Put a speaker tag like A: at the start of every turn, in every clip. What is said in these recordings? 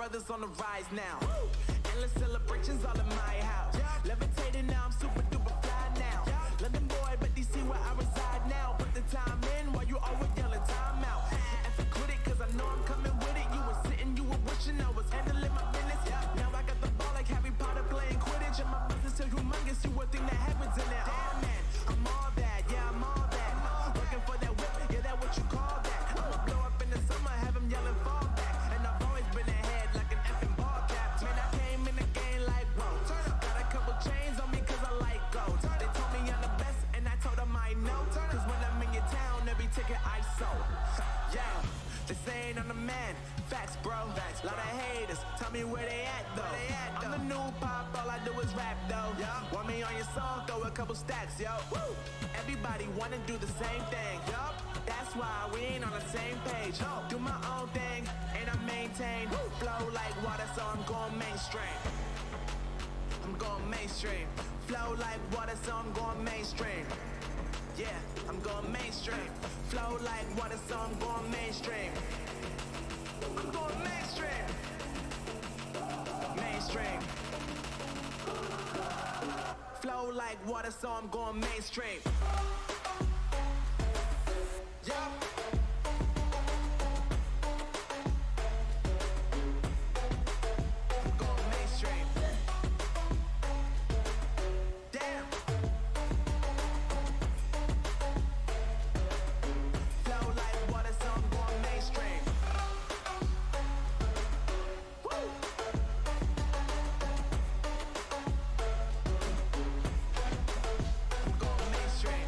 A: brothers on the rise now. Endless celebrations all in my house. Levitating now, I'm super duper fly now. London boy, but DC where I reside now. Put the time in while you always yelling time out. And for quit it, cause I know I'm coming with it. You were sitting, you were wishing I was handling my business. Now I got the ball like Harry Potter playing Quidditch. And my business so humongous, you would think that happens in there. Damn man, I'm all that, yeah, I'm all that. Working for that whip, yeah, that what you call that. I'ma blow up in the summer, have them yelling fall back. And I've always been ahead like an effing ball cap. Man, I came in the game like, whoa. Got a couple chains on me cause I like gold. They told me I'm the best and I told them I know. Cause when I'm in your town, every ticket I sold. Yeah, they saying I'm the man. Facts, bro. Facts. Lot of haters. Tell me where they at though. I'm the new pop, all I do is rap though. Want me on your song, throw a couple stacks, yo. Woo. Everybody wanna do the same thing. Yup. That's why we ain't on the same page. Do my own thing and I maintain. Flow like water, so I'm going mainstream. I'm going mainstream. Flow like water, so I'm going mainstream. Yeah, I'm going mainstream. Flow like water, so I'm going mainstream. I'm going mainstream. Mainstream. Flow like water, so I'm going mainstream. Yup. I'm going mainstream. Damn. Flow like water, so I'm going mainstream. Woo. I'm going mainstream.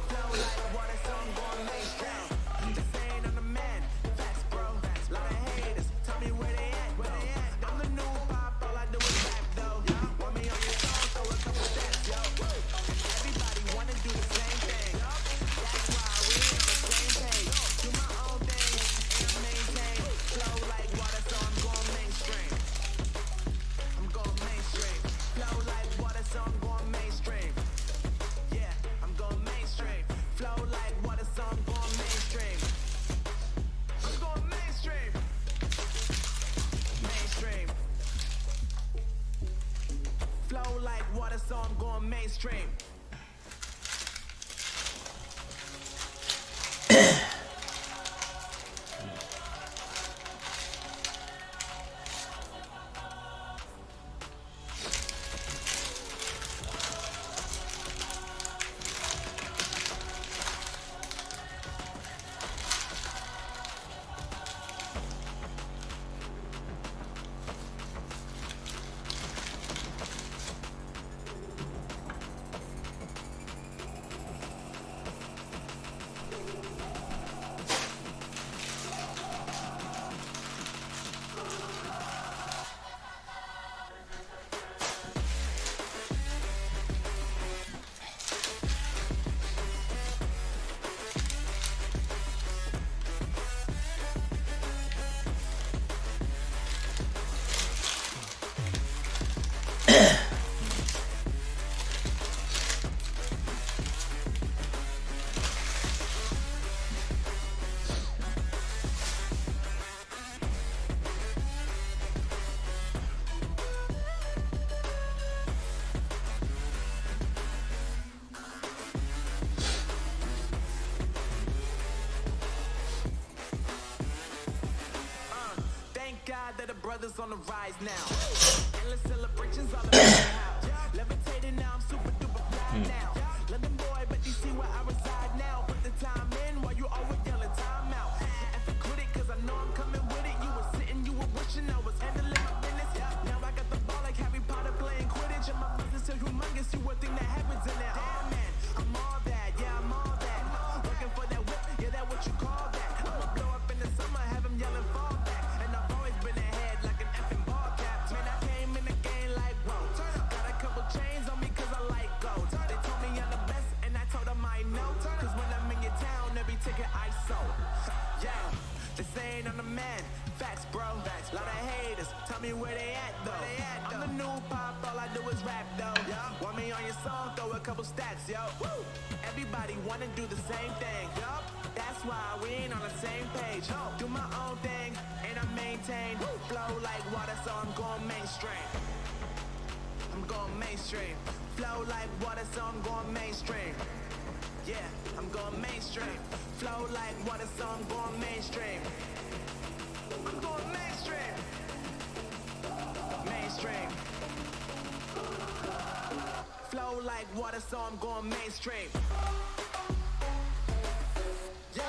A: Flow like water, so I'm going mainstream. Just saying I'm the man. Facts, bro. Lot of haters. Tell me where they at, though. I'm the new pop, all I do is rap, though. Want me on your song, throw a couple steps, yo. Everybody wanna do the same thing. That's why we ain't on the same page. Do my own thing, and I maintain. Flow like water, so I'm going mainstream. I'm going mainstream. Flow like water, so I'm going mainstream. Yeah, I'm going mainstream. Flow like water, so I'm going mainstream. I'm going mainstream. Mainstream. Flow like water, so I'm going mainstream. Thank God that the brothers on the rise now. Endless celebrations all in my house. Levitating now, I'm super duper fly now. London boy, but DC where I reside now. Put the time in while you always yelling time out. And for quit it, cause I know I'm coming with it. You were sitting, you were wishing I was handling my business. Now I got the ball like Harry Potter playing Quidditch. And my business so humongous, you would think that happens in there. Damn man, I'm all that, yeah, I'm all that. Working for that whip, yeah, that what you call that. I'ma blow up in the summer, have them yelling fall back. And I've always been ahead like an effing ball cap. Man, I came in the game like, whoa. Got a couple chains on me cause I like gold. They told me I'm the best and I told them I know. Cause when I'm in your town, every ticket I sold. Yeah, they saying I'm the man. Facts, bro. Lot of haters. Tell me where they at though. I'm the new pop, all I do is rap though. Want me on your song, throw a couple stacks, yo. Woo! Everybody wanna do the same thing, yup. That's why we ain't on the same page. Do my own thing, and I maintain. Flow like water, so I'm going mainstream. I'm going mainstream. Flow like water, so I'm going mainstream. Yeah, I'm going mainstream. Flow like water, so I'm going mainstream. I'm going mainstream. Mainstream. Flow like water, so I'm going mainstream. Yup.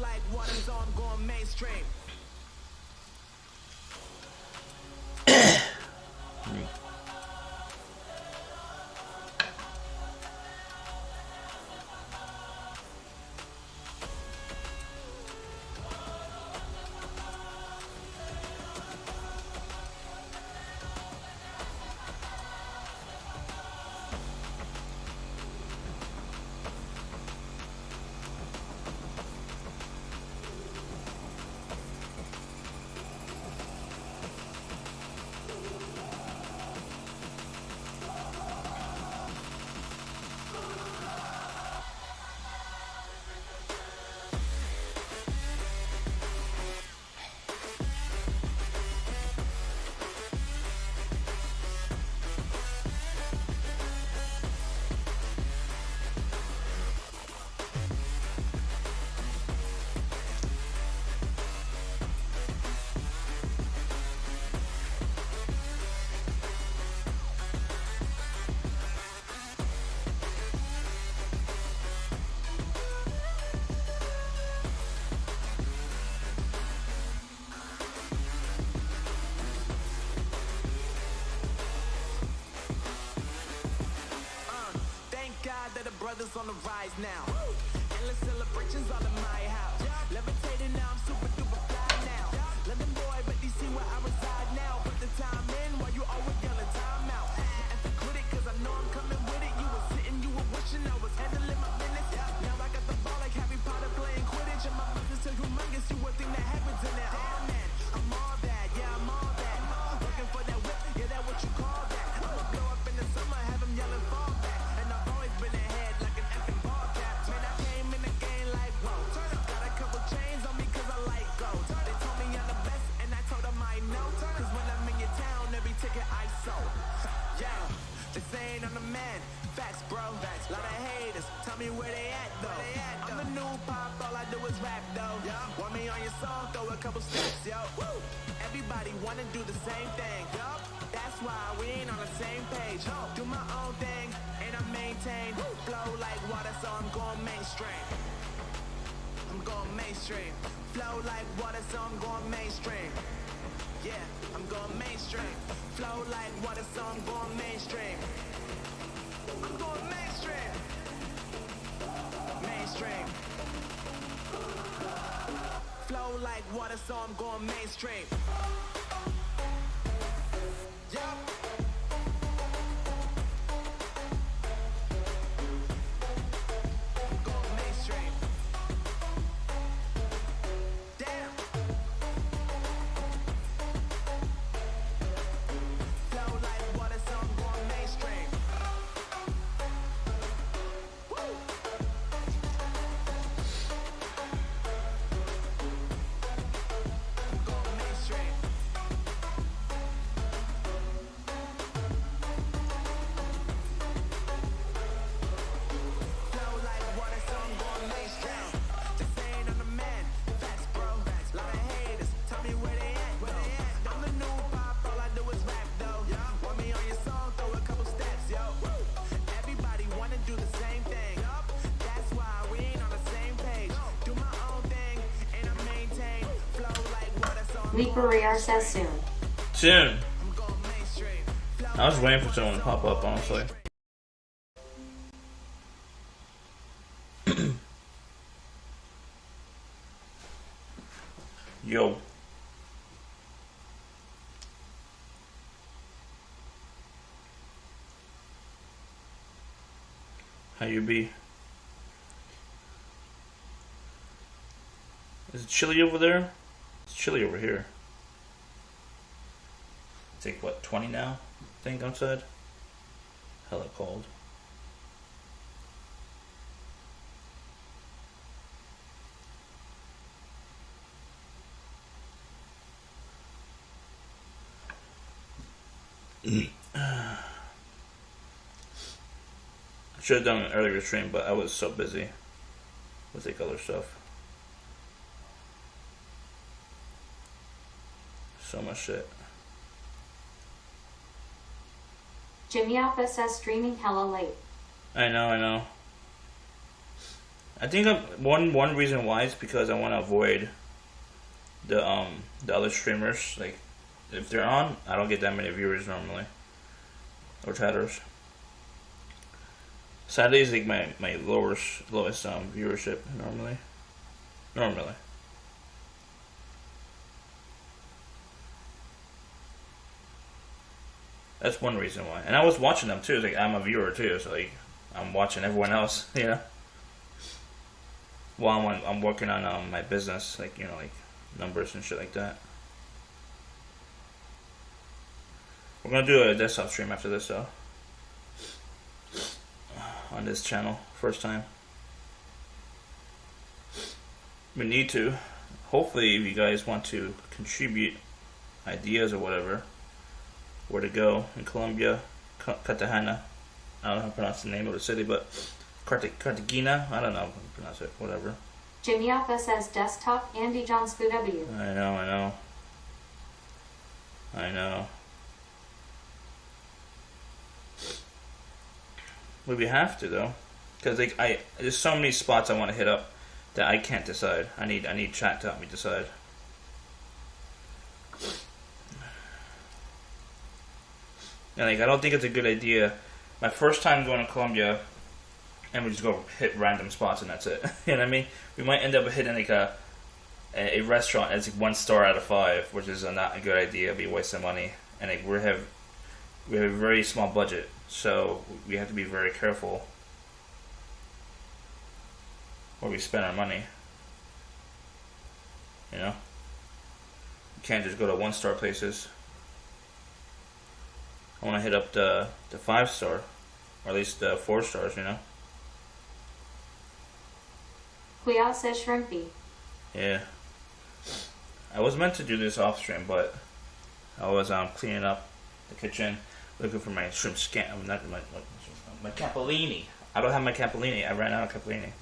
A: Like water, so I'm going mainstream. Brothers on the rise now. Endless celebrations all in my house. Levitating now, I'm super duper fly now. London boy, but DC where I reside now. Put the time in while you always yelling time out. And to quit it, cause I know I'm coming with it. You were sitting, you were wishing I was handling my business. Now I got the ball like Harry Potter playing Quidditch. And my business so humongous, you would think that happens in it. Oh man, I'm all that, yeah, I'm all that. Looking for that whip, yeah, that what you call that. I'ma blow up in the summer, have them yelling fall back. And I've always been ahead like an effing ball cap. Man, I came in the game like, whoa. Got a couple chains on me cause I like gold. They told me I'm the best and I told them I know. Cause when I'm in your town, every ticket I sold. Yeah, they saying I'm the man. Facts, bro. Lot of haters, tell me where they at though. I'm the new pop, all I do is rap though. Want me on your song, throw a couple steps, yo. Woo! Everybody wanna do the same thing, yup. That's why we ain't on the same page. Do my own thing, and I maintain. Flow like water, so I'm going mainstream. I'm going mainstream. Flow like water, so I'm going mainstream. Yeah, I'm going mainstream. Flow like water, so I'm going mainstream. I'm going mainstream. Mainstream. Flow like water, so I'm going mainstream. Yup. Going mainstream. Damn. Flow like water, so I'm going mainstream.
B: Lee Barrier says soon.
C: Soon. I was waiting for someone to pop up, honestly. Yo. How you be? Is it chilly over there? It's chilly over here. It's like what, 20 now? I think outside. Hella cold. I should have done an earlier stream, but I was so busy with like other stuff. So much shit.
B: Jimmy Alpha says streaming hella late.
C: I know. I think one reason why is because I want to avoid the other streamers. Like, if they're on, I don't get that many viewers normally, or chatters. Saturday is like my lowest viewership normally. That's one reason why. And I was watching them too. Like, I'm a viewer too, so like I'm watching everyone else, you know. While I'm working on my business, like, you know, like numbers and shit like that. We're gonna do a desktop stream after this though. On this channel, first time. We need to. Hopefully, if you guys want to contribute ideas or whatever, where to go in Colombia, Cartagena. I don't know how to pronounce the name of the city, but Cartagena. I don't know how to pronounce it. Whatever.
B: Jimmy Alpha says desktop Andy John's Food W.
C: I know. But we have to though, because like there's so many spots I want to hit up that I can't decide. I need chat to help me decide. And like, I don't think it's a good idea. My first time going to Colombia, and we just go hit random spots and that's it. You know what I mean? We might end up hitting like a restaurant that's like 1 star out of 5, which is not a good idea. It'd be a waste of money. And like, we have a very small budget, so we have to be very careful where we spend our money. You know? You can't just go to 1 star places. I want to hit up the 5 star, or at least the 4 stars, you know?
B: Cleo says shrimpy.
C: Yeah. I was meant to do this off stream, but I was cleaning up the kitchen, looking for my shrimp not my capellini. I don't have my capellini. I ran out of capellini.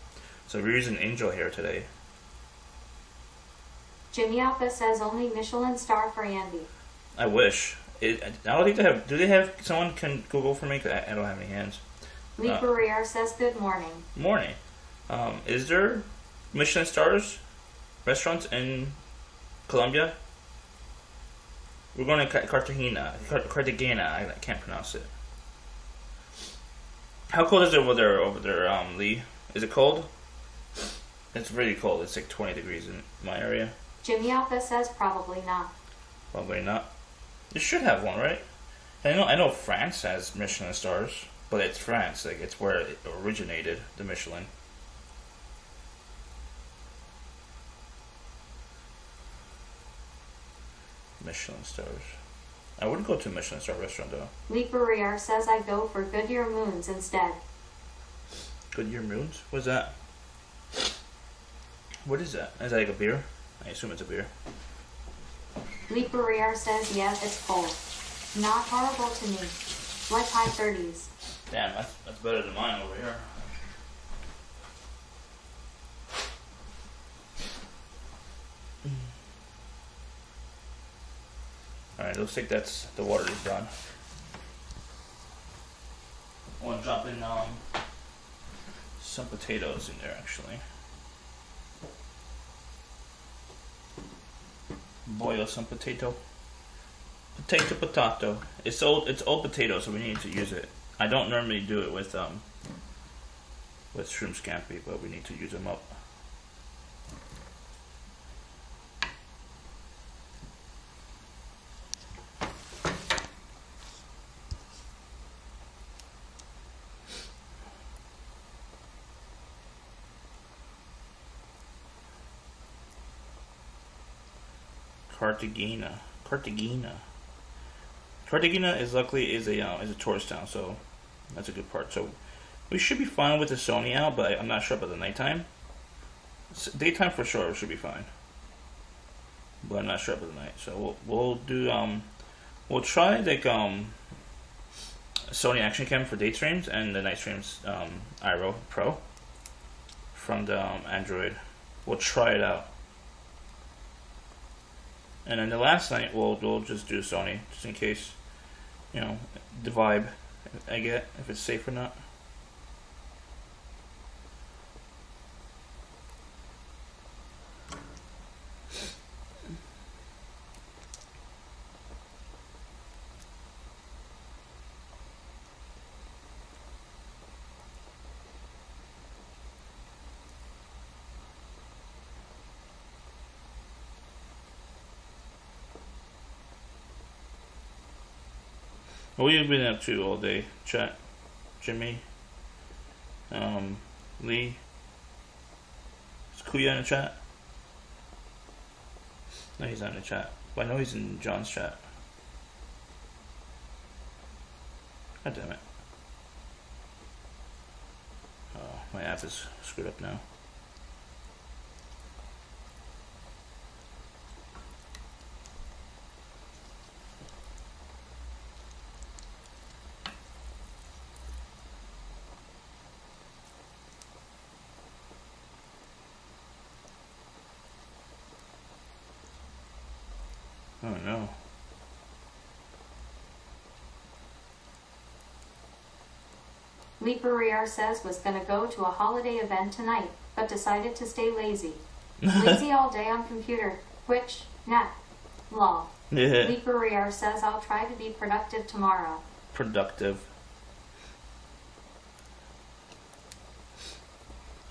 C: So we're using Angel here today.
B: Jimmy Alpha says only Michelin star for Andy.
C: I wish. I don't think they have. Do they have? Someone can Google for me? 'Cause I don't have any hands.
B: Lee Barrier says good morning.
C: Morning. Is there Michelin stars restaurants in Colombia? We're going to Cartagena. I can't pronounce it. How cold is it over there, Lee? Is it cold? It's really cold. It's like 20 degrees in my area.
B: Jimmy Alpha says probably not.
C: Probably not. You should have one, right? I know France has Michelin stars, but it's France. Like, it's where it originated, the Michelin. Michelin stars. I wouldn't go to a Michelin star restaurant though.
B: Lee Barrier says I go for Goodyear Moons instead.
C: Goodyear Moons? What's that? What is that? Is that like a beer? I assume it's a beer.
B: Lee Barrier says yeah, it's cold. Not horrible to me. Like high 30s.
C: Damn, that's better than mine over here. Alright, looks like that's the water is done. I want to drop in some potatoes in there actually. boil some potato. Potato. It's old potato, so we need to use it. I don't normally do it with shrimp scampi, but we need to use them up. Cartagena is luckily is a tourist town, so that's a good part. So we should be fine with the Sony out, but I'm not sure about the nighttime. Daytime for sure should be fine, but I'm not sure about the night. So we'll do we'll try like Sony Action Cam for day streams and the night streams Aero Pro from the Android. We'll try it out. And then the last night, we'll just do Sony, just in case, you know, the vibe I get, if it's safe or not. What have you been up to all day, chat? Jimmy? Lee? Is Kuya in the chat? No, he's not in the chat. But I know he's in John's chat. God damn it. Oh, my app is screwed up now. Oh no.
B: Leaper Riar says was gonna go to a holiday event tonight, but decided to stay lazy. Lazy all day on computer. Which, nah. Lol.
C: Yeah.
B: Leaper Riar says I'll try to be productive tomorrow.
C: Productive.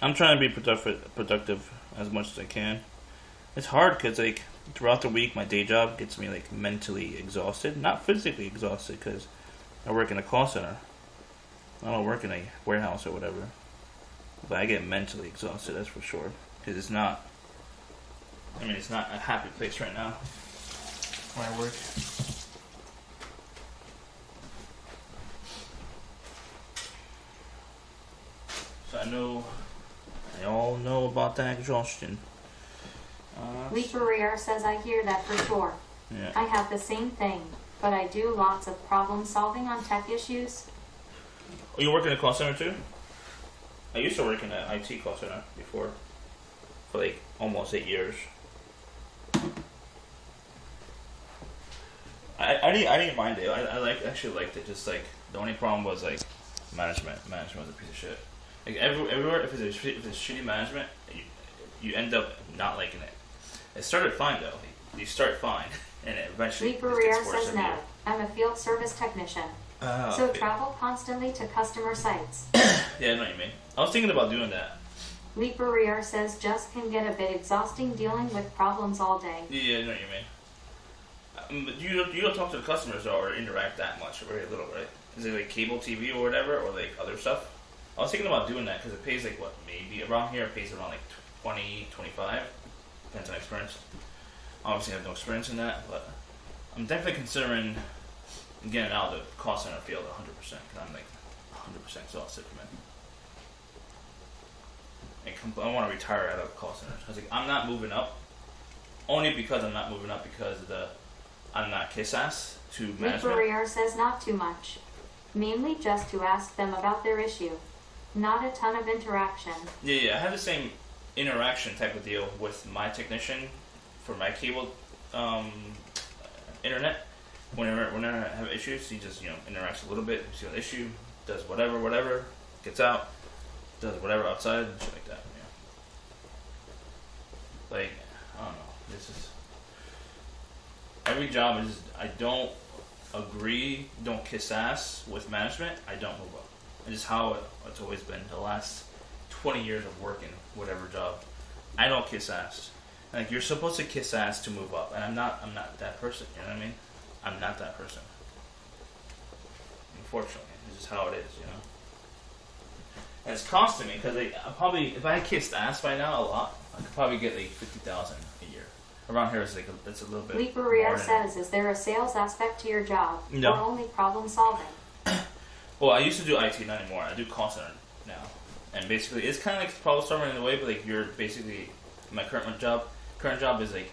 C: I'm trying to be productive as much as I can. It's hard because like throughout the week my day job gets me like mentally exhausted, not physically exhausted because I work in a call center. I don't work in a warehouse or whatever, but I get mentally exhausted, that's for sure, because it's not a happy place right now where I work. So I all know about that exhaustion.
B: Leaper Riar says I hear that for sure.
C: Yeah.
B: I have the same thing, but I do lots of problem solving on tech issues.
C: Oh, you work in a call center too? I used to work in an IT call center before, for like almost 8 years. I didn't mind it. I actually liked it. Just like the only problem was like management. Management was a piece of shit. Like everywhere, if it's shitty management, you end up not liking it. It started fine though. You start fine, and it eventually
B: Leaper
C: just gets
B: Riar
C: worse
B: says
C: every
B: no.
C: year.
B: I'm a field service technician. So
C: Okay.
B: travel constantly to customer sites.
C: Yeah, I know what you mean. I was thinking about doing that.
B: Leaper Riar says just can get a bit exhausting dealing with problems all day.
C: Yeah, I know what you mean. But you don't talk to the customers though, or interact that much, or very little, right? Is it like cable TV or whatever, or like other stuff? I was thinking about doing that because it pays like what, maybe around here it pays around like 20, 25. Depends on experience. Obviously, I have no experience in that, but I'm definitely considering getting out of the call center field 100% because I'm like 100% exhausted from it. I want to retire out of call centers. I was like, I'm not moving up. Only because I'm not moving up because I'm not kiss ass to
B: Leaper
C: management.
B: Riar says not too much. Mainly just to ask them about their issue. Not a ton of interaction.
C: Yeah, I have the same interaction type of deal with my technician for my cable internet. Whenever I have issues, he just interacts a little bit, see an issue, does whatever, gets out, does whatever outside and shit like that. Yeah. Like I don't know, every job is, I don't agree, don't kiss ass with management, I don't move up. And just how it's always been the last 20 years of working whatever job. I don't kiss ass. And like, you're supposed to kiss ass to move up, and I'm not that person. You know what I mean? I'm not that person. Unfortunately, this is how it is. You know. And it's costing me because I probably, if I kissed ass by now a lot, I could probably get like 50,000 a year. Around here, it's like it's a little bit.
B: Lee Barriere says, "Is there a sales aspect to your job,
C: No.
B: or only problem solving?"
C: Well, I used to do IT, not anymore. I do call center now, and basically, it's kind of like problem solving in a way, but like you're basically my current job is like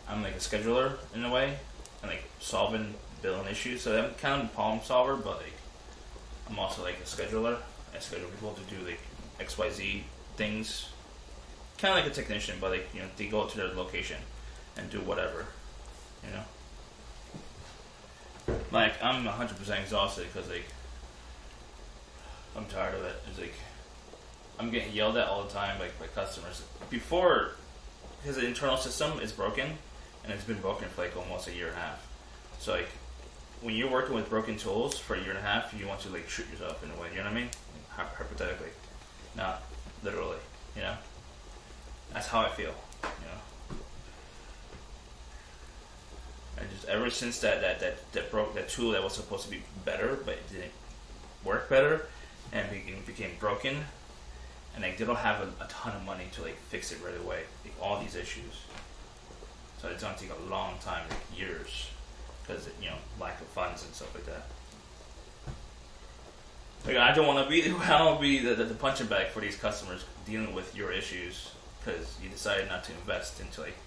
C: I'm like a scheduler in a way, and like solving billing issues. So I'm kind of a problem solver, but like I'm also like a scheduler. I schedule people to do like XYZ things, kind of like a technician, but like they go to their location and do whatever, you know. Like I'm 100% exhausted because like I'm tired of it. It's like I'm getting yelled at all the time by customers. Before, because the internal system is broken, and it's been broken for like almost a year and a half. So like when you're working with broken tools for a year and a half, you want to like shoot yourself in a way. You know what I mean? Hypothetically, not literally. You know, that's how I feel. You know, and just ever since that broke, that tool that was supposed to be better but it didn't work better, and became broken, and like they don't have a ton of money to like fix it right away. Like all these issues, so it's gonna take a long time, like years, because lack of funds and stuff like that. Like I don't want to be the punching bag for these customers dealing with your issues because you decided not to invest into like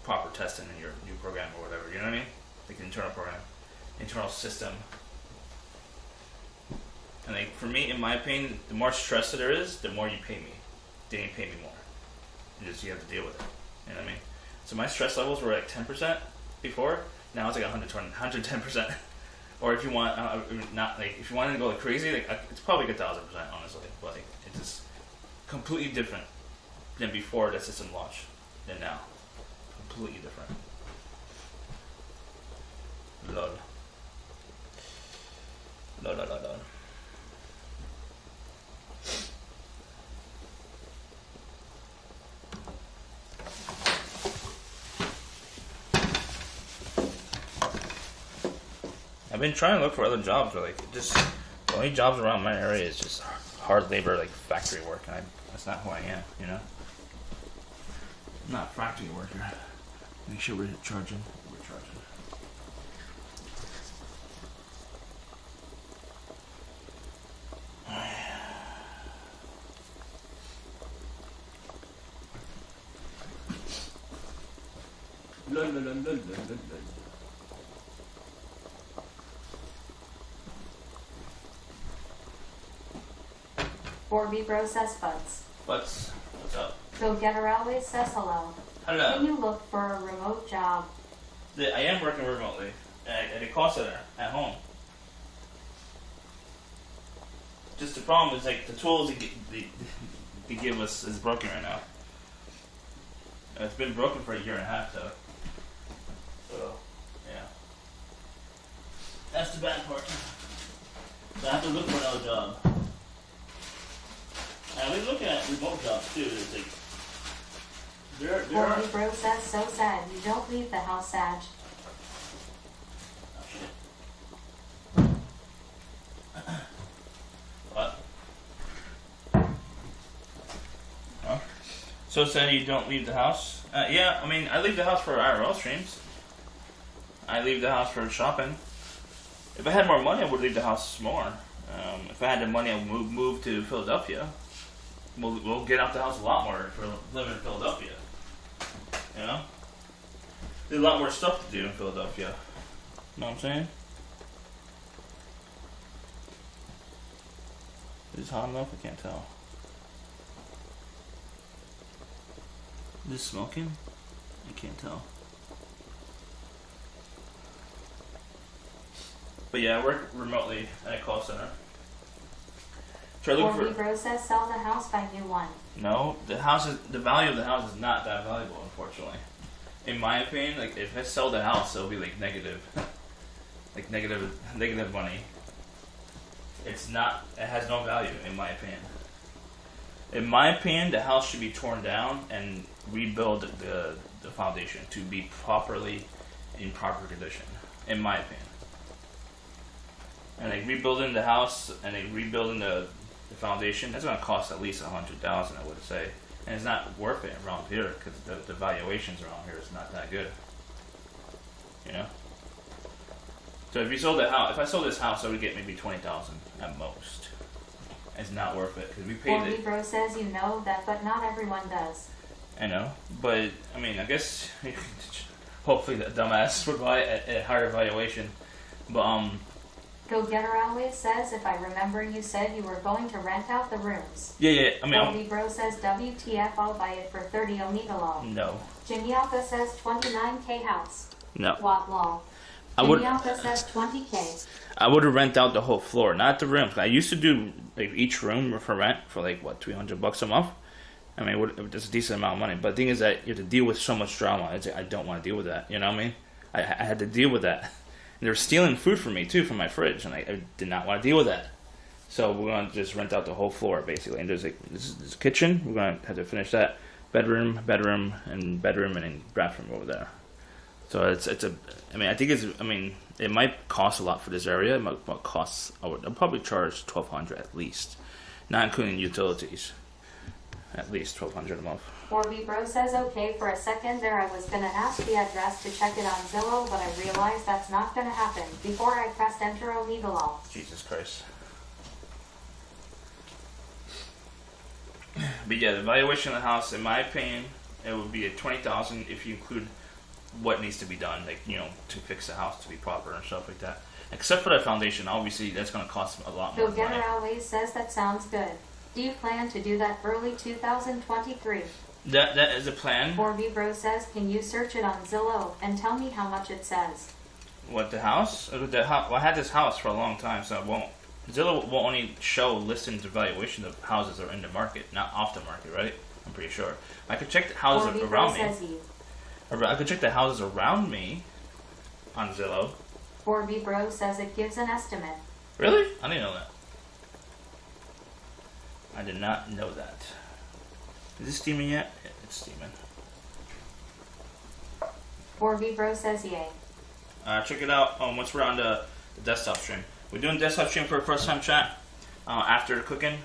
C: proper testing in your new program or whatever. You know what I mean? Like the internal program, internal system. And like for me, in my opinion, the more stress there is, the more you pay me. They ain't pay me more. You have to deal with it. You know what I mean? So my stress levels were like 10% before. Now it's like 110%. Or if you want, if you wanted to go like crazy, like it's probably like 1,000%, honestly. But like it's just completely different than before the system launched than now. Completely different. Lol. I've been trying to look for other jobs, but like just the only jobs around my area is just hard labor, like factory work, and that's not who I am, you know. I'm not a factory worker. Make sure we're charging. We're charging.
B: Borby Bro says Fuds.
C: What's up?
B: Go Getter always says hello.
C: Hello.
B: Can you look for a remote job?
C: I am working remotely at a call center at home. Just the problem is like the tools they give us is broken right now. And it's been broken for a year and a half though. So yeah, that's the bad part. So I have to look for another job. And I've been looking at remote jobs too. It's like there are.
B: Borby Bro says so sad. You don't leave the house, Sag.
C: Oh shit. What? Huh? So sad you don't leave the house? Yeah, I mean I leave the house for IRL streams. I leave the house for shopping. If I had more money, I would leave the house more. If I had the money, I would move to Philadelphia. We'll get out the house a lot more if we're living in Philadelphia. You know? There's a lot more stuff to do in Philadelphia. You know what I'm saying? Is this hot enough? I can't tell. Is this smoking? I can't tell. But yeah, I work remotely at a call center.
B: Borby Bro says sell the house, buy new one.
C: No, the value of the house is not that valuable, unfortunately. in my opinion, like if I sell the house, it'll be like negative, like negative money. It's not. It has no value in my opinion. In my opinion, the house should be torn down and rebuild the foundation to be properly in proper condition. In my opinion, and like rebuilding the house and like rebuilding the foundation, that's gonna cost at least $100,000, I would say. And it's not worth it around here because the valuations around here is not that good. You know. So if you sold the house, if I sold this house, I would get maybe $20,000 at most. It's not worth it because we paid it.
B: Bro says you know that, but not everyone does.
C: I know, but I mean, I guess hopefully the dumbass would buy it at a higher valuation. But
B: Go Getter always says, if I remember, you said you were going to rent out the rooms.
C: yeah. I mean,
B: Bro says, WTF, I'll buy it for 30 Omega.
C: No.
B: Jimmy Alpha says 29K house.
C: No.
B: What law? Jimmy Alpha says 20K.
C: I would rent out the whole floor, not the rooms. I used to do like each room for rent for like what $300 a month. I mean, it's a decent amount of money. But the thing is that you have to deal with so much drama. I don't want to deal with that. You know what I mean? I had to deal with that. And they were stealing food from me too from my fridge, and I did not want to deal with that. So we're gonna just rent out the whole floor basically. And there's like this kitchen. We're gonna have to finish that bedroom, and then bathroom over there. So it's a. I mean, I think it's. I mean, it might cost a lot for this area. It might cost. I'll probably charge $1,200 at least, not including utilities. At least $1,200 a month.
B: Bro says, okay, for a second there I was going to ask the address to check it on Zillow, but I realized that's not going to happen before I pressed enter illegal.
C: Jesus Christ. But yeah, the valuation of the house, in my opinion, it would be at $20,000 if you include what needs to be done, like, you know, to fix the house to be proper and stuff like that. Except for the foundation, obviously that's going to cost a lot more
B: Go Getter
C: money.
B: always says that sounds good. Do you plan to do that early 2023?
C: That is a plan.
B: Bro says, can you search it on Zillow and tell me how much it says?
C: What, the house? Well, I had this house for a long time, so it won't. Zillow will only show listings and valuation of houses that are in the market, not off the market, right? I'm pretty sure. I could check the houses around me. I could check the houses around me on Zillow.
B: Bro says it gives an estimate.
C: Really? I didn't know that. I did not know that. Is this steaming yet? Yeah, it's steaming.
B: Bro says yay.
C: Check it out once we're on the desktop stream. We're doing desktop stream for the first time, chat. After cooking,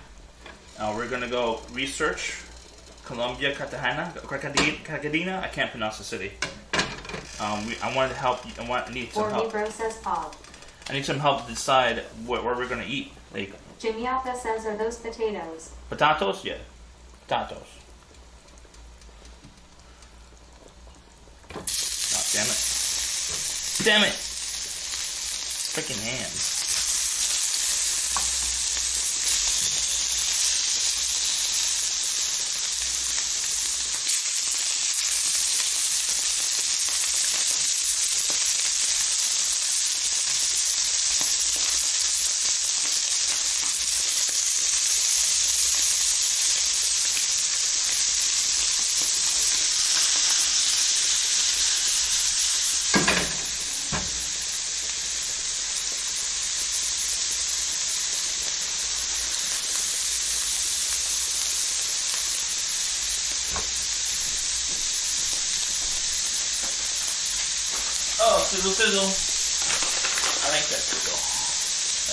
C: we're going to go research Colombia, Cartagena. I can't pronounce the city. I wanted to help. I need some help.
B: Bro says Paul.
C: I need some help to decide where we're going to eat. Like,
B: Jimmy Alpha says, are those potatoes?
C: potatoes? Yeah. Potatoes. Oh, damn it. Damn it! Freaking hands. Sizzle, sizzle. I like that sizzle.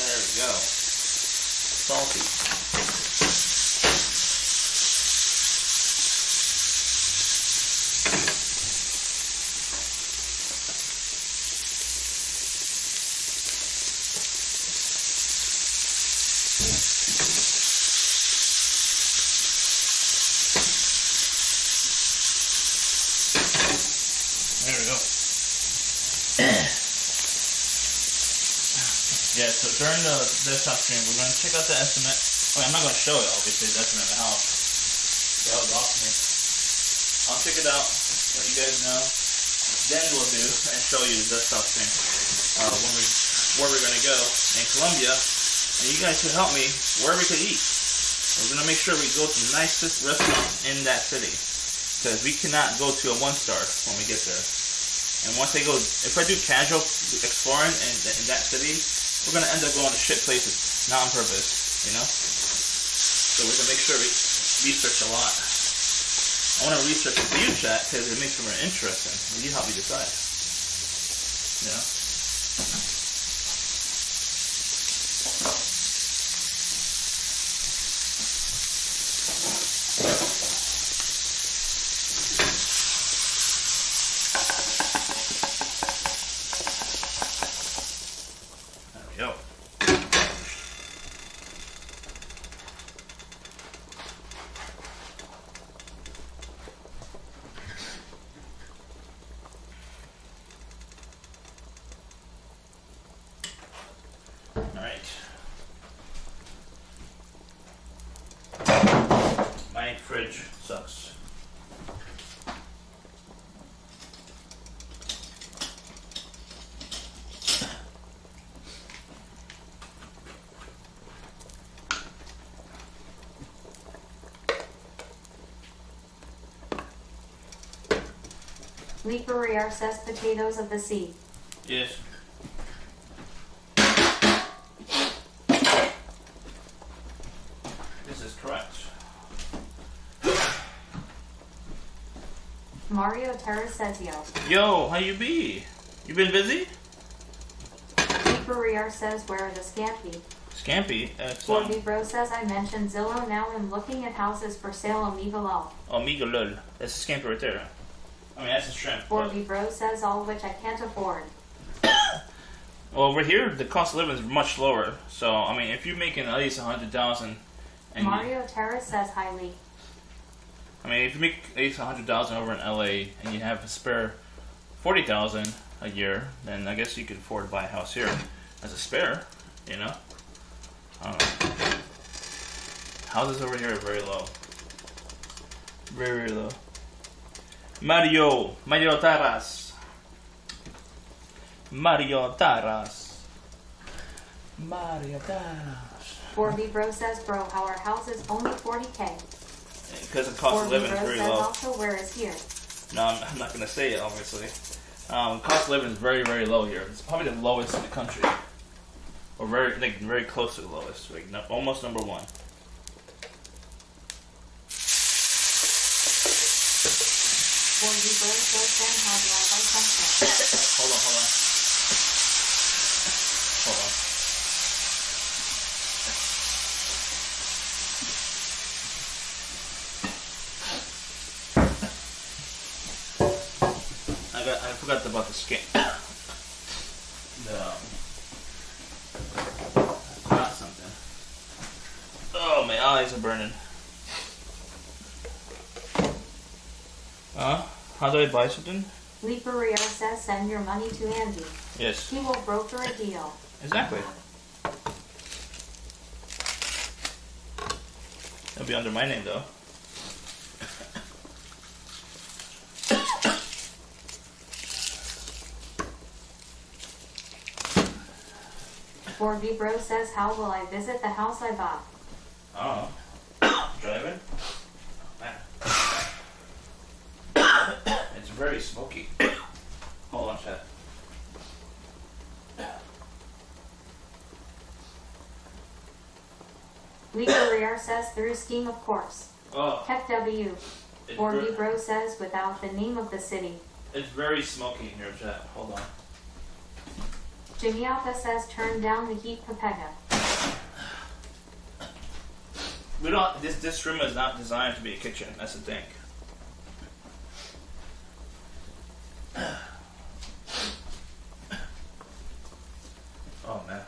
C: There we go. Salty. There we go. Yeah, so during the desktop stream, we're going to check out the estimate. I mean, I'm not going to show it, obviously, the estimate of the house. That was off me. I'll check it out, let you guys know. Then we'll do and show you the desktop stream. Where we're going to go in Colombia. And you guys should help me where we could eat. We're going to make sure we go to the nicest restaurant in that city. because we cannot go to a 1-star when we get there. And once they go, if I do casual exploring in that city, we're gonna end up going to shit places, not on purpose, you know. So we're gonna make sure we research a lot. I want to research with you, chat, because it makes it more interesting. You help me decide. You know. Yo. Alright. My fridge sucks.
B: Leaper says potatoes of the sea.
C: Yes. This is correct.
B: Mario Terra says yo.
C: Yo, how you be? You been busy?
B: Leaper says where are the Scampi?
C: Scampi? Excellent.
B: 4B Bro says I mentioned Zillow, now I'm looking at houses for sale on Migalo.
C: Oh, Migo lol. That's a Scampi right there. I mean, that's a shrimp.
B: 4B Bro says all which I can't afford.
C: Well, over here, the cost of living is much lower. So, I mean, if you're making at least 100,000, and
B: Mario Terra says highly.
C: I mean, if you make at least 100,000 over in LA and you have a spare 40,000 a year, then I guess you could afford to buy a house here as a spare. You know, I don't know. Houses over here are very low, very low. Mario Taras. Mario Taras.
B: 4B Bro says, bro, how our house is only 40K.
C: Because the cost of living is very low.
B: Also, where is here?
C: No, I'm not going to say it, obviously. Cost of living is very, very low here. It's probably the lowest in the country. Or very close to the lowest. Like, almost number one. Hold on. I forgot about the skin. Got something. Oh, my eyes are burning. How do I buy something?
B: Leaper Rio says send your money to Andy.
C: Yes.
B: He will broker a deal.
C: Exactly. It'll be under my name though.
B: V Bro says, how will I visit the house I bought?
C: Oh. Driving? Oh, man. It's very smoky. Hold on, chat.
B: Leaper Rio says through Steam, of course.
C: Oh.
B: Heck W. 4B Bro says without the name of the city.
C: It's very smoky in here, chat. Hold on.
B: Jimmy Alpha says turn down the heat, Pepega.
C: We don't. This room is not designed to be a kitchen. That's the thing. Oh man.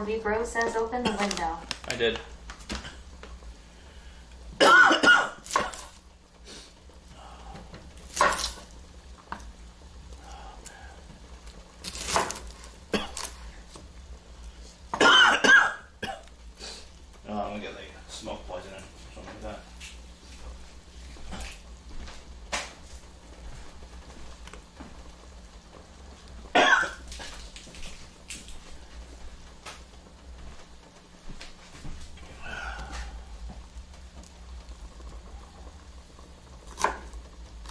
B: V Bro says open the window.
C: I did. I'm gonna get like smoke poisoning or something like that.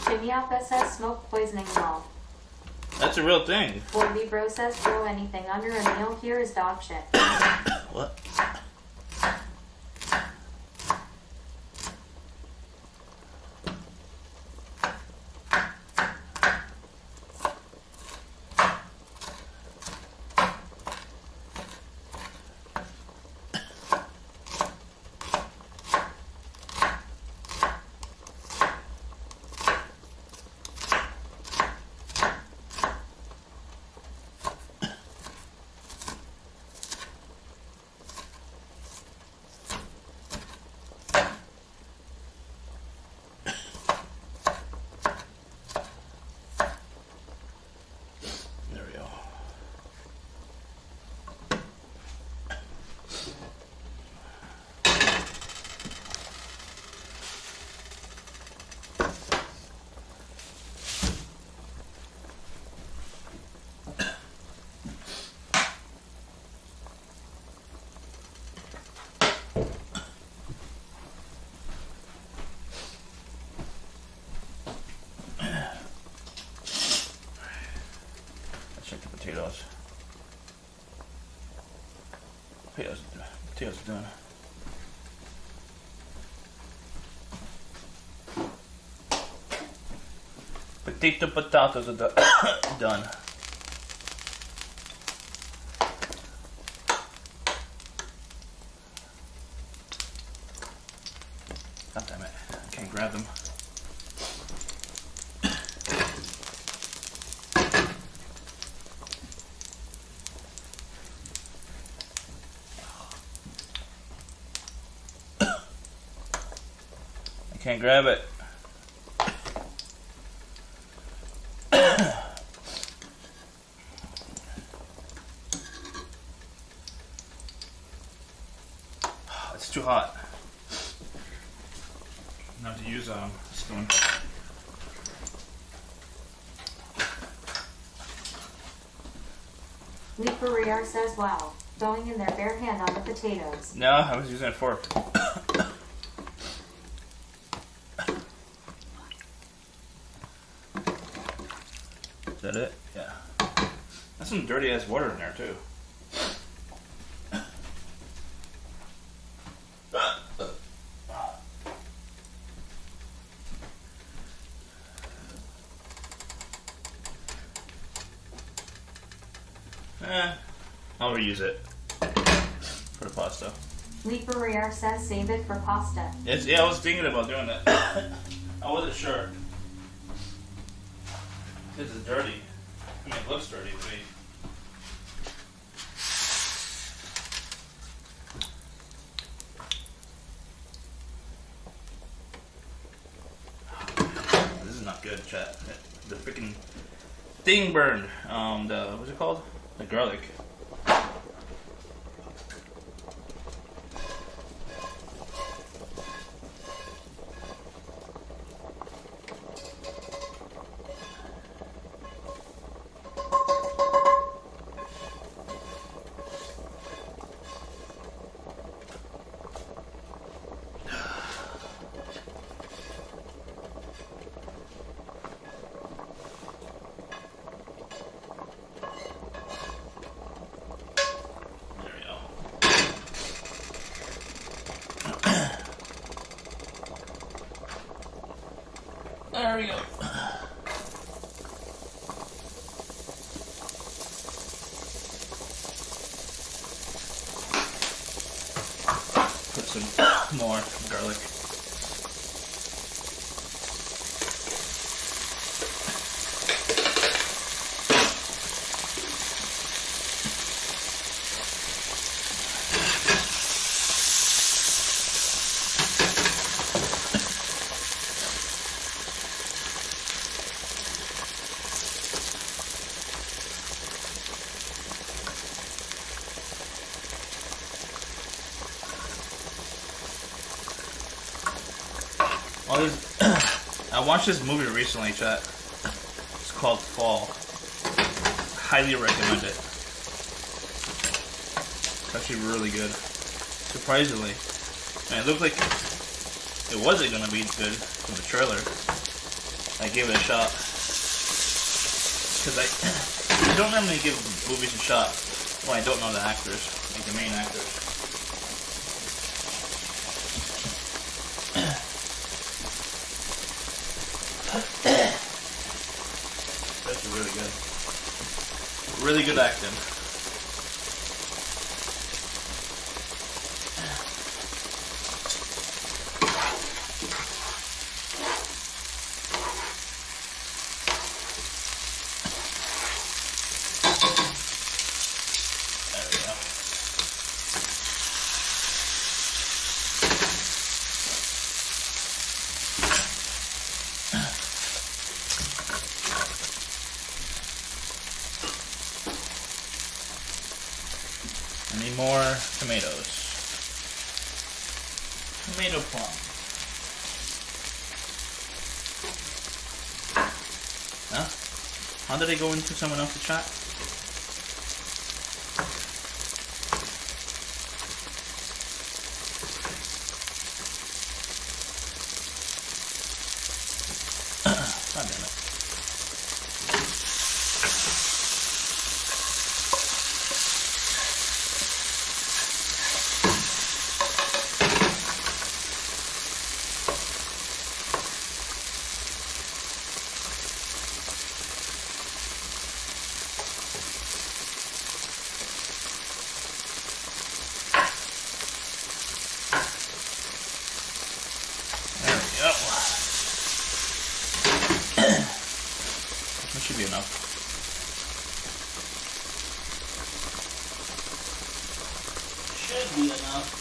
B: Chimiapa says smoke poisoning involved.
C: That's a real thing.
B: Boy B Bro says throw anything under a meal here is dog shit.
C: What? Potatoes. Potatoes are done. Potatoes are done. God damn it. I can't grab them. Can't grab it. It's too hot. I have to use a spoon.
B: Leap Barrier says wow, going in their bare hand on the potatoes.
C: No, I was using a fork. Is that it? Yeah. That's some dirty ass water in there too. I'll reuse it for the pasta.
B: Leap Barrier says save it for pasta.
C: Yeah, I was thinking about doing that. I wasn't sure. This is dirty. I mean, it looks dirty to me. This is not good, chat. The freaking thing burned. What's it called? The garlic. There we go. Put some more garlic. I watched this movie recently, chat. It's called Fall. Highly recommend it. It's actually really good. Surprisingly. And it looked like it wasn't going to be good from the trailer. I gave it a shot. Because I don't normally give movies a shot when I don't know the actors, like the main actors. That's really good. Really good acting. I need more tomatoes. Tomato plum. Huh? How did I go into someone else's chat? God damn it. That should be enough. Should be enough.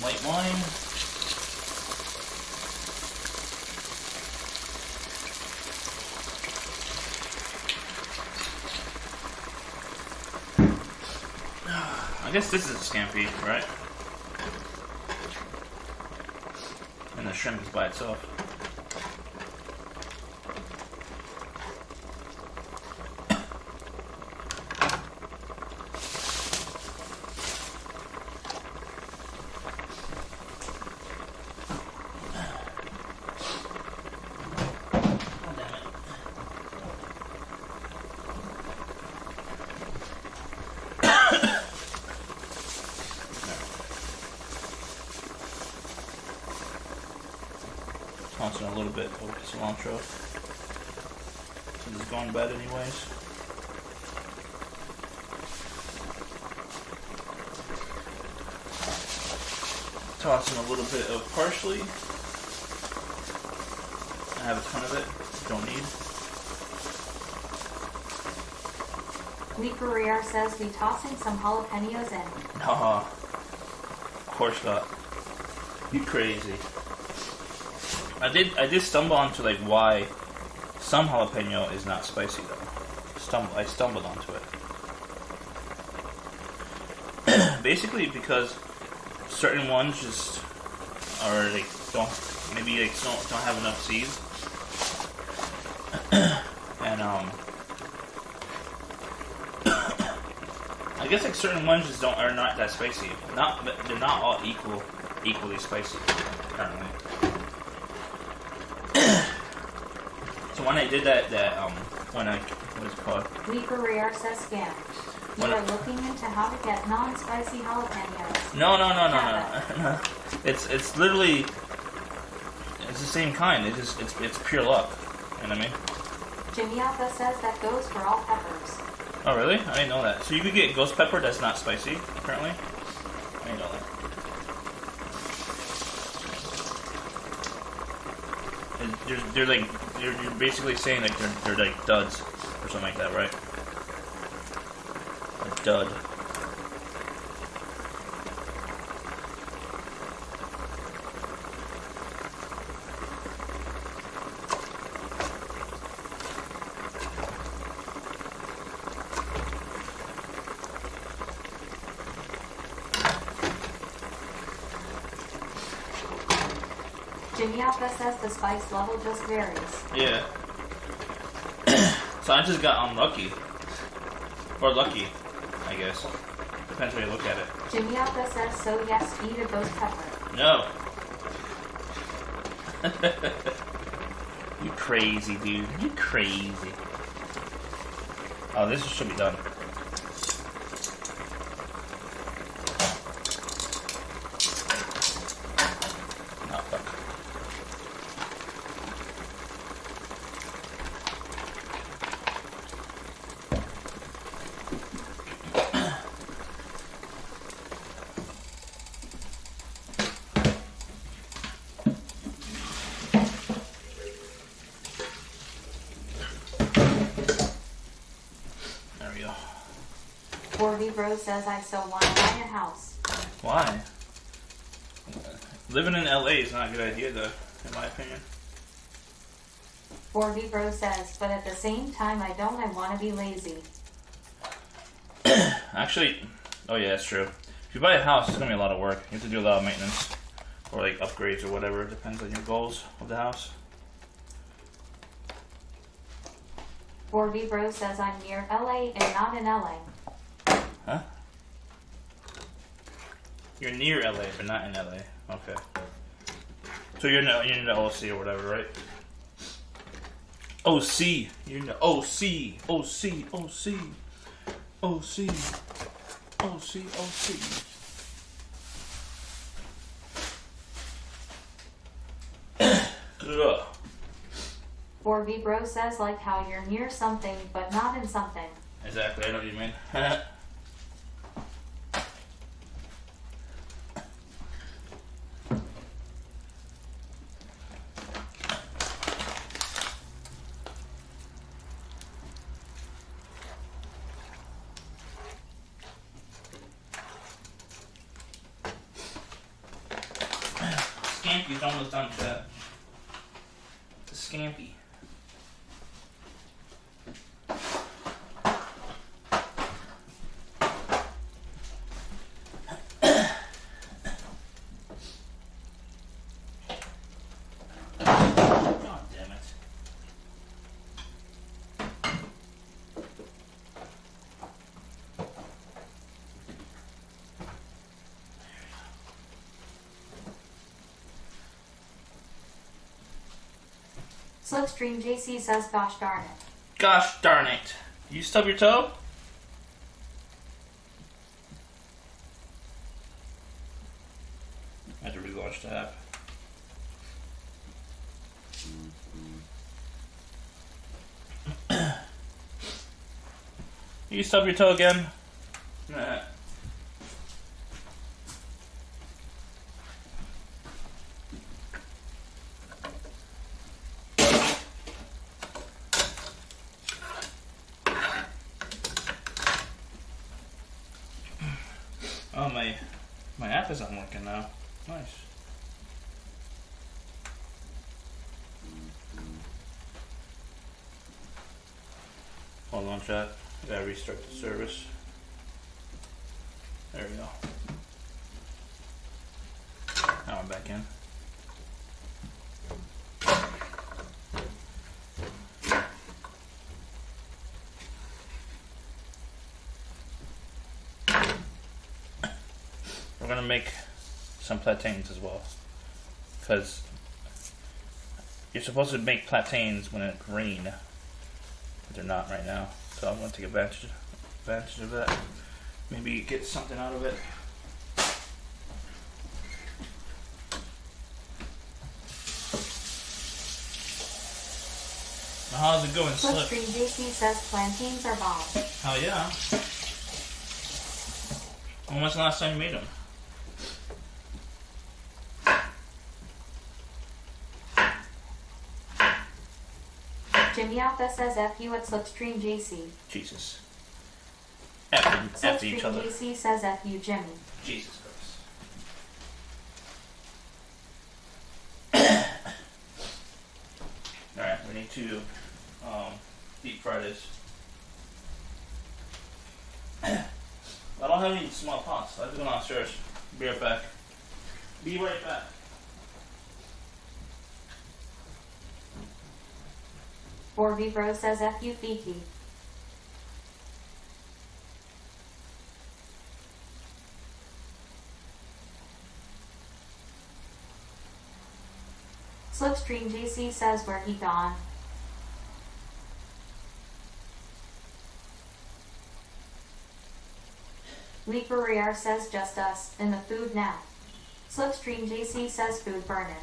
C: White wine. I guess this is a scampi, right? And the shrimp is by itself. Tossing a little bit of cilantro since it's gone bad anyways. Tossing a little bit of parsley. I have a ton of it. Don't need.
B: Lee Ferrier says we tossing some jalapenos in.
C: Nah, of course not. You crazy. I did stumble onto like why some jalapeno is not spicy though. I stumbled onto it. Basically because certain ones just are like don't have enough seeds. And I guess like certain ones just are not that spicy. They're not all equally spicy apparently. So when I did that what is it called?
B: Lee Ferrier says scam. You are looking into how to get non-spicy jalapenos.
C: No. It's literally it's the same kind. It's pure luck. You know what I mean?
B: Jimmy Alpha says that goes for all peppers.
C: Oh really? I didn't know that. So you could get ghost pepper that's not spicy, apparently. I didn't know that. You're basically saying like they're like duds or something like that, right? A dud.
B: Jimmy Alpha says the spice level just varies.
C: Yeah. So I just got unlucky. Or lucky, I guess. Depends how you look at it.
B: Jimmy Alpha says, so yes, eat a ghost pepper.
C: No. You crazy, dude. You crazy. Oh, this should be done. Oh, fuck. There we go.
B: 4V Bro says, I so want to buy a house.
C: Why? Living in LA is not a good idea, though, in my opinion.
B: 4V Bro says, but at the same time, I want to be lazy.
C: Actually, oh yeah, that's true. If you buy a house, it's gonna be a lot of work. You have to do a lot of maintenance, or like upgrades or whatever. It depends on your goals of the house.
B: 4V Bro says, I'm near LA and not in LA.
C: Huh? You're near LA, but not in LA. Okay. So you're in the OC or whatever, right? OC. You're in the OC. OC. OC. OC. OC. OC.
B: 4V Bro says, like how you're near something, but not in something.
C: Exactly, I know what you mean. Scampi's almost done with that. The Scampi. God damn it.
B: Slipstream JC says, gosh darn it.
C: Gosh darn it. You stub your toe? I had to relaunch the app. You stub your toe again? Nah. Oh, my app isn't working now. Nice. Hold on, chat. I gotta restart the service. There we go. Now I'm back in. We're gonna make some plantains as well, because you're supposed to make plantains when it's green, but they're not right now. So I'm gonna take advantage of that. Maybe get something out of it. How's it going, Slip?
B: Slipstream JC says plantains are bomb.
C: Hell yeah. When was the last time you made them?
B: Jimmy Alpha says F you at Slipstream JC.
C: Jesus. After each
B: Slipstream
C: other.
B: JC says F you Jimmy.
C: Jesus Christ. Alright, we need to deep fry this. I don't have any small pots. I have to go downstairs. Be right back. Be right back.
B: 4V Bro says F-U Fiki. Slipstream JC says where he gone. Leaper Riar says just us, in the food now. Slipstream JC says food burning.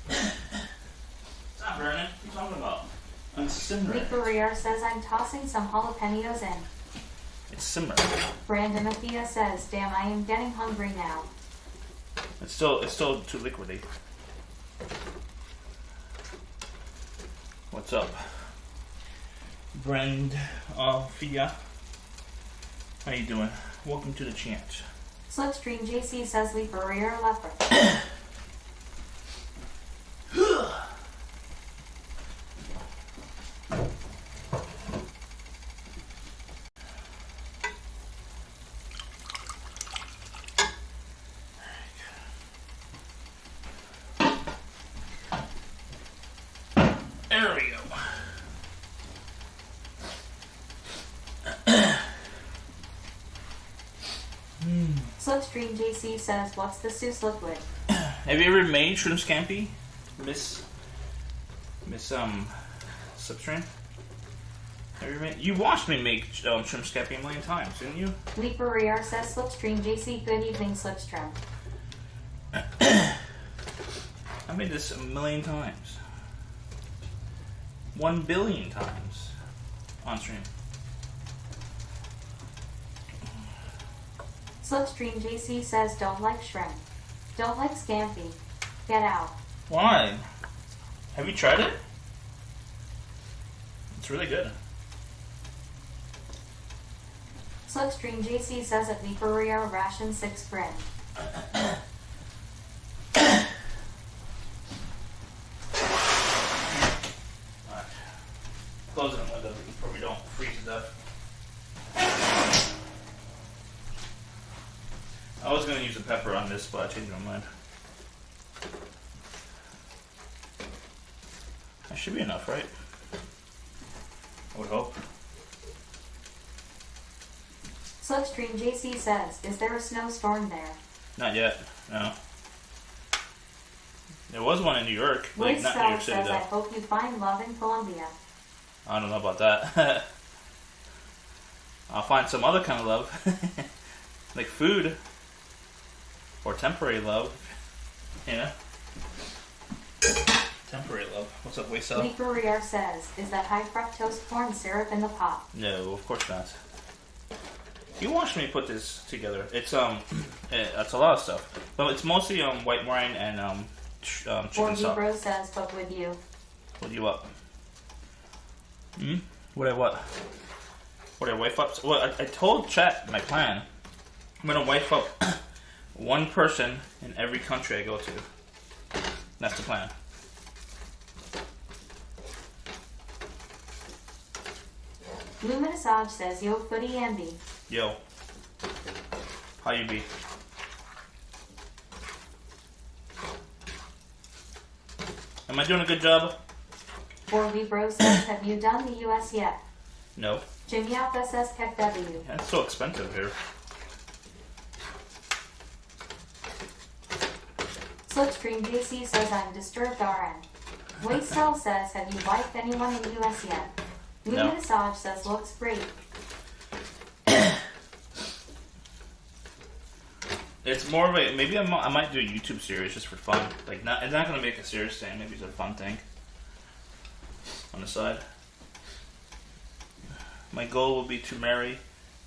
C: It's not burning. What are you talking about? It's simmering.
B: Leaper Riar says I'm tossing some jalapenos in.
C: It's simmering.
B: Brandon Athea says, damn, I am getting hungry now.
C: It's still too liquidy. What's up? Brand Fia. How you doing? Welcome to the chant.
B: Slipstream JC says Leaper Riar leper.
C: There we go.
B: Slipstream JC says, what's the Seuss liquid?
C: Have you ever made shrimp scampi, Miss Slipstream? Have you ever made? You watched me make shrimp scampi a million times, didn't you?
B: Leaper Riar says Slipstream JC, good evening Slipstream.
C: I made this a million times. 1 billion times on stream.
B: Slipstream JC says don't like shrimp. Don't like Scampi. Get out.
C: Why? Have you tried it? It's really good.
B: Slipstream JC says at Leaper Riar ration 6 bread.
C: Closing the window before we don't freeze to death. I was going to use a pepper on this, but I changed my mind. That should be enough, right? I would hope.
B: Slipstream JC says, is there a snowstorm there?
C: Not yet, no. There was one in New York, like
B: Royce
C: not New York
B: says,
C: City though.
B: I hope you find love in Colombia.
C: I don't know about that. I'll find some other kind of love. Like food. Or temporary love. You know? Temporary love. What's up, Waysell?
B: Leaper Riar says, is that high fructose corn syrup in the pot?
C: No, of course not. You watched me put this together. It's it's a lot of stuff. But it's mostly white wine and chicken stock.
B: Bro says, but with you.
C: What you up? What I wife up? Well, I told chat my plan. I'm gonna wife up one person in every country I go to. That's the plan.
B: Luminous Odge says, yo, footy Andy.
C: Yo. How you be? Am I doing a good job?
B: 4V Bro says, have you done the US yet?
C: No.
B: Jimmy Alpha says, heck W.
C: Yeah, it's so expensive here.
B: Slipstream JC says, I'm disturbed RN. Waysell says, have you wiped anyone in the US yet?
C: No.
B: Luminous Odge says, looks great.
C: It's more of a, maybe I might do a YouTube series just for fun. Like, it's not gonna make a serious thing. Maybe it's a fun thing on the side. My goal will be to marry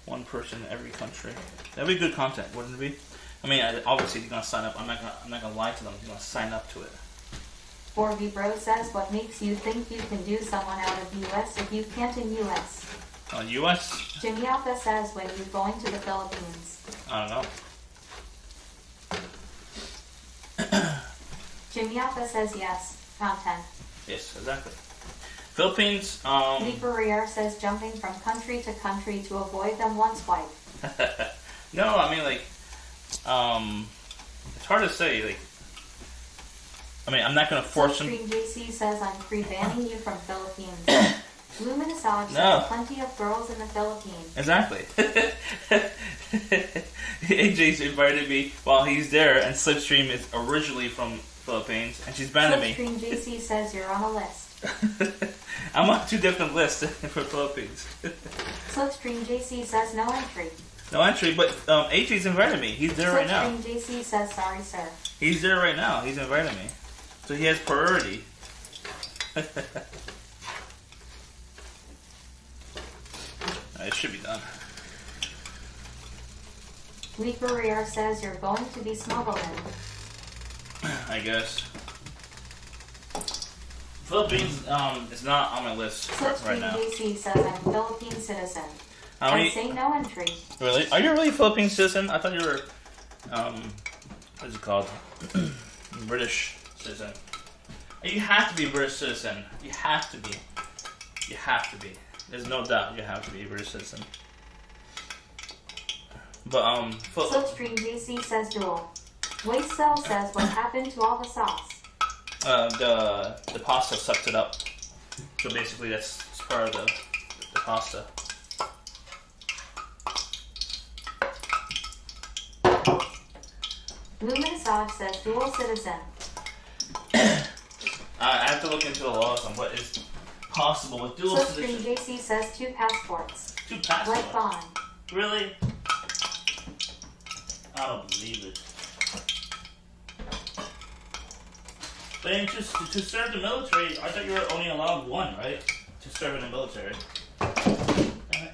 C: one person in every country. That'd be good content, wouldn't it be? I mean, obviously, you're gonna sign up. I'm not gonna lie to them. You're gonna sign up to it.
B: 4V Bro says, what makes you think you can do someone out of the US if you can't in US?
C: U.S.
B: Jimmy Alpha says, when you're going to the Philippines.
C: I don't know.
B: Jimmy Alpha says, yes. Content.
C: Yes, exactly. Philippines.
B: Leaper Riar says, jumping from country to country to avoid them one swipe.
C: No, I mean like, it's hard to say. Like, I mean, I'm not gonna force him.
B: Slipstream JC says I'm free banning you from Philippines. Luminosage says
C: No.
B: plenty of girls in the Philippines.
C: Exactly. AJ's invited me while he's there, and Slipstream is originally from Philippines, and she's banning me.
B: Slipstream JC says you're on a list.
C: I'm on 2 different lists for Philippines.
B: Slipstream JC says no entry.
C: No entry, but AJ's invited me. He's there right now.
B: Slipstream JC says sorry, sir.
C: He's there right now. He's invited me. So he has priority. It should be done.
B: Lee Barrier says you're going to be smuggling.
C: I guess. Philippines is not on my list right
B: Slipstream
C: now.
B: JC says I'm a Philippine citizen.
C: How many?
B: I say no entry.
C: Really? Are you really a Philippine citizen? I thought you were, what is it called? British citizen. You have to be a British citizen. You have to be. You have to be. There's no doubt you have to be a British citizen. But,
B: Slipstream JC says dual. Waste Cell says what happened to all the sauce.
C: the pasta sucked it up. So basically that's part of the pasta.
B: Luminosage says dual citizen.
C: I have to look into the laws on what is possible with dual
B: Slipstream
C: citizenship.
B: JC says 2 passports.
C: 2 passports?
B: Like Bond.
C: Really? I don't believe it. But then to serve the military, I thought you were only allowed 1, right? To serve in the military. Alright.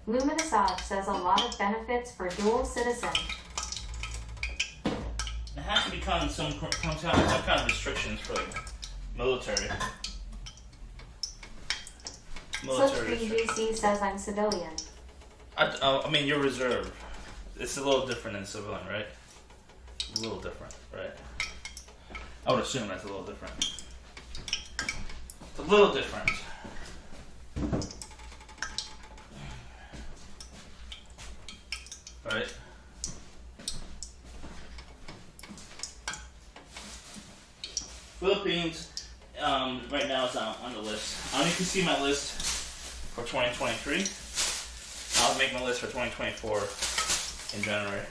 B: Luminosage says a lot of benefits for dual citizen.
C: There has to be some kind of restrictions for like, military.
B: Slipstream JC says I'm civilian.
C: I mean, you're reserve. It's a little different than civilian, right? A little different, right? I would assume that's a little different. It's a little different. Right? Philippines, right now is on the list. I only can see my list for 2023. I'll make my list for 2024 in January.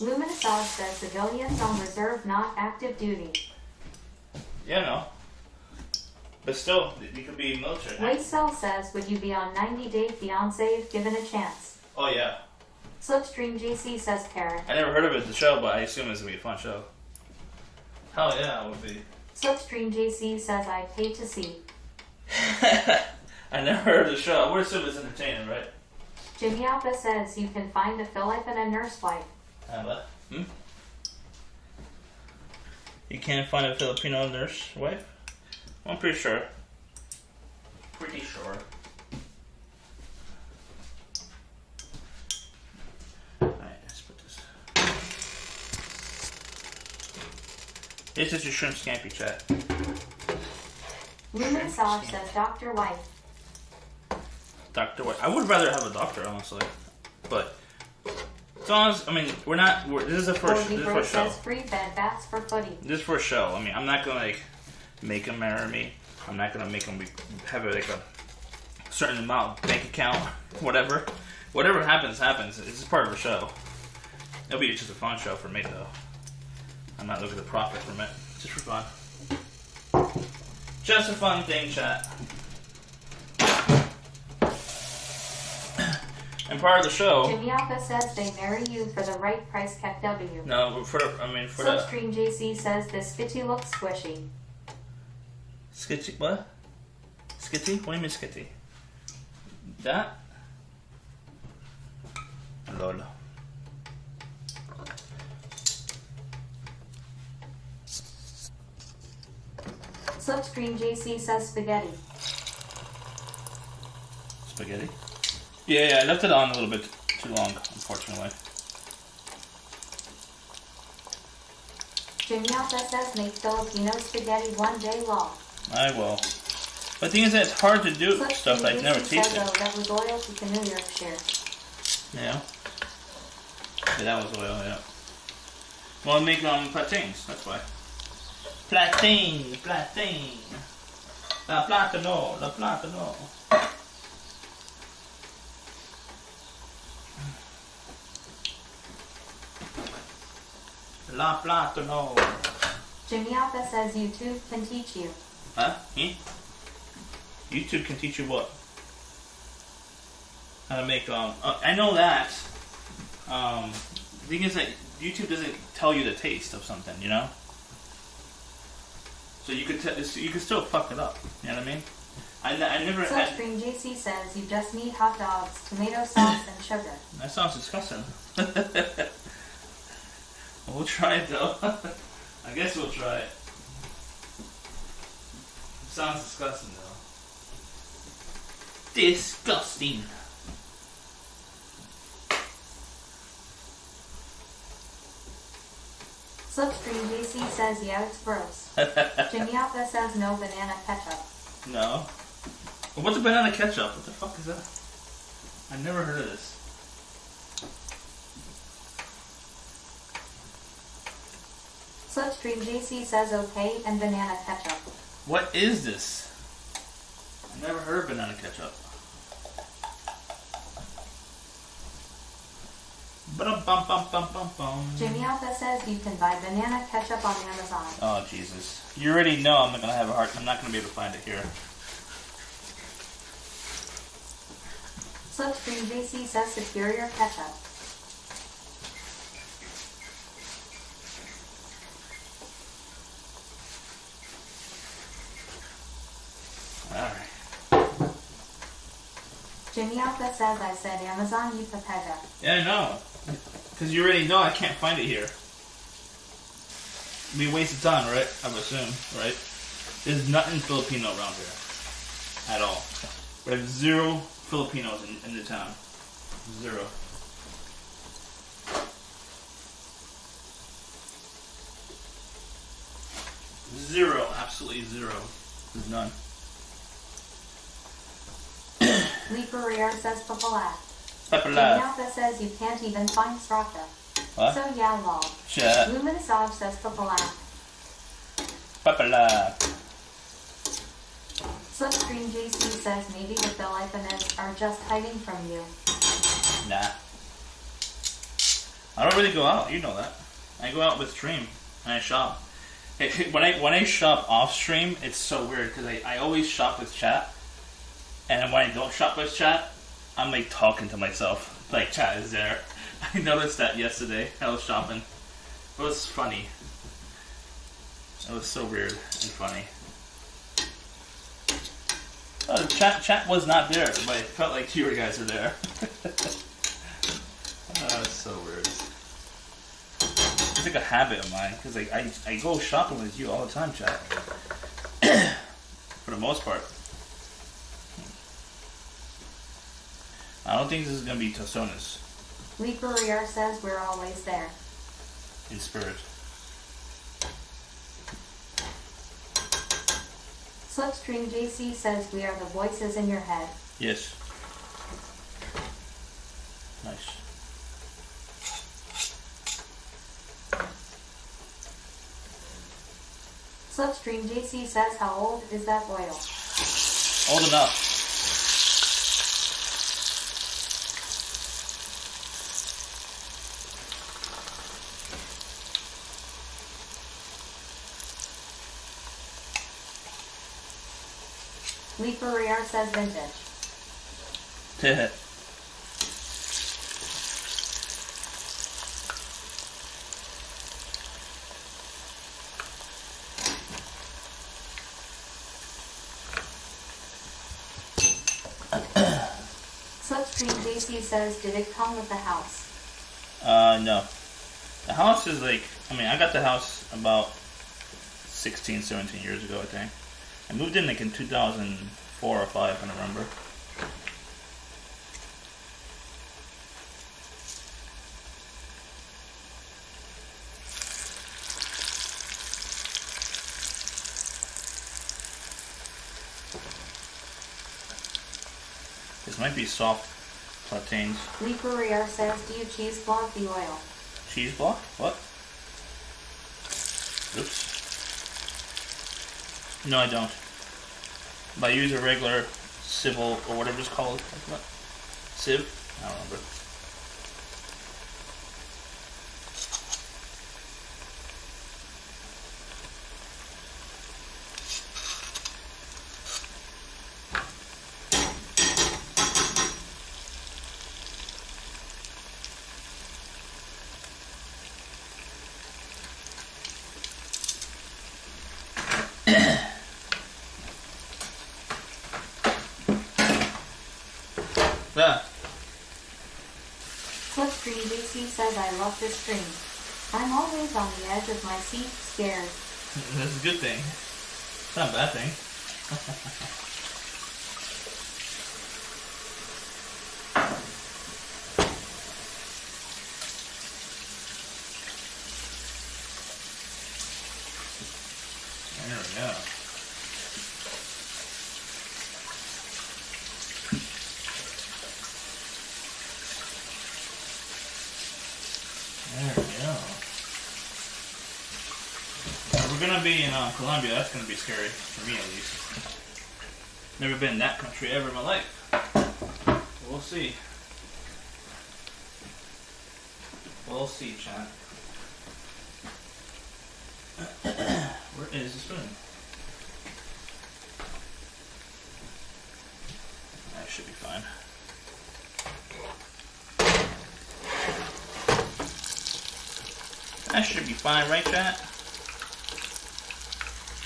B: Luminosage says civilians on reserve, not active duty.
C: Yeah, no. But still, you could be military.
B: Waste Cell says, would you be on 90 Day Fiancé if given a chance?
C: Oh, yeah.
B: Slipstream JC says carrot.
C: I never heard of it, the show, but I assume it's going to be a fun show. Hell yeah, it would be.
B: Slipstream JC says I pay to see.
C: I never heard of the show. I would assume it's entertaining, right?
B: Jimmy Alpha says you can find a Philip and a nurse wife.
C: You can't find a Filipino nurse wife? I'm pretty sure. Pretty sure. Alright, let's put this. This is your shrimp scampi chat.
B: Luminosage says Dr. Wife.
C: Doctor White. I would rather have a doctor, honestly. But as long as, I mean, this is a first show.
B: Says free bed bats for footy.
C: This is for a show. I mean, I'm not gonna make him marry me. I'm not gonna make him have a certain amount bank account, whatever. Whatever happens. It's just part of a show. It'll be just a fun show for me, though. I'm not looking to profit from it. Just for fun. Just a fun thing, chat. And part of the show.
B: Jimmy Alpha says they marry you for the right price, KW.
C: No, for the
B: Slipstream JC says this skitty looks squishy.
C: Skitty, what? Skitty? What do you mean skitty? That? Lol.
B: Slipstream JC says spaghetti.
C: Spaghetti? Yeah, I left it on a little bit too long, unfortunately.
B: Jimmy Alpha says make Filipino spaghetti one day long.
C: I will. But the thing is that it's hard to do stuff that I've never tasted.
B: That was loyal to the New Yorkshire.
C: Yeah. Yeah, that was oil, yeah. Well, I make platines, that's why. Platine. La platano. La platano.
B: Jimmy Alpha says YouTube can teach you.
C: Huh? YouTube can teach you what? How to make, I know that. The thing is that YouTube doesn't tell you the taste of something, you know? So you could still fuck it up, you know what I mean? I never had...
B: Slipstream JC says you just need hot dogs, tomato sauce, and sugar.
C: That sounds disgusting. We'll try it though. I guess we'll try it. Sounds disgusting though. Disgusting.
B: Slipstream JC says yeah, it's gross. Jimmy Alpha says no banana ketchup.
C: No. Well, what's a banana ketchup? What the fuck is that? I've never heard of this.
B: Slipstream JC says okay and banana ketchup.
C: What is this? I've never heard of banana ketchup. Ba-dum-bum-bum-bum-bum-bum.
B: Jimmy Alpha says you can buy banana ketchup on Amazon.
C: Oh Jesus! You already know I'm not gonna have a hard. I'm not gonna be able to find it here.
B: Slipstream JC says superior ketchup.
C: Alright.
B: Jimmy Alpha says I said Amazon you papega.
C: Yeah, I know. Because you already know I can't find it here. It'd be a waste of time, right? I would assume, right? There's nothing Filipino around here. At all. We have 0 Filipinos in the town. 0. Zero. Absolutely 0. There's none.
B: Lee Ferrer says papala.
C: Pepper
B: Jimmy
C: Lab.
B: Alpha says you can't even find Straka.
C: What?
B: So yeah, lol.
C: Shut.
B: Luminosov says papala.
C: Pepper Lab.
B: Slipstream JC says maybe the Filipinos are just hiding from you.
C: Nah. I don't really go out. You know that. I go out with stream and I shop. When I shop off stream, it's so weird because I always shop with chat, and then when I don't shop with chat, I'm like talking to myself. Like chat is there. I noticed that yesterday. I was shopping. It was funny. It was so weird and funny. Oh, chat was not there, but it felt like you guys were there. Oh, it's so weird. It's like a habit of mine, because like I go shopping with you all the time, chat. For the most part. I don't think this is going to be Tosonas.
B: Lee Ferrer says we're always there.
C: In spirit.
B: Slipstream JC says we are the voices in your head.
C: Yes. Nice.
B: Slipstream JC says how old is that oil?
C: Old enough.
B: Lee Ferrer says vintage. Slipstream JC says, did it come with the house?
C: No. The house is like, I got the house about 16, 17 years ago, I think. I moved in like in 2004 or 5, I don't remember. This might be soft Plantains.
B: Lee Ferrier says, do you cheese block the oil?
C: Cheese block? What? Oops. No, I don't. But I use a regular civil or whatever it's called. What? Sieve? I don't remember. Ah.
B: Slipstream JC says, I love this stream. I'm always on the edge of my seat, scared.
C: That's a good thing. It's not a bad thing. There we go. There we go. We're gonna be in Colombia. That's gonna be scary for me, at least. Never been in that country ever in my life. We'll see. We'll see, chat. Where is the spoon? That should be fine. That should be fine, right, chat?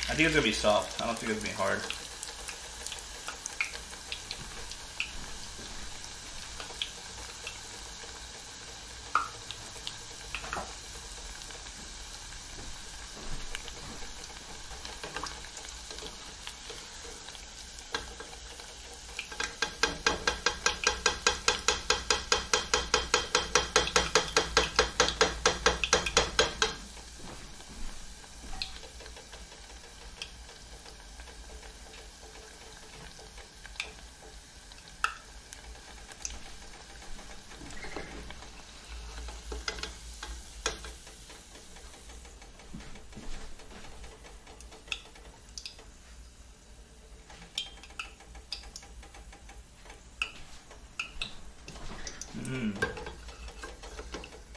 C: I think it's gonna be soft. I don't think it's gonna be hard.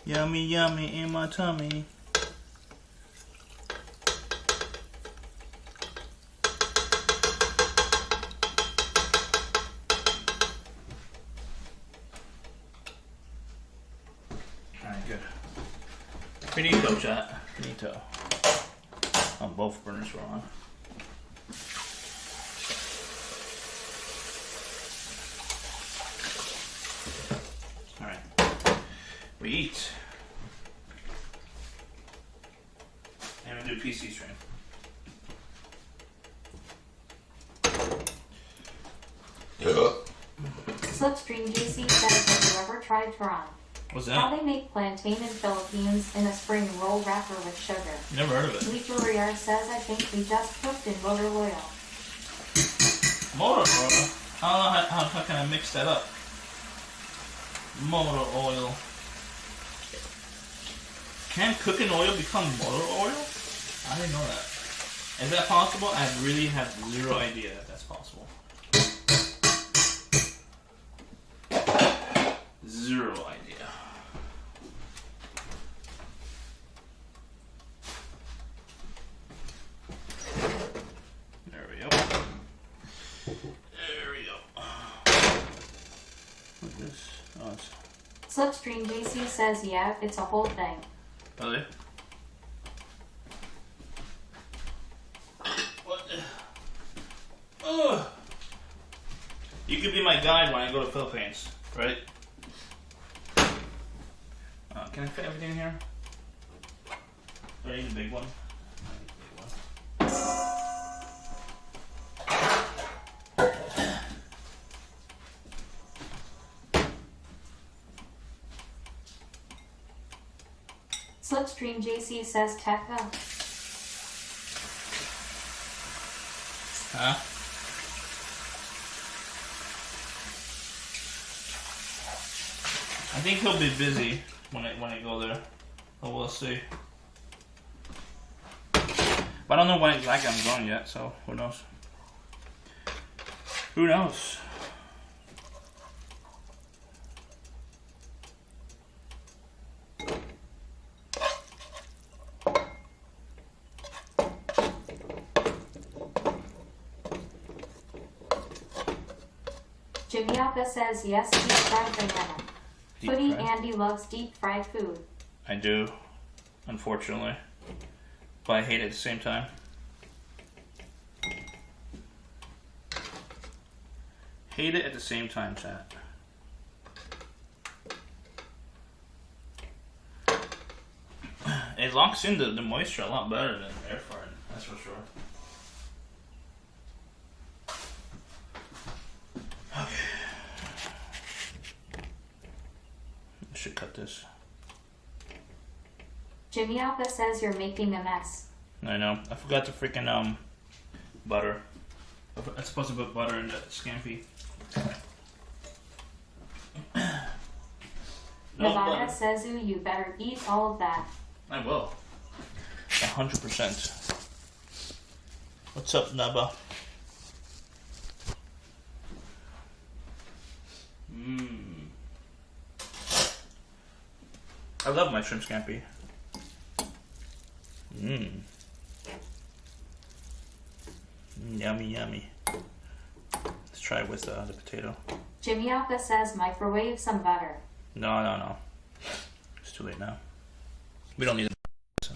C: Yummy, yummy in my tummy. Alright, good. Finito, chat. Finito. On both burners we're on. We eat. And we do PC stream.
B: Slipstream GC says, have you ever tried Turon?
C: What's
B: How
C: that?
B: they make plantain in Philippines in a spring roll wrapper with sugar.
C: Never heard of it.
B: Lee Ferrier says, I think we just cooked in motor oil.
C: Motor oil? How can I mix that up? Motor oil. Can cooking oil become motor oil? I didn't know that. Is that possible? I really have zero idea if that's possible. Zero idea. There we go. There we go. What's this? Oh, it's...
B: Slipstream JC says, yeah, it's a whole thing.
C: Really? What the? Ugh. You could be my guide when I go to the Philippines, right? Can I fit everything in here? Do I need a big one? I need a big one.
B: Slipstream JC says, Tekka.
C: Huh? I think he'll be busy when I go there. But we'll see. But I don't know when exactly I'm going yet, so who knows? Who knows?
B: Jimmy Appa says yes, deep fried banana.
C: Deep
B: Hoodie
C: fried?
B: Andy loves deep fried food.
C: I do, unfortunately. But I hate it at the same time. Hate it at the same time, chat. It locks in the moisture a lot better than air frying, that's for sure. Okay. I should cut this.
B: Jimmy Appa says you're making a mess.
C: I know. I forgot to freaking butter. I'm supposed to put butter in the scampi. No
B: Nevada
C: butter.
B: says ooh, you better eat all of that.
C: I will. 100%. What's up, Naba? I love my shrimp scampi. Yummy, yummy. Let's try it with the potato.
B: Jimmy Appa says microwave some butter.
C: No. It's too late now. We don't need it. So.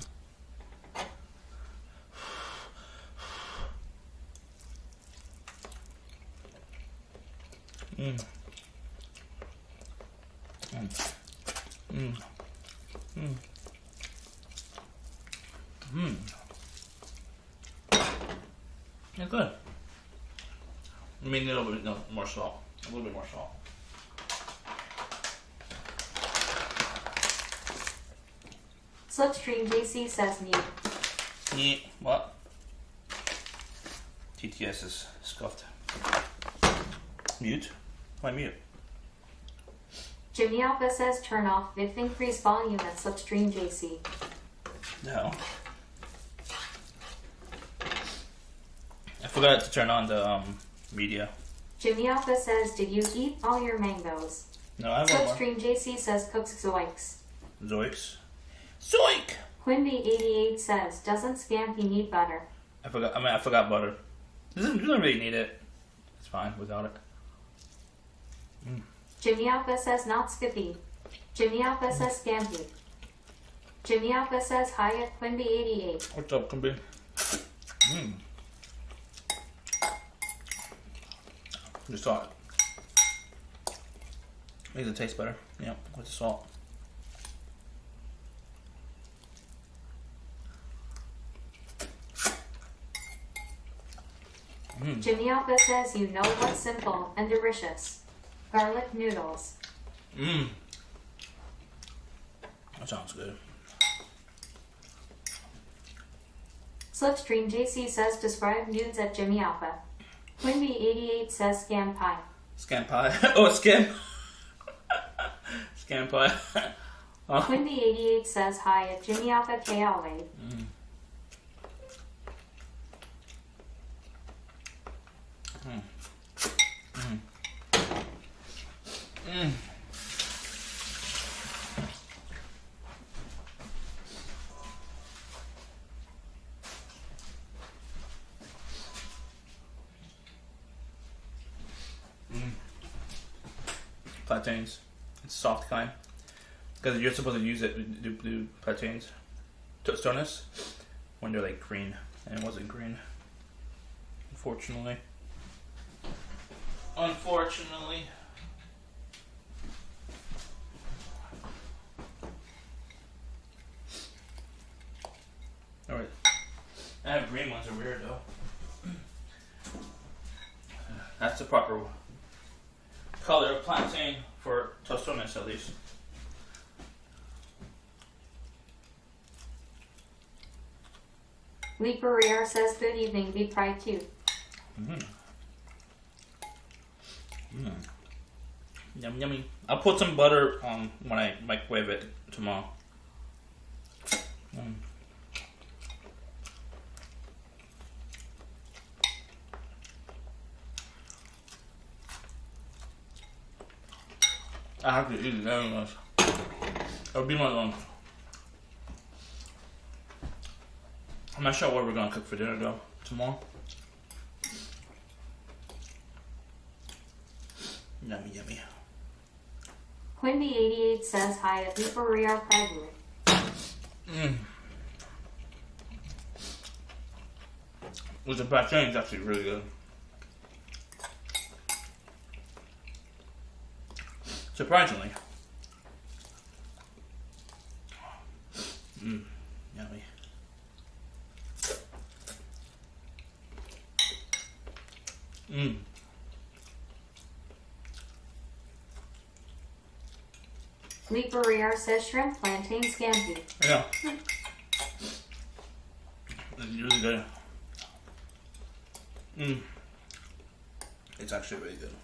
C: Yeah, good. I mean, a little bit more salt. A little bit more salt.
B: Slipstream JC says mute.
C: Yeah, what? TTS is scuffed. Mute? Why mute?
B: Jimmy Alpha says turn off vid increase volume at Slipstream JC.
C: No. I forgot to turn on the media.
B: Jimmy Alpha says did you eat all your mangoes?
C: No, I have one more.
B: Slipstream JC says cooks zoiks.
C: Zoiks. Zoik!
B: Quimby88 says doesn't Scampi need butter?
C: I forgot butter. Doesn't really need it. It's fine without it.
B: Jimmy Alpha says not Skippy. Jimmy Alpha says Scampi. Jimmy Alpha says hi at Quimby88.
C: What's up, Kumbi? Just salt. Makes it taste better. Yep, with the salt.
B: Jimmy Alpha says you know what's simple and delicious. Garlic noodles.
C: That sounds good.
B: Slipstream JC says describe nudes at Jimmy Alpha. Quimby88 says scam pie.
C: Scam pie. Oh, scam. Scam pie. Oh.
B: Quimby88 says hi at Jimmy Alpha KLA.
C: Plantains. It's soft kind. Because you're supposed to use it, do plantains. Tostones. When they're like green. And it wasn't green. Unfortunately. Unfortunately. Alright. I have green ones are weird though. That's the proper color of plantain for tostones at least.
B: Lee Barrier says good evening, be pride cute.
C: Yum yummy. I'll put some butter when I microwave it tomorrow. I have to eat it anyways. It'll be my lunch. I'm not sure what we're gonna cook for dinner though tomorrow. Yummy, yummy.
B: Quimby88 says hi at Liparia Prague.
C: With the pate, it's actually really good. Surprisingly. Yummy.
B: Liparia says shrimp plantain scampi.
C: Yeah. It's really good. It's actually really good.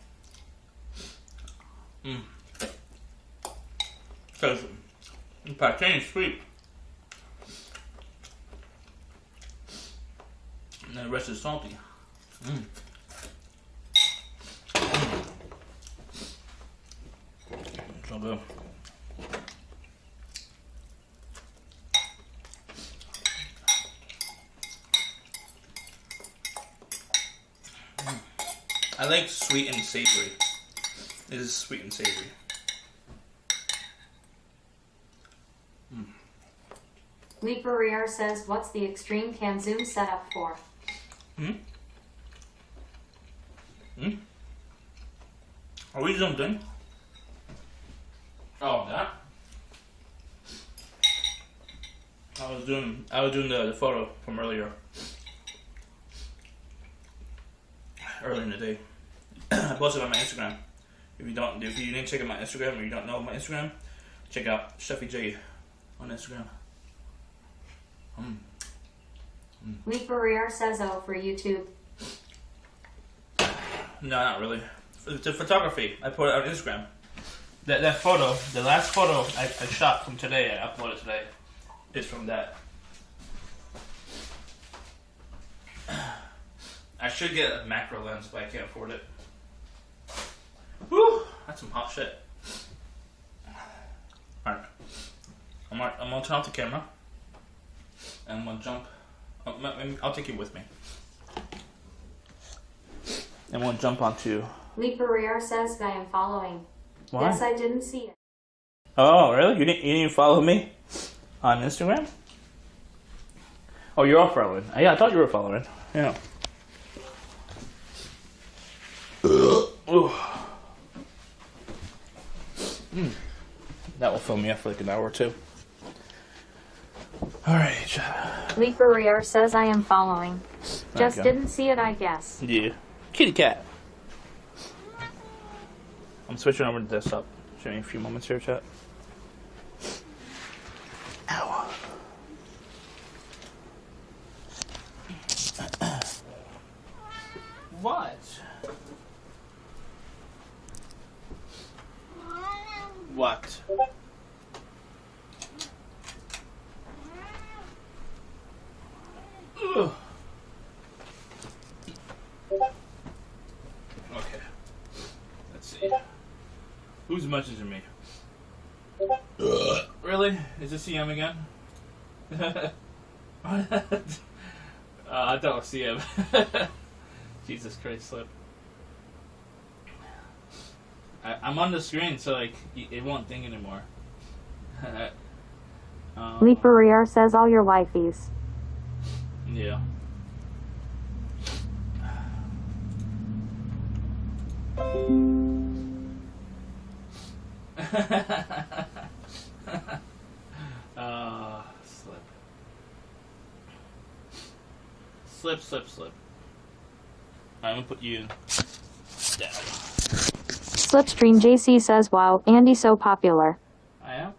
C: Because pate is sweet. And the rest is salty. So good. I like sweet and savory. This is sweet and savory.
B: Liparia says, what's the extreme can zoom setup for?
C: Are we zoomed in? Oh, that? I was doing the photo from earlier. Early in the day. I posted on my Instagram. If you didn't check out my Instagram or you don't know my Instagram, check out Chefy J on Instagram.
B: Liparia says, oh, for YouTube.
C: No, not really. The photography, I put it on Instagram. That photo, the last photo I shot from today, I uploaded today, is from that. I should get a macro lens, but I can't afford it. Whew, that's some hot shit. Alright. I'm gonna turn off the camera. And I'm gonna jump. I'll take you with me. And we'll jump onto.
B: Liparia says, I am following.
C: Why?
B: Yes, I didn't see it.
C: Oh, really? You didn't follow me on Instagram? Oh, you're all following. Yeah, I thought you were following. Yeah. That will fill me up for like an hour or two. Alright.
B: Liparia says, I am following. Just
C: Okay.
B: didn't see it, I guess.
C: Yeah. Kitty cat. I'm switching over to desktop. Show me a few moments here, chat. Ow. What? What? Ugh. Okay. Let's see. Who's messaging me? Really? Is this CM again? I thought it was CM. Jesus Christ, Slip. I'm on the screen, so like it won't ding anymore.
B: Liparia says, all your wifeys.
C: Yeah. Slip. I'm gonna put you down.
B: Slipstream JC says, wow, Andy so popular.
C: I am?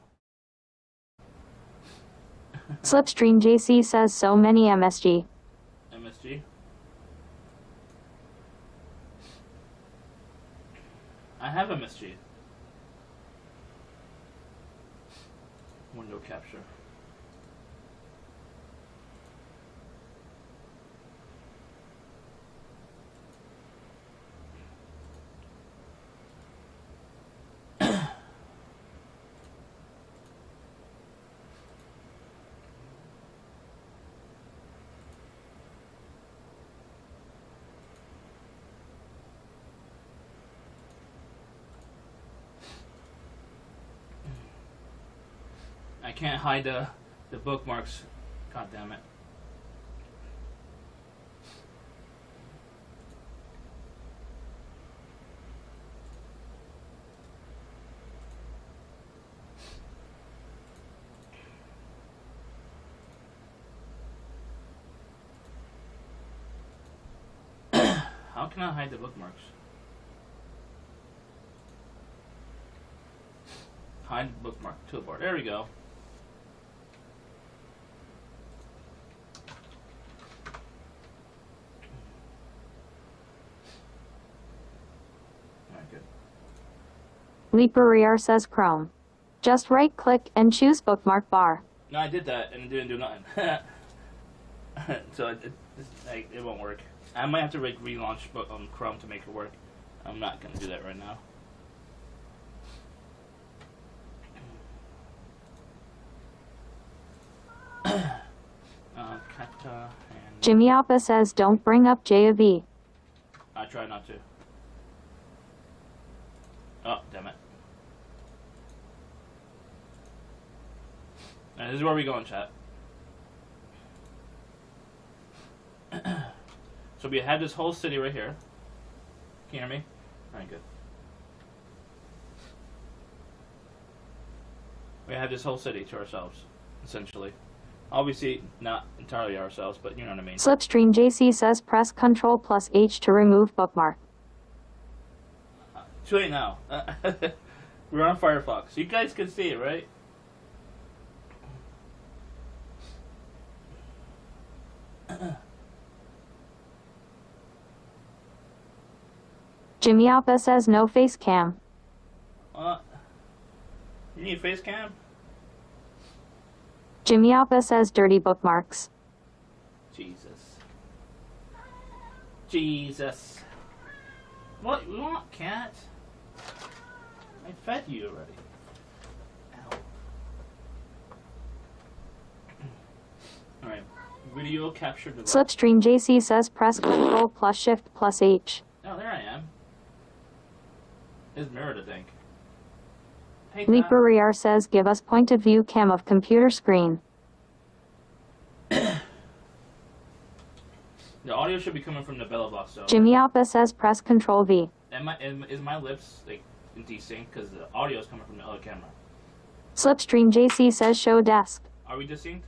B: Slipstream JC says, so many MSG.
C: MSG? I have MSG. Window capture. I can't hide the bookmarks. God damn it. How can I hide the bookmarks? Hide bookmark toolbar. There we go.
B: Leaperier says Chrome. Just right-click and choose bookmark bar.
C: No, I did that and it didn't do nothing. So it won't work. I might have to relaunch Chrome to make it work. I'm not going to do that right now. Kata and
B: Jimmy Alpha says don't bring up J of E.
C: I try not to. Oh, damn it. Now, this is where we go in chat. So we have this whole city right here. Can you hear me? Alright, good. We have this whole city to ourselves, essentially. Obviously, not entirely ourselves, but you know what I mean.
B: Slipstream JC says press Ctrl plus H to remove bookmark.
C: Too late now. We're on Firefox. You guys can see it, right?
B: Jimmy Alpha says no face cam.
C: You need a face cam?
B: Jimmy Alpha says dirty bookmarks.
C: Jesus. Jesus. What you want, cat? I fed you already. Ow. Alright. Video capture device.
B: Slipstream JC says press Ctrl plus Shift plus H.
C: Oh, there I am. It's mirrored, I think. Hey,
B: Leaperier says give us point of view cam of computer screen.
C: The audio should be coming from the Bella box, though.
B: Jimmy Alpha says press Ctrl V.
C: Is my lips like in desync? Because the audio is coming from the other camera.
B: Slipstream JC says show desk.
C: Are we desynced?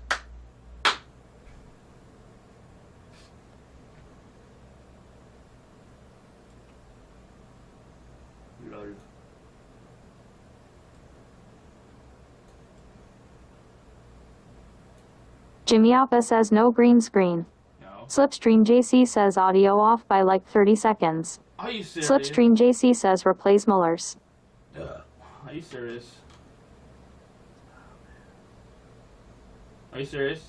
C: Lol.
B: Jimmy Alpha says no green screen.
C: No.
B: Slipstream JC says audio off by like 30 seconds.
C: Are you serious?
B: Slipstream JC says replace Mullers.
C: Are you serious? Are you serious?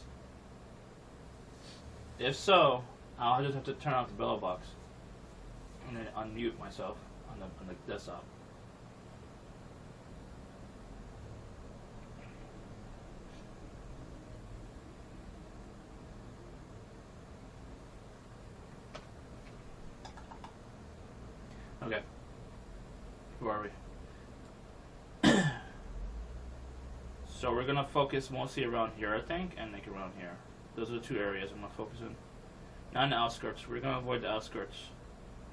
C: If so, I'll just have to turn off the Bella box and then unmute myself on the desktop. Okay. Who are we? So we're gonna focus mostly around here, I think, and like around here. Those are the two areas I'm gonna focus on. Not in the outskirts. We're gonna avoid the outskirts.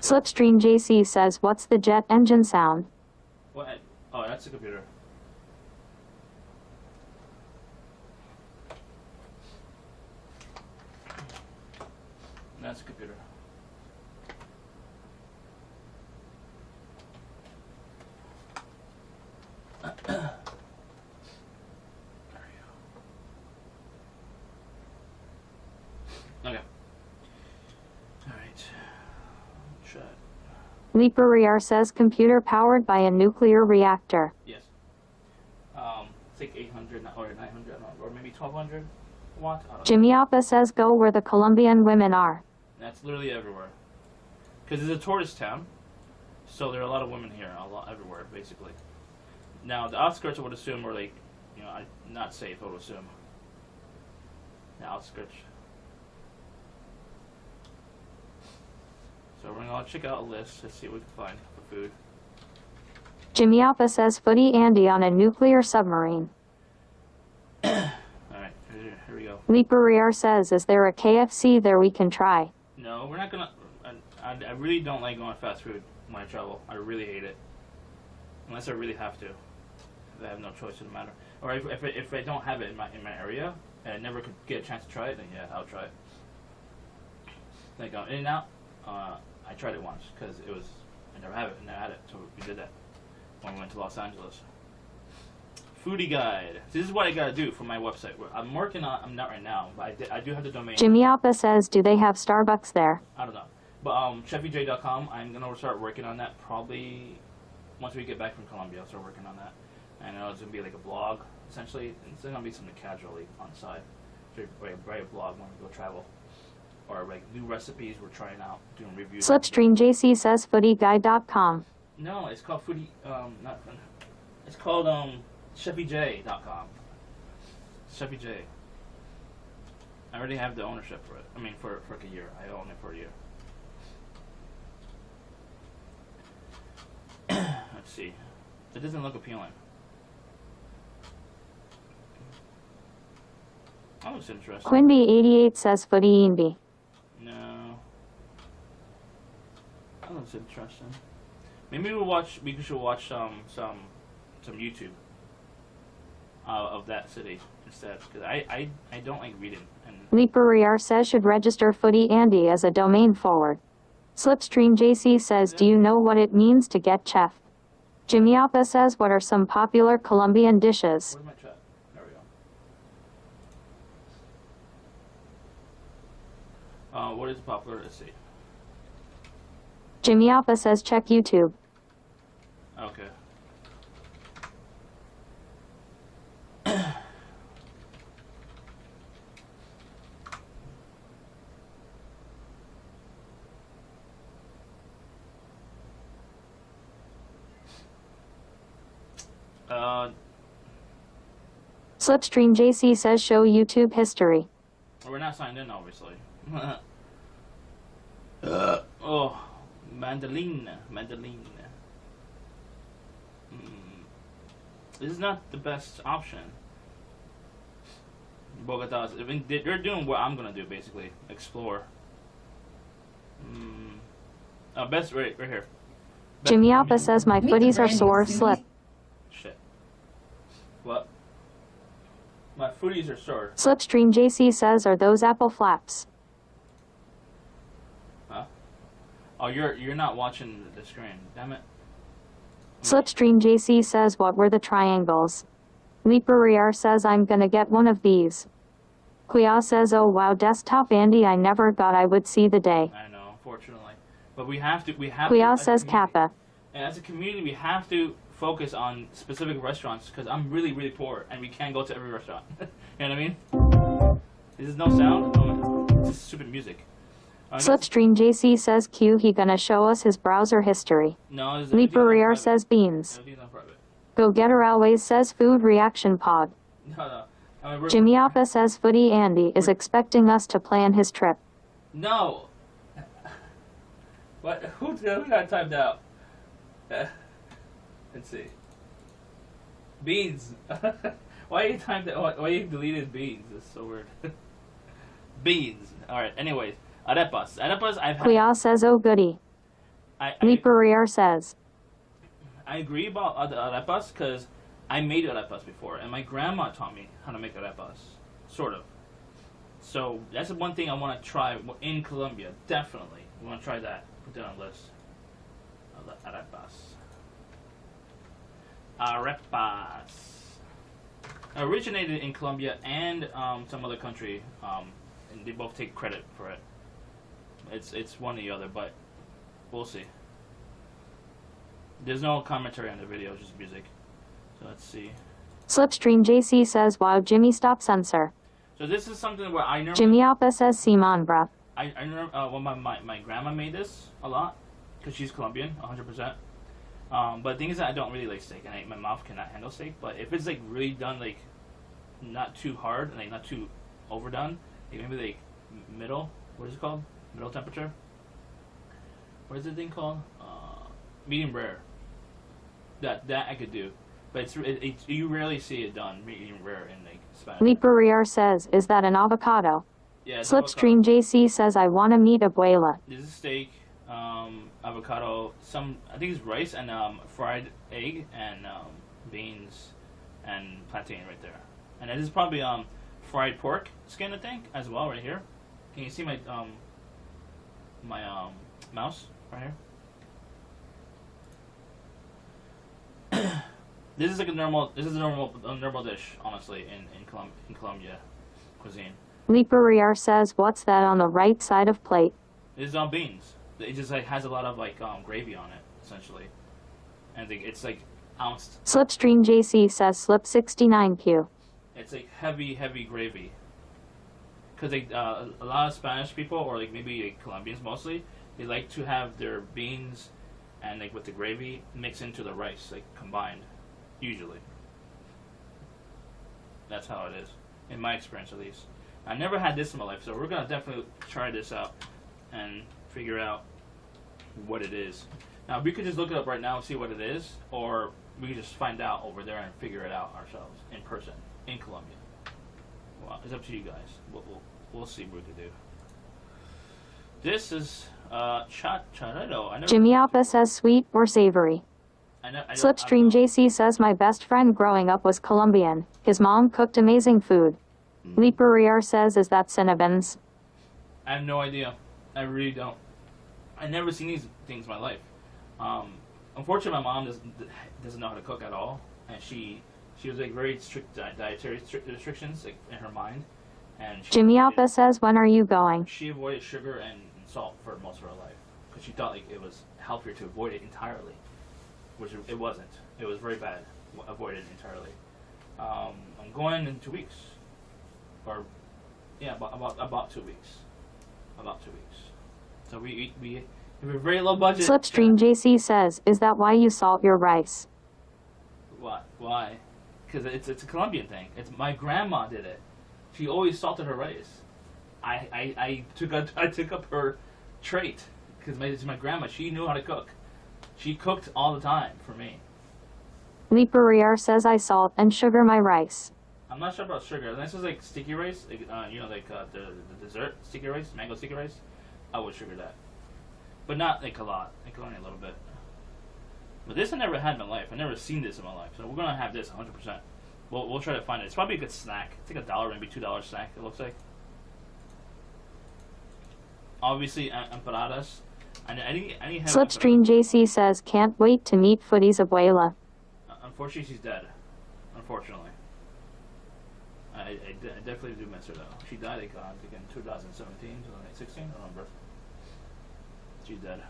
B: Slipstream JC says what's the jet engine sound?
C: What? Oh, that's the computer. That's the computer. Okay. Alright. Shut.
B: Leaperier says computer powered by a nuclear reactor.
C: Yes. It's like 800 or 900, I don't know, or maybe 1200 watts. I don't know.
B: Jimmy Alpha says go where the Colombian women are.
C: That's literally everywhere. Because it's a tourist town, so there are a lot of women here, a lot everywhere, basically. Now, the outskirts I would assume are like, you know, not safe, I would assume. The outskirts. So we're gonna check out a list. Let's see what we can find for food.
B: Jimmy Alpha says Footy Andy on a nuclear submarine.
C: Alright, here we go.
B: Leaperier says, is there a KFC there we can try?
C: No, we're not gonna... I really don't like going fast food when I travel. I really hate it. Unless I really have to. If I have no choice in the matter. Or if I don't have it in my area, and I never could get a chance to try it, then yeah, I'll try it. Like In-N-Out, I tried it once, because it was... I never had it, so we did that when we went to Los Angeles. Foodie guide. This is what I gotta do for my website. I'm working on... I'm not right now, but I do have the domain.
B: Jimmy Alpha says, do they have Starbucks there?
C: I don't know. But chefyj.com, I'm going to start working on that probably once we get back from Colombia. I'll start working on that. And I know it's going to be like a blog, essentially. It's going to be something casually on the side. So write a blog when we go travel. Or like new recipes we're trying out, doing reviews.
B: Slipstream JC says footyguide.com.
C: No, it's called Foodie, it's called chefyj.com. Chefyj. I already have the ownership for it. I mean, for like a year. I own it for a year. Let's see. It doesn't look appealing. That looks interesting.
B: Quinby88 says Footy Indy.
C: No. That looks interesting. Maybe we should watch some YouTube of that city instead, because I don't like reading. And
B: Leaperier says should register Footy Andy as a domain forward. Slipstream JC says, do you know what it means to get chef? Jimmy Alpha says, what are some popular Colombian dishes?
C: where's my chat? There we go. What is popular? Let's see.
B: Jimmy Alpha says check YouTube.
C: Okay.
B: Slipstream JC says show YouTube history.
C: We're not signed in, obviously. Oh, mandolin. This is not the best option. Bogota's. I mean, they're doing what I'm gonna do, basically. Explore. Best right here. Best
B: Jimmy Alpha says my footies are sore, slip.
C: Shit. What? My footies are sore.
B: Slipstream JC says, are those apple flaps?
C: Huh? Oh, you're not watching the screen. Damn it.
B: Slipstream JC says, what were the triangles? Leaperier says, I'm gonna get one of these. Quia says, oh wow, desktop Andy, I never thought I would see the day.
C: I know, unfortunately. But we have to.
B: Quia says, Kappa.
C: And as a community, we have to focus on specific restaurants, because I'm really, really poor, and we can't go to every restaurant. You know what I mean? This is no sound. It's just stupid music.
B: Slipstream JC says Q he gonna show us his browser history.
C: No,
B: Leaperier says beans. Go Getter Always says food reaction pod.
C: No. I mean,
B: Jimmy Alpha says Footy Andy is expecting us to plan his trip.
C: No. What? Who got timed out? Let's see. Beans. Why you timed that? Why you deleted beans? That's so weird. Beans. All right. Anyways, arepas. Arepas. I've had.
B: Quia says, oh goody. Leaperier says.
C: I agree about the arepas because I made arepas before, and my grandma taught me how to make arepas, sort of. So that's the one thing I want to try in Colombia. Definitely, we want to try that. Put that on the list. Arepas. Arepas. Originated in Colombia and some other country, and they both take credit for it. It's one or the other, but we'll see. There's no commentary on the video, it's just music. So let's see.
B: Slipstream JC says, wow, Jimmy, stop censor.
C: So this is something where I normally...
B: Jimmy Alpa says, Simon, bruh.
C: I remember when my grandma made this a lot, because she's Colombian, 100%. But the thing is that I don't really like steak, and my mouth cannot handle steak. But if it's like really done, like not too hard and like not too overdone, like maybe like middle. What is it called? Middle temperature. What is the thing called? Medium rare. That I could do, but you rarely see it done medium rare in like Spanish.
B: Leaperier says, is that an avocado?
C: Yeah.
B: Slipstream JC says, I want to meet abuela.
C: This is steak, avocado, I think it's rice and fried egg and beans and plantain right there. And this is probably fried pork skin, I think, as well right here. Can you see my mouse right here? This is like a normal dish, honestly, in Colombia cuisine.
B: Leaperier says, what's that on the right side of plate?
C: This is beans. It just like has a lot of like gravy on it, essentially, and it's like ounced.
B: Slipstream JC says, slip 69Q.
C: It's like heavy gravy. Because like a lot of Spanish people, or like maybe like Colombians mostly, they like to have their beans and like with the gravy mix into the rice, like combined, usually. That's how it is, in my experience at least. I never had this in my life, so we're gonna definitely try this out and figure out what it is. Now we could just look it up right now and see what it is, or we could just find out over there and figure it out ourselves in person in Colombia. Well, it's up to you guys. We'll see what we can do. This is charero.
B: Jimmy Alpa says, sweet or savory. Slipstream JC says, my best friend growing up was Colombian. His mom cooked amazing food. Leaperier says, is that cinnabons?
C: I have no idea. I really don't. I've never seen these things in my life. Unfortunately, my mom doesn't know how to cook at all, and she was like very strict dietary restrictions like in her mind. And
B: Jimmy Alpa says, when are you going?
C: She avoided sugar and salt for most of her life because she thought like it was healthier to avoid it entirely, which it wasn't. It was very bad. Avoid it entirely. I'm going in 2 weeks, or yeah, about 2 weeks. About 2 weeks. So we have a very low budget.
B: Slipstream JC says, is that why you salt your rice?
C: What? Why? Because it's a Colombian thing. It's my grandma did it. She always salted her rice. I took up her trait because it's my grandma. She knew how to cook. She cooked all the time for me.
B: Leaperier says, I salt and sugar my rice.
C: I'm not sure about sugar. This is like sticky rice, like, the dessert sticky rice, mango sticky rice. I would sugar that, but not like a lot. Like only a little bit. But this I never had in my life. I never seen this in my life. So we're gonna have this 100%. We'll try to find it. It's probably a good snack. It's like $1, maybe $2 snack. It looks like. Obviously, empanadas. I need have
B: Slipstream JC says, can't wait to meet Footy's abuela.
C: Unfortunately, she's dead. Unfortunately. I definitely do miss her though. She died like I think in 2017, 2016. I don't remember. She's dead.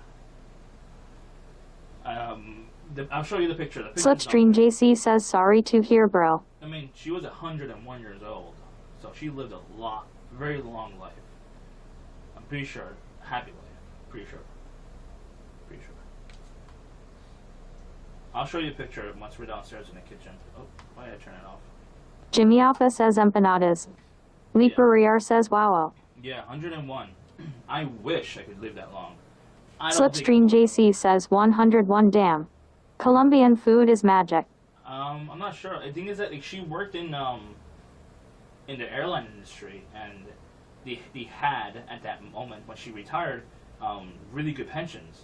C: I'll show you the picture.
B: Slipstream JC says, sorry to hear, bro.
C: I mean, she was 101 years old, so she lived a very long life. I'm pretty sure, happy life. Pretty sure. I'll show you a picture once we're downstairs in the kitchen. Oh, why did I turn it off?
B: Jimmy Alpha says empanadas. Leaperier says, wow.
C: Yeah, 101. I wish I could live that long.
B: Slipstream JC says 101 damn. Colombian food is magic.
C: I'm not sure. The thing is that like, she worked in the airline industry, and they had at that moment when she retired really good pensions.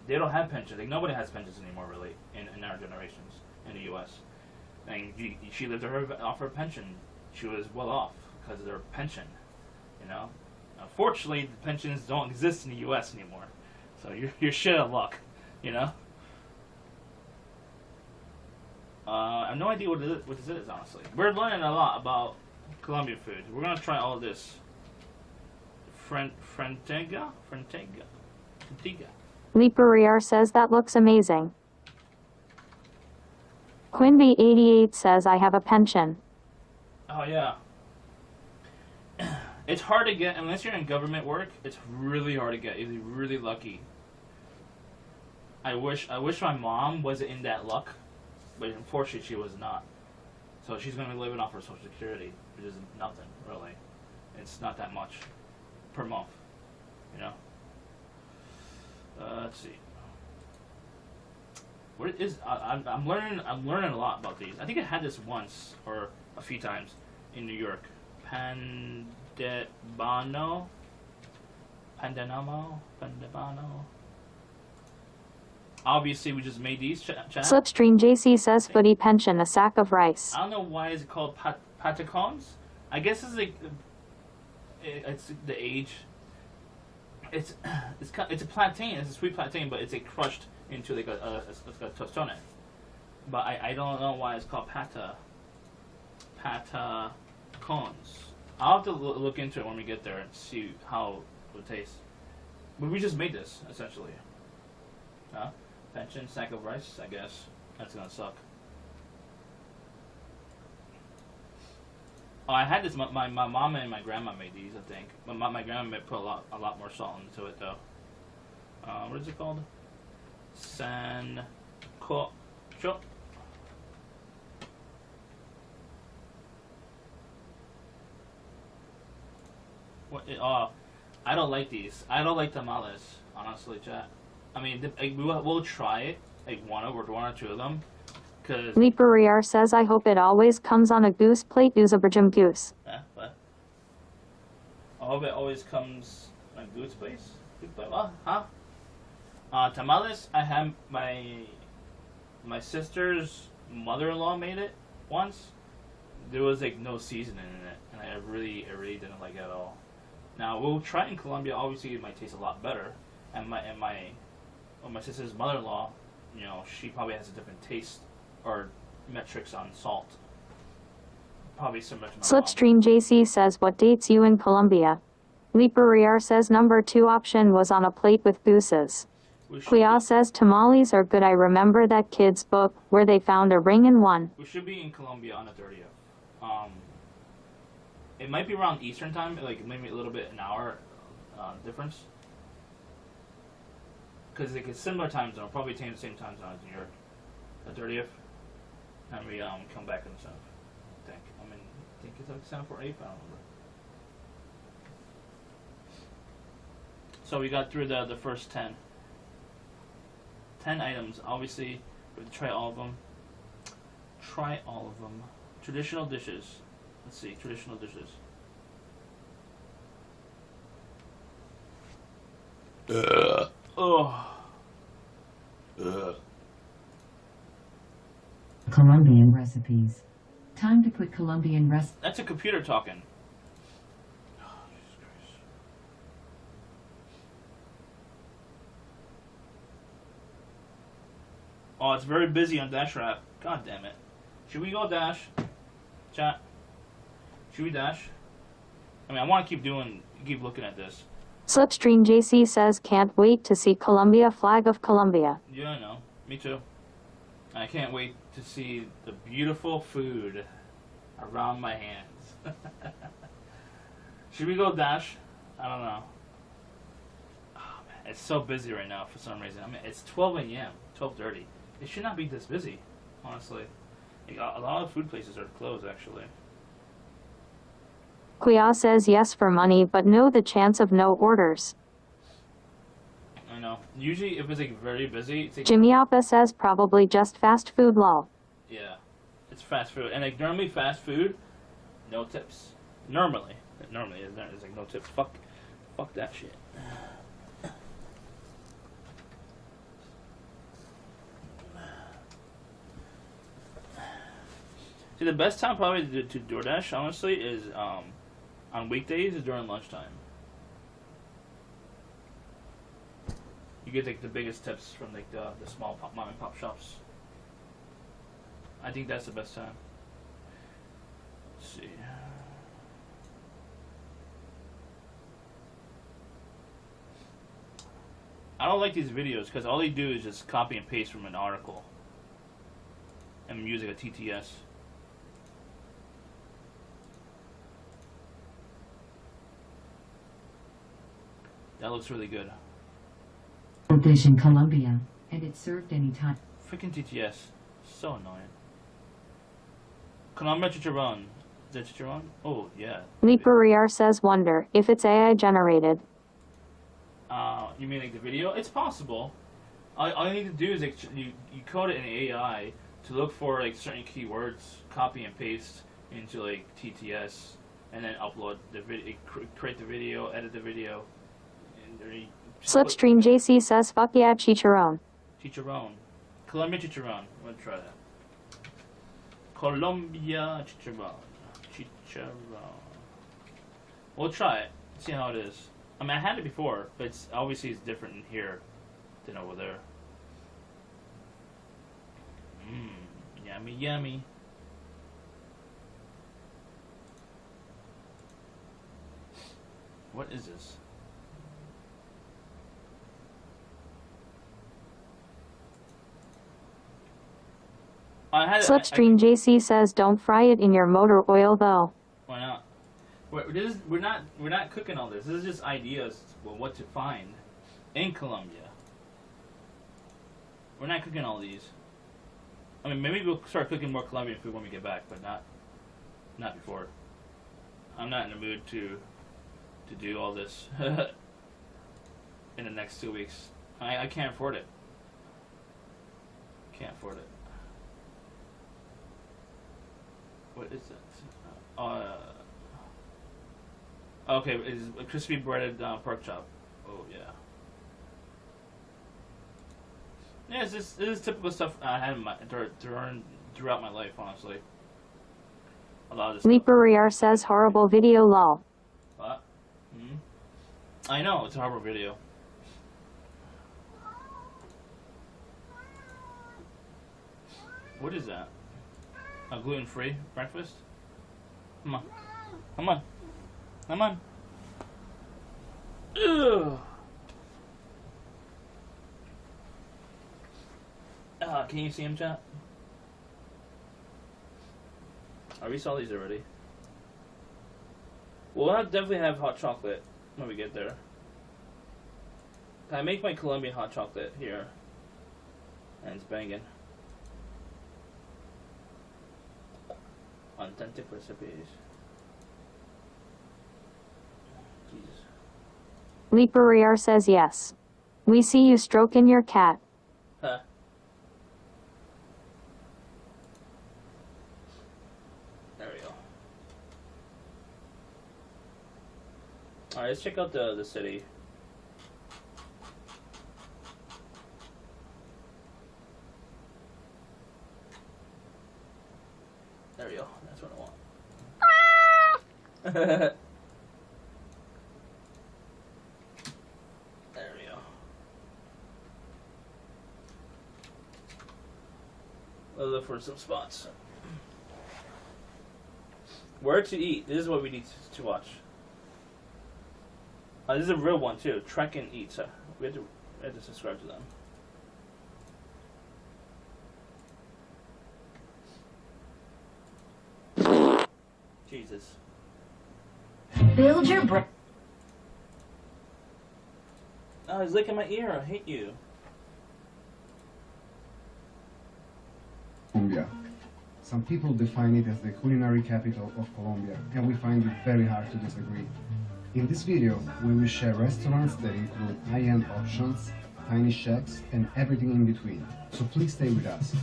C: They don't have pensions. Like nobody has pensions anymore, really, in our generations in the U.S. And she lived off her pension. She was well off because of their pension. You know. Unfortunately, the pensions don't exist in the U.S. anymore. So you're shit out of luck, you know. I have no idea what this is, honestly. We're learning a lot about Colombian food. We're gonna try all of this. Frentega.
B: Leaperier says that looks amazing. Quinby88 says I have a pension.
C: Oh yeah. It's hard to get unless you're in government work. It's really hard to get. You're really lucky. I wish my mom was in that luck, but unfortunately she was not. So she's gonna be living off her Social Security, which is nothing really. It's not that much per month, you know. Let's see. What is I'm learning a lot about these. I think I had this once or a few times in New York. Pandanamo. Obviously, we just made these. Chat.
B: Slipstream JC says footy pension, a sack of rice.
C: I don't know why is it called patacons. I guess it's like it's the age. It's a plantain. It's a sweet plantain, but it's like crushed into like a tostone. But I don't know why it's called patacons. I'll have to look into it when we get there and see how it tastes. But we just made this essentially. Huh? Pension, sack of rice, I guess. That's gonna suck. Oh, I had this. My mom and my grandma made these, I think. But my grandma put a lot more salt into it, though. What is it called? Sancocho. What? I don't like these. I don't like tamales, honestly, chat. I mean, we'll try it, like one or two of them, because.
B: Leaperiar says I hope it always comes on a goose plate. Use a Belgium goose.
C: What? I hope it always comes on a goose plate. What? Huh? Tamales. I had my sister's mother-in-law made it once. There was like no seasoning in it, and I really didn't like it at all. Now we'll try it in Colombia. Obviously, it might taste a lot better. And my sister's mother-in-law, you know, she probably has a different taste or metrics on salt. Probably similar to my
B: Slipstream JC says what dates you in Colombia. Leaperiar says number 2 option was on a plate with gooses. Quia says tamales are good. I remember that kid's book where they found a ring in one.
C: We should be in Colombia on the 30th. It might be around Eastern time, like maybe a little bit an hour difference. Because it's a similar time zone, probably the same time zone as New York. The 30th, and we come back on the 7th. I think it's like 7th or 8th. I don't remember. So we got through the first 10 items. Obviously, we have to try all of them. Traditional dishes. Let's see, traditional dishes.
D: Colombian recipes. Time to put Colombian recipes.
C: That's a computer talking. Oh, Jesus Christ. Oh, it's very busy on Dash Rap. God damn it. Should we go Dash? Chat? Should we Dash? I mean, I want to keep looking at this.
B: Slipstream JC says can't wait to see Colombia, flag of Colombia.
C: Yeah, I know. Me too. I can't wait to see the beautiful food around my hands. Should we go Dash? I don't know. Oh, man, it's so busy right now for some reason. I mean, it's 12 a.m., 12:30. It should not be this busy, honestly. Like, a lot of food places are closed, actually.
B: Quia says yes for money, but no the chance of no orders.
C: I know. Usually, if it's like very busy, it's like,
B: Jimmy Alpa says probably just fast food lol.
C: yeah, it's fast food, and like normally fast food, no tips. Normally, it's like no tips. Fuck that shit. See, the best time probably to DoorDash, honestly, is on weekdays is during lunchtime. You get like the biggest tips from like the small mom and pop shops. I think that's the best time. Let's see. I don't like these videos because all they do is just copy and paste from an article. and music at TTS. That looks really good.
D: Dish in Colombia, and it's served anytime.
C: Freaking TTS. So annoying. Colombia Chicharron. Is that Chicharron? Oh, yeah.
B: Leaperiar says wonder if it's AI generated.
C: You mean like the video? It's possible. All you need to do is like, you code it in AI to look for like certain keywords, copy and paste into like TTS, and then upload the video, create the video, edit the video. And
B: Slipstream JC says fuck yeah chicharron.
C: Chicharron. Colombia Chicharron. I'm gonna try that. Colombia Chicharron. Chicharron. We'll try it. See how it is. I mean, I had it before, but it's obviously it's different in here than over there. Yummy, yummy. What is this?
B: Slipstream JC says don't fry it in your motor oil though.
C: Why not? We're not cooking all this. This is just ideas of what to find in Colombia. We're not cooking all these. I mean, maybe we'll start cooking more Colombian food when we get back, but not before. I'm not in the mood to do all this in the next 2 weeks. I can't afford it. Can't afford it. What is that? Okay, it's a crispy breaded pork chop. Oh yeah. Yeah, this is typical stuff I had throughout my life, honestly. A lot of this.
B: Leaperiar says horrible video lol.
C: What? I know it's a horrible video. What is that? A gluten-free breakfast? Come on. Come on. Come on. Ugh. Can you see him, chat? We saw these already. We'll definitely have hot chocolate when we get there. I make my Colombian hot chocolate here. And it's banging. Authentic recipes. Jesus.
B: Leaperiar says yes. We see you stroking your cat.
C: Huh. There we go. Alright, let's check out the city. There we go. That's what I want. There we go. We'll look for some spots. Where to eat. This is what we need to watch. This is a real one too. Trek and Eat. So we have to subscribe to them. Jesus.
D: Build your brain.
C: Oh, he's licking my ear. I hate you.
E: Colombia. Some people define it as the culinary capital of Colombia, and we find it very hard to disagree. In this video, we will share restaurants that include high-end options, tiny shacks, and everything in between. So please stay with us.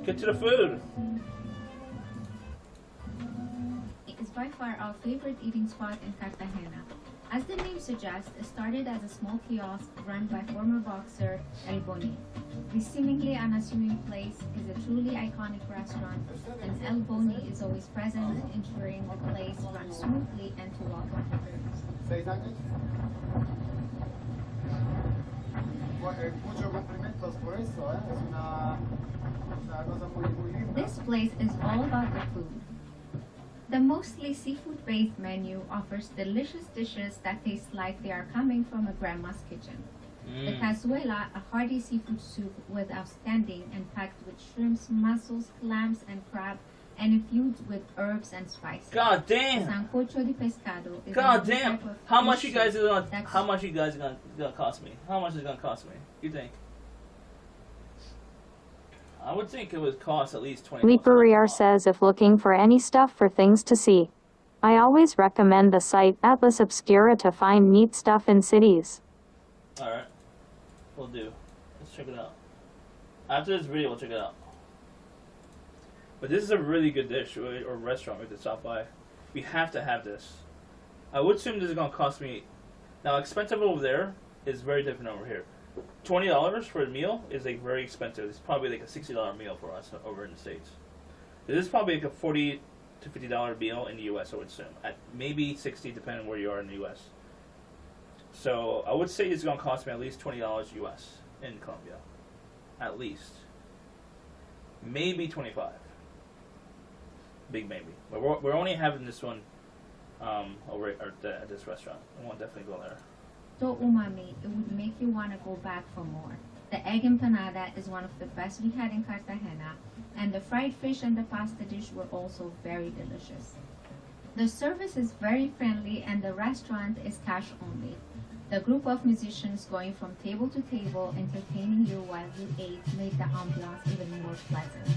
C: Get to the food.
F: It is by far our favorite eating spot in Cartagena. As the name suggests, it started as a small kiosk run by former boxer El Boni. This seemingly unassuming place is a truly iconic restaurant, and El Boni is always present, ensuring the place runs smoothly and to welcome visitors.
G: 6 años. Muchos cumplimientos por eso, es una cosa muy linda.
F: This place is all about the food. The mostly seafood-based menu offers delicious dishes that taste like they are coming from a grandma's kitchen. The cazuela, a hearty seafood soup, was outstanding and packed with shrimps, mussels, clams, and crab, and infused with herbs and spices.
C: God damn!
F: Sancocho de pescado is
C: God
F: a new
C: damn!
F: type of
C: How much
F: fish
C: you guys are gonna?
F: that's-
C: How much you guys are gonna cost me? How much is it gonna cost me? You think? I would think it would cost at least 20.
B: Leaperiar says if looking for any stuff for things to see, I always recommend the site Atlas Obscura to find neat stuff in cities.
C: All right, we'll do. Let's check it out. After this video, we'll check it out. But this is a really good dish or restaurant we have to stop by. We have to have this. I would assume this is gonna cost me. Now, expensive over there is very different over here. $20 for a meal is like very expensive. It's probably like a $60 meal for us over in the States. This is probably like a $40 to $50 meal in the U.S. I would assume, at maybe $60 depending on where you are in the U.S. So I would say it's gonna cost me at least $20 U.S. in Colombia, at least. Maybe 25. Big maybe. But we're only having this one over at this restaurant. I want to definitely go there.
F: So umami, it would make you want to go back for more. The egg empanada is one of the best we had in Cartagena, and the fried fish and the pasta dish were also very delicious. The service is very friendly and the restaurant is cash only. The group of musicians going from table to table entertaining you while you ate made the ambiance even more pleasant.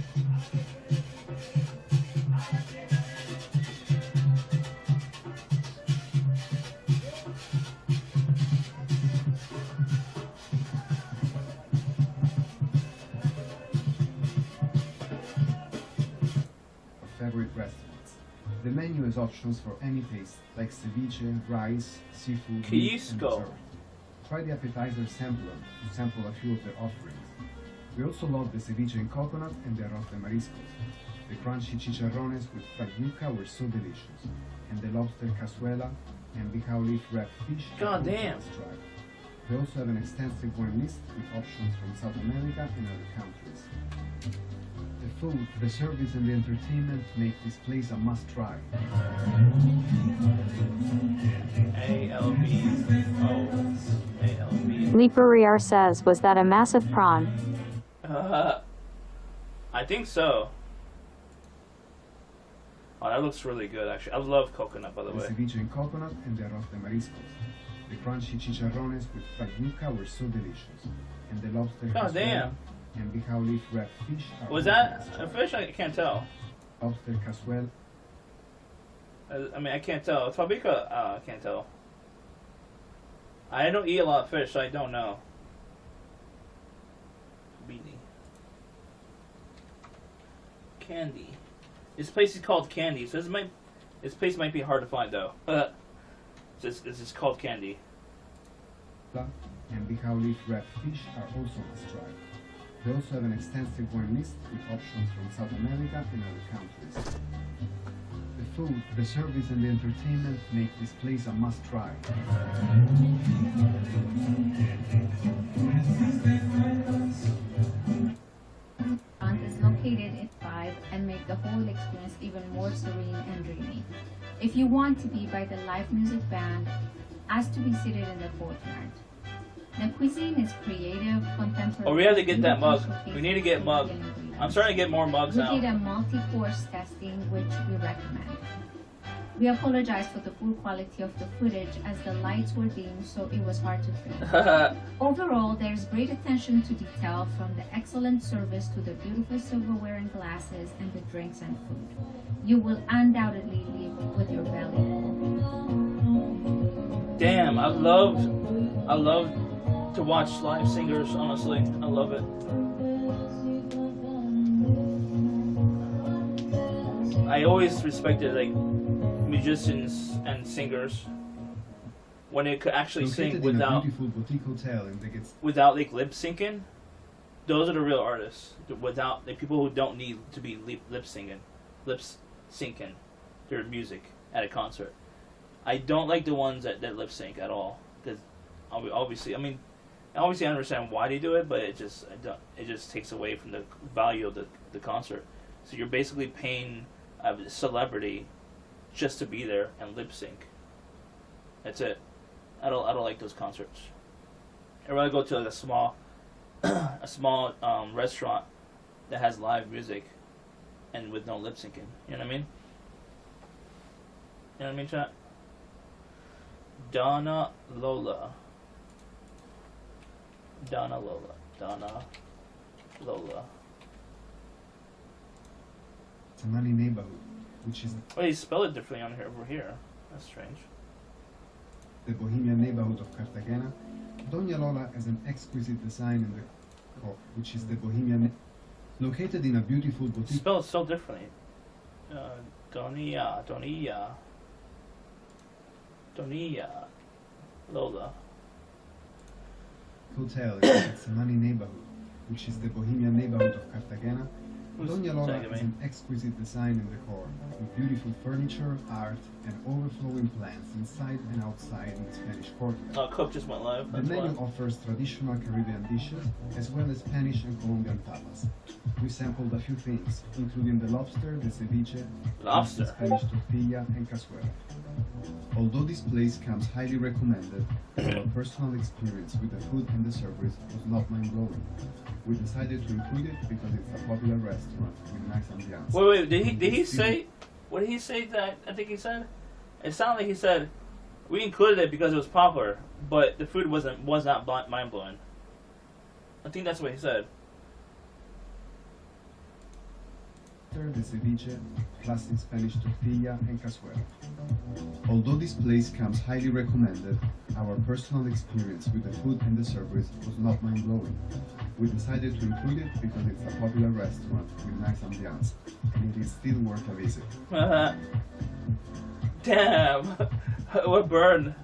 E: Favorite restaurants. The menu has options for any taste, like ceviche, rice, seafood, meat, and
C: Quisco.
E: dessert. Try the appetizer sampler to sample a few of their offerings. We also love the ceviche in coconut and the arroz de mariscos. The crunchy chicharrones with fried yuca were so delicious, and the lobster cazuela and bicao leaf wrapped fish. are
C: God
E: also
C: damn.
E: must try. They also have an extensive wine list with options from South America and other countries. The food, the service, and the entertainment make this place a must-try.
C: ALB. Oh, ALB.
B: Leaperiar says, was that a massive prawn?
C: I think so. Oh, that looks really good, actually. I love coconut, by the
E: The
C: way.
E: ceviche in coconut and the arroz de mariscos. The crunchy chicharrones with fried yuca were so delicious, and the lobster
C: God
E: cazuela
C: damn.
E: and bicao leaf wrapped fish are
C: Was
E: also
C: that
E: must
C: a
E: try.
C: fish? I can't tell.
E: Lobster cazuela
C: I mean, I can't tell. It's probably I can't tell. I don't eat a lot of fish, so I don't know. Beanie. Candy. This place is called Candy, so this place might be hard to find though. This is called Candy.
E: and bicao leaf wrapped fish are also must try. They also have an extensive wine list with options from South America and other countries. The food, the service, and the entertainment make this place a must-try.
F: Restaurant is located at 5 and make the whole experience even more serene and dreamy. If you want to be by the live music band, ask to be seated in the courtyard. The cuisine is creative, contemporary.
C: Oh, we have to get that mug.
F: showcasing
C: We need to get mug.
F: Colombian ingredients.
C: I'm starting to get more mugs
F: We
C: now.
F: did a multi-course testing, which we recommend. We apologize for the poor quality of the footage as the lights were dim, so it was hard to film. Overall, there's great attention to detail, from the excellent service to the beautiful silverware and glasses and the drinks and food. You will undoubtedly leave with your belly full.
C: Damn, I love to watch live singers, honestly. I love it. I always respected like musicians and singers when they could actually sing
E: Located in a
C: without
E: beautiful boutique hotel in the
C: like lip syncing. Those are the real artists. Without the people who don't need to be lip syncing their music at a concert. I don't like the ones that lip sync at all, because obviously I understand why they do it, but it just takes away from the value of the concert. So you're basically paying a celebrity just to be there and lip sync. That's it. I don't like those concerts. I'd rather go to like a small restaurant that has live music and with no lip syncing. You know what I mean? You know what I mean, chat? Donna Lola.
E: It's a money neighborhood, which is
C: Well, he spelled it differently on here over here. That's strange.
E: the bohemian neighborhood of Cartagena. Doña Lola has an exquisite design in the core, which is the bohemian, located in a beautiful boutique
C: Spelled so differently. Donia Lola.
E: hotel. It's a money neighborhood, which is the bohemian neighborhood of Cartagena.
C: Who's
E: Doña Lola
C: tagging
E: has
C: me?
E: an exquisite design in the core, with beautiful furniture, art, and overflowing plants inside and outside in the Spanish courtyard.
C: Oh, Cook just went live.
E: The
C: That's
E: menu
C: why.
E: offers traditional Caribbean dishes, as well as Spanish and Colombian tapas. We sampled a few things, including the lobster, the ceviche,
C: Lobster.
E: the Spanish tortilla, and cazuela. Although this place comes highly recommended, our personal experience with the food and the service was not mind-blowing. We decided to include it because it's a popular restaurant with nice ambiance.
C: Wait, did he say? What did he say that I think he said? It sounded like he said we included it because it was popular, but the food was not mind blowing. I think that's what he said.
E: The ceviche, classic Spanish tortilla, and cazuela. Although this place comes highly recommended, our personal experience with the food and the service was not mind-blowing. We decided to include it because it's a popular restaurant with nice ambiance, and it is still worth a visit.
C: Damn, what burn?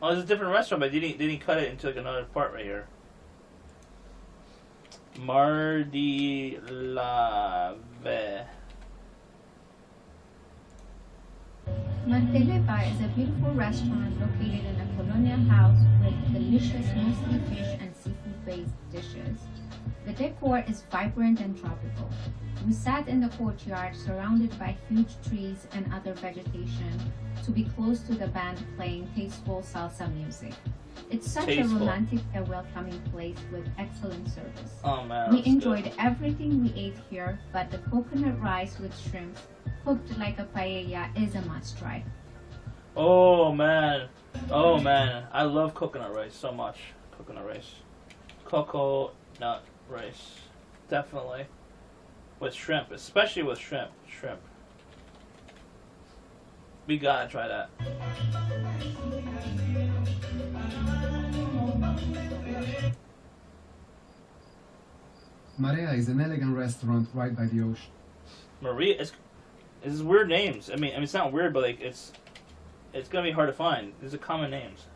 C: Oh, it's a different restaurant, but didn't cut it into like another part right here. Mardi Lave.
F: Marteleva is a beautiful restaurant located in a colonial house with delicious mostly fish and seafood-based dishes. The decor is vibrant and tropical. We sat in the courtyard surrounded by huge trees and other vegetation to be close to the band playing tasteful salsa music. It's such
C: Tasteful.
F: a romantic and welcoming place with excellent service.
C: Oh man.
F: We
C: that's
F: enjoyed
C: good.
F: everything we ate here, but the coconut rice with shrimp cooked like a paella is a must try.
C: Oh man. I love coconut rice so much. Coconut rice. Coconut rice. Definitely. With shrimp, especially with shrimp. We gotta try that.
E: Marea is an elegant restaurant right by the ocean.
C: Maria, it's weird names. I mean, it's not weird, but like it's gonna be hard to find. These are common names.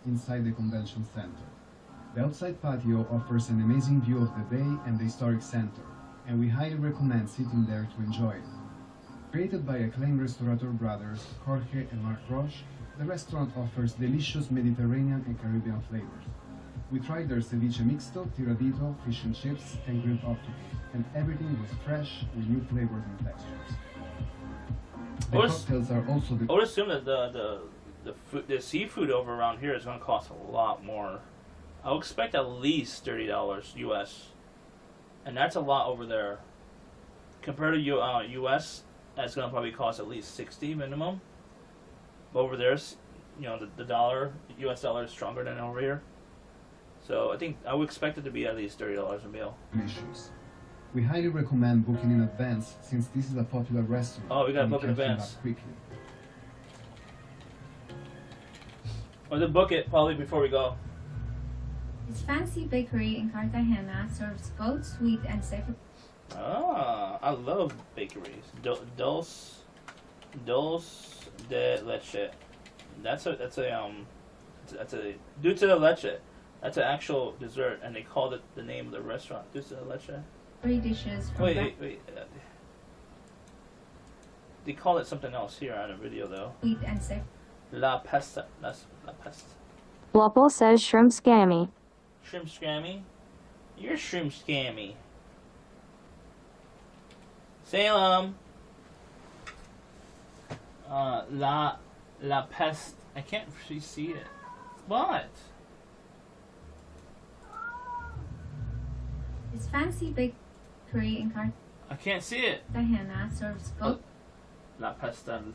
E: Inside the convention center. The outside patio offers an amazing view of the bay and the historic center, and we highly recommend sitting there to enjoy it. Created by acclaimed restaurateur brothers Jorge and Mark Roche, the restaurant offers delicious Mediterranean and Caribbean flavors. We tried their ceviche mixto, tiradito, fish and chips, and grilled octopus, and everything was fresh with new flavors and textures. The cocktails are also
C: I would assume that the seafood over around here is gonna cost a lot more. I would expect at least $30 US, and that's a lot over there. Compared to US, that's gonna probably cost at least 60 minimum. But over there, the dollar, US dollar is stronger than over here. So I think I would expect it to be at least $30 a meal.
E: delicious. We highly recommend booking in advance since this is a popular restaurant.
C: Oh, we gotta
E: and
C: book in
E: can fill
C: advance.
E: up quickly.
C: Or to book it probably before we go.
F: This fancy bakery in Cartagena serves both sweet and savory.
C: Ah, I love bakeries. Dulce de leche. That's a dulce de leche. That's an actual dessert, and they called it the name of the restaurant, dulce de leche.
F: Dishes from
C: Wait. They call it something else here on the video though.
F: sweet and savory.
C: La pesta. That's la pesta.
B: Wapo says shrimp scampi.
C: Shrimp scampi. Your shroom scammy. Salem. La Peste. I can't really see it. What?
F: This fancy bakery in
C: I can't see it.
F: Cartagena serves both
C: La Pastel.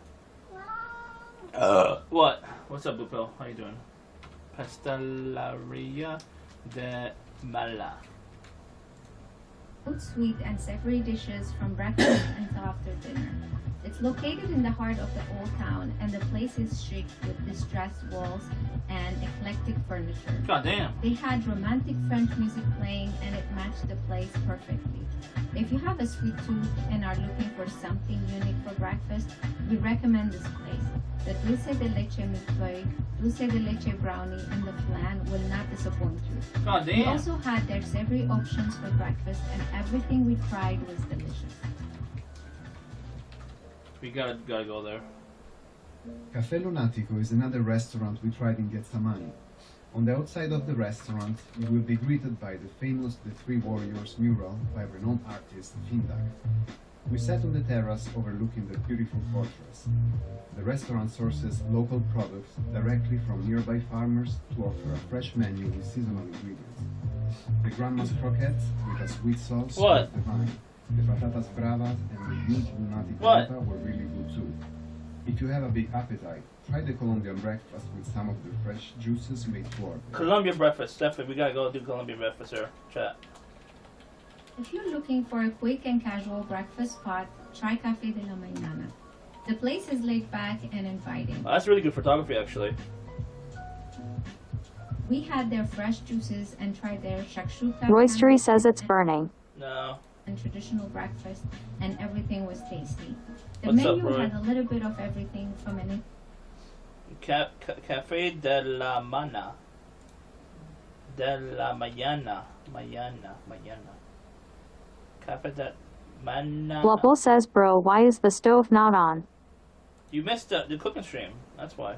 C: What? What's up, Bupo? How you doing? Pasteleria de Mala.
F: both sweet and savory dishes from breakfast until after dinner. It's located in the heart of the old town, and the place is chic with distressed walls and eclectic furniture.
C: God damn.
F: They had romantic French music playing, and it matched the place perfectly. If you have a sweet tooth and are looking for something unique for breakfast, we recommend this place. The dulce de leche millefeuille, dulce de leche brownie, and the flan will not disappoint you.
C: God
F: We
C: damn.
F: also had their savory options for breakfast, and everything we tried was delicious.
C: We gotta go there.
E: Caffè Lunatico is another restaurant we tried in Getsamani. On the outside of the restaurant, you will be greeted by the famous The Three Warriors mural by renowned artist Findak. We sat on the terrace overlooking the beautiful fortress. The restaurant sources local products directly from nearby farmers to offer a fresh menu with seasonal ingredients. The grandma's croquettes with a sweet sauce
C: What?
E: was divine. The patatas bravas and the huge lunatic
C: What?
E: torta were really good too. If you have a big appetite, try the Colombian breakfast with some of the fresh juices made to order.
C: Colombian breakfast. Definitely, we gotta go do Colombian breakfast here. Chat.
F: If you're looking for a quick and casual breakfast spot, try Café de la Mañana. The place is laid back and inviting.
C: Oh, that's really good photography, actually.
F: We had their fresh juices and tried their shakshuka
B: Roistery says it's burning.
C: No.
F: and traditional breakfast, and everything was tasty. The
C: What's up,
F: menu
C: Roy?
F: had a little bit of everything from any
C: Café de la Mana. De la Mañana. Mañana. Café de Mana.
B: Blubble says, bro, why is the stove not on?
C: You missed the cooking stream. That's why.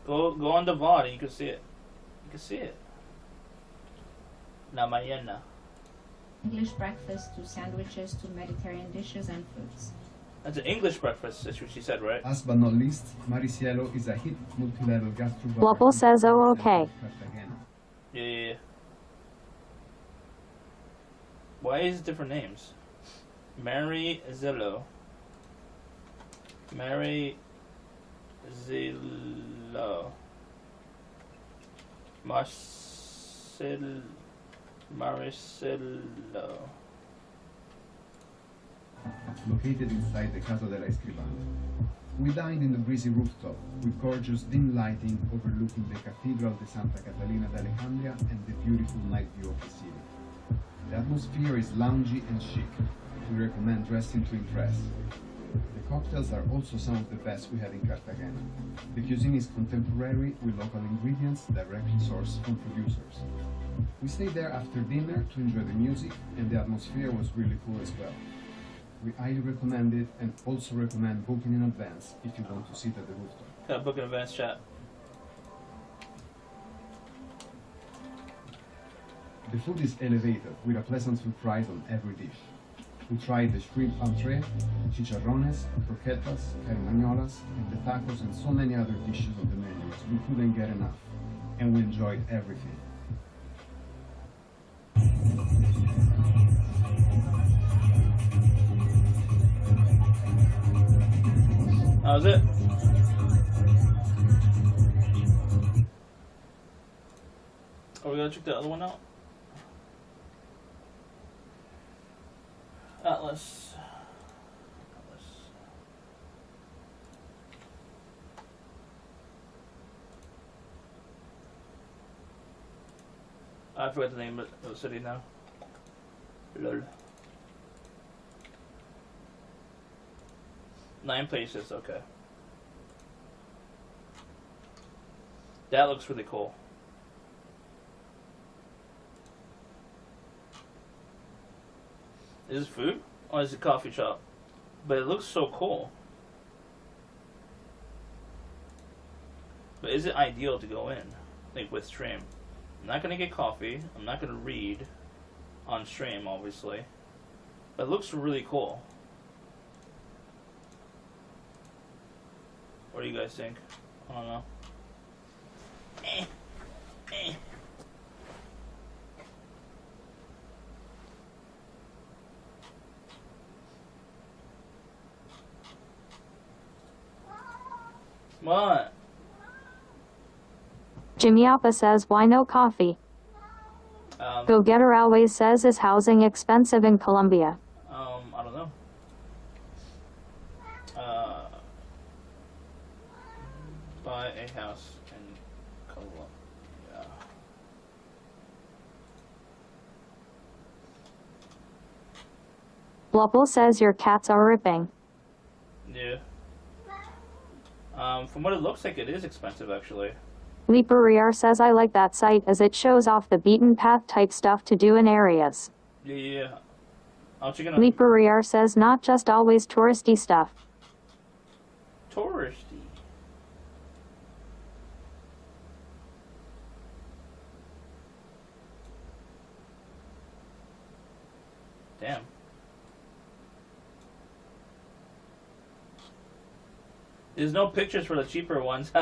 C: Go on the VOD and you can see it. You can see it. La Mañana.
F: English breakfast to sandwiches to Mediterranean dishes and fruits.
C: That's an English breakfast. That's what she said, right?
E: Last but not least, Maricielo is a hip multi-level gastro bar.
B: Blubble says, oh, okay.
C: Yeah. Why is it different names? Mary Zillow. Marcello.
E: Located inside the Casa della Escribana. We dined in the breezy rooftop with gorgeous dim lighting overlooking the Cathedral de Santa Catalina de Alejandria and the beautiful night view of the city. The atmosphere is loungy and chic. We recommend dressing to impress. The cocktails are also some of the best we had in Cartagena. The cuisine is contemporary with local ingredients directly sourced from producers. We stayed there after dinner to enjoy the music, and the atmosphere was really cool as well. We highly recommend it and also recommend booking in advance if you want to sit at the rooftop.
C: Got a book in advance chat.
E: The food is elevated with a pleasant surprise on every dish. We tried the shrimp entree, chicharrones, croquetas, carimañolas, and the tacos and so many other dishes on the menus. We couldn't get enough, and we enjoyed everything.
C: That was it. Are we gonna check the other one out? Atlas. I forgot the name of the city now. Lol. 9 places, okay. That looks really cool. Is this food? Or is it a coffee shop? But it looks so cool. But is it ideal to go in? Like with stream? I'm not gonna get coffee. I'm not gonna read on stream, obviously. But it looks really cool. What do you guys think? I don't know. What?
B: Jimmy Appa says, why no coffee? Go Getter always says, is housing expensive in Colombia?
C: I don't know. Buy a house in Colombia.
B: Blubble says your cats are ripping.
C: Yeah. From what it looks like, it is expensive, actually.
B: Leaperiar says I like that site as it shows off the beaten path type stuff to do in areas.
C: Yeah. I'll check it out.
B: Leaperiar says not just always touristy stuff.
C: Touristy. Damn. There's no pictures for the cheaper ones.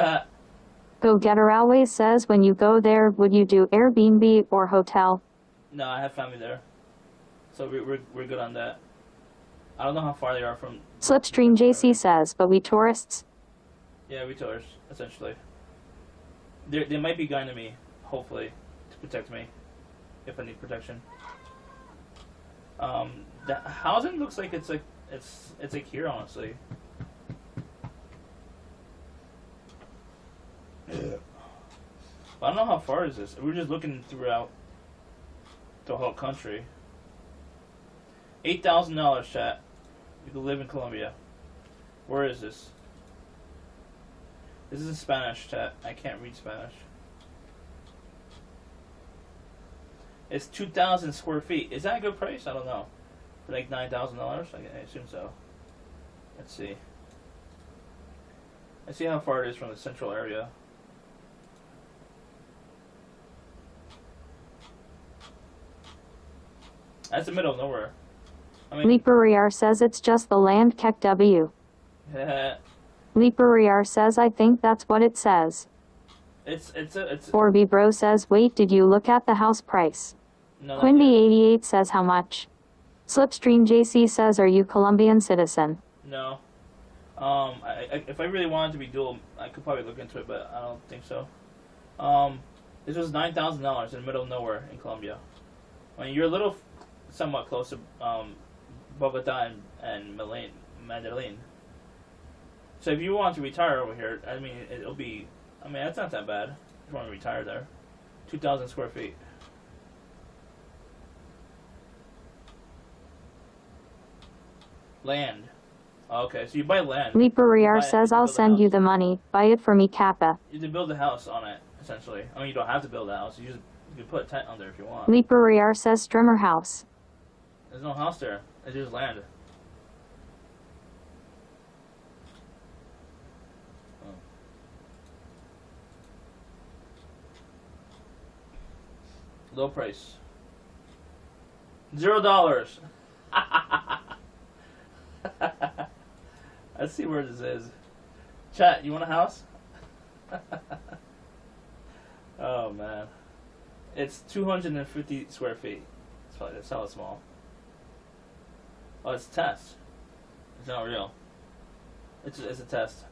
B: Go Getter always says when you go there, would you do Airbnb or hotel?
C: No, I have family there, so we're good on that. I don't know how far they are from.
B: Slipstream JC says, but we tourists.
C: Yeah, we tourists essentially. They might be guiding me, hopefully, to protect me, if I need protection. The housing looks like it's like here, honestly. I don't know how far is this. We're just looking throughout the whole country. $8,000, chat. You can live in Colombia. Where is this? This is in Spanish, chat. I can't read Spanish. It's 2,000 square feet. Is that a good price? I don't know. For like $9,000? I assume so. Let's see. Let's see how far it is from the central area. That's the middle of nowhere. I mean,
B: Leaperiar says it's just the land Kek W. Leaperiar says I think that's what it says.
C: it's
B: Orby Bro says wait, did you look at the house price?
C: no, not yet.
B: Quimby88 says how much? Slipstream JC says are you Colombian citizen?
C: No. If I really wanted to be dual, I could probably look into it, but I don't think so. This was $9,000 in the middle of nowhere in Colombia. I mean, you're a little, somewhat close to Bogota and Medellin. So if you want to retire over here, I mean, it'll be. I mean, that's not that bad. If you want to retire there, 2,000 square feet. Land. Okay, so you buy land.
B: Leaperiar says I'll send you the money, buy it for me Kappa.
C: You can build a house on it, essentially. I mean, you don't have to build a house. You can put a tent on there if you want.
B: Leaperiar says Strimmer house.
C: There's no house there. It's just land. Oh. Low price. $0. Let's see where this is. Chat, you want a house? Oh man. It's 250 square feet. That's hella small. Oh, it's a test. It's not real. It's a test.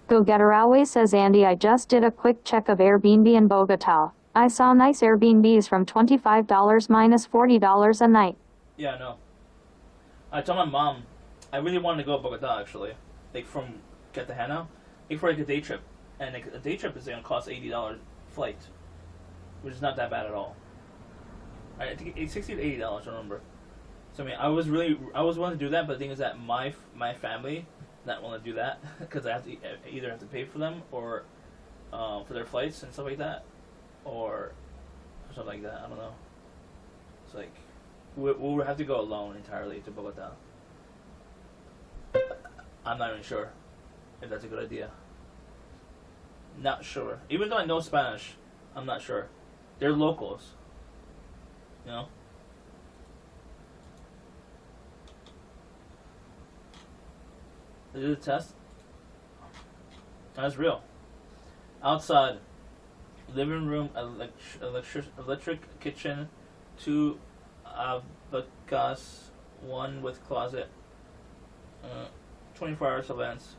B: Go Getter always says Andy I just did a quick check of Airbnb in Bogota. I saw nice Airbnbs from $25 minus $40 a night.
C: Yeah, I know. I told my mom I really wanted to go to Bogota actually, like from Cartagena, like for like a day trip, and like a day trip is gonna cost $80 flight, which is not that bad at all. I think it's $60 to $80. I remember. So I mean, I was willing to do that, but the thing is that my family not willing to do that because I have to either have to pay for them or for their flights and stuff like that, or something like that. I don't know. It's like we'll have to go alone entirely to Bogota. I'm not even sure if that's a good idea. Not sure. Even though I know Spanish, I'm not sure. They're locals. You know? They did a test. That's real. Outside, living room, electric kitchen, 2 abacas, 1 with closet, 24-hour surveillance,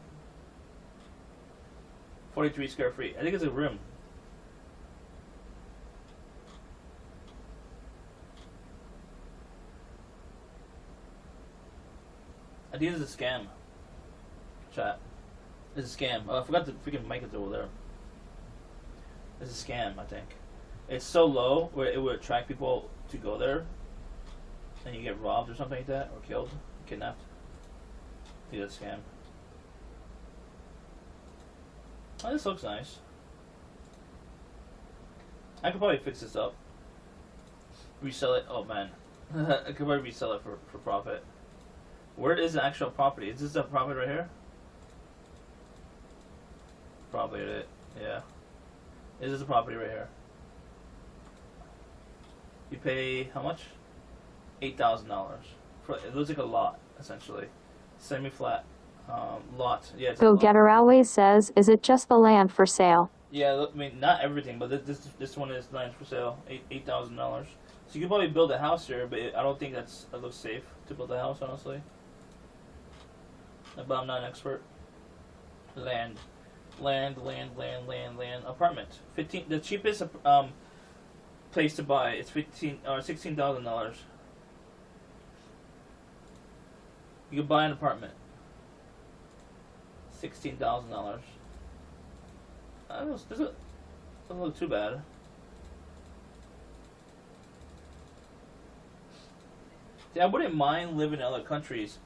C: 43 square feet. I think it's a room. I think it's a scam. Chat. It's a scam. Oh, I forgot the freaking mic is over there. It's a scam, I think. It's so low where it would attract people to go there, and you get robbed or something like that, or killed, kidnapped. I think that's a scam. Oh, this looks nice. I could probably fix this up. Resell it. Oh man, I could probably resell it for profit. Where is the actual property? Is this the property right here? Probably it. Yeah. This is the property right here. You pay how much? $8,000. It looks like a lot, essentially. Semi-flat lot. Yeah. It's
B: Go Getter Always says, is it just the land for sale?
C: Yeah, look, I mean, not everything, but this one is land for sale. $8,000. So you could probably build a house here, but I don't think that looks safe to build a house, honestly. But I'm not an expert. Land. Apartment. 15. The cheapest place to buy is $16,000. You could buy an apartment. $16,000. Doesn't look too bad. See, I wouldn't mind living in other countries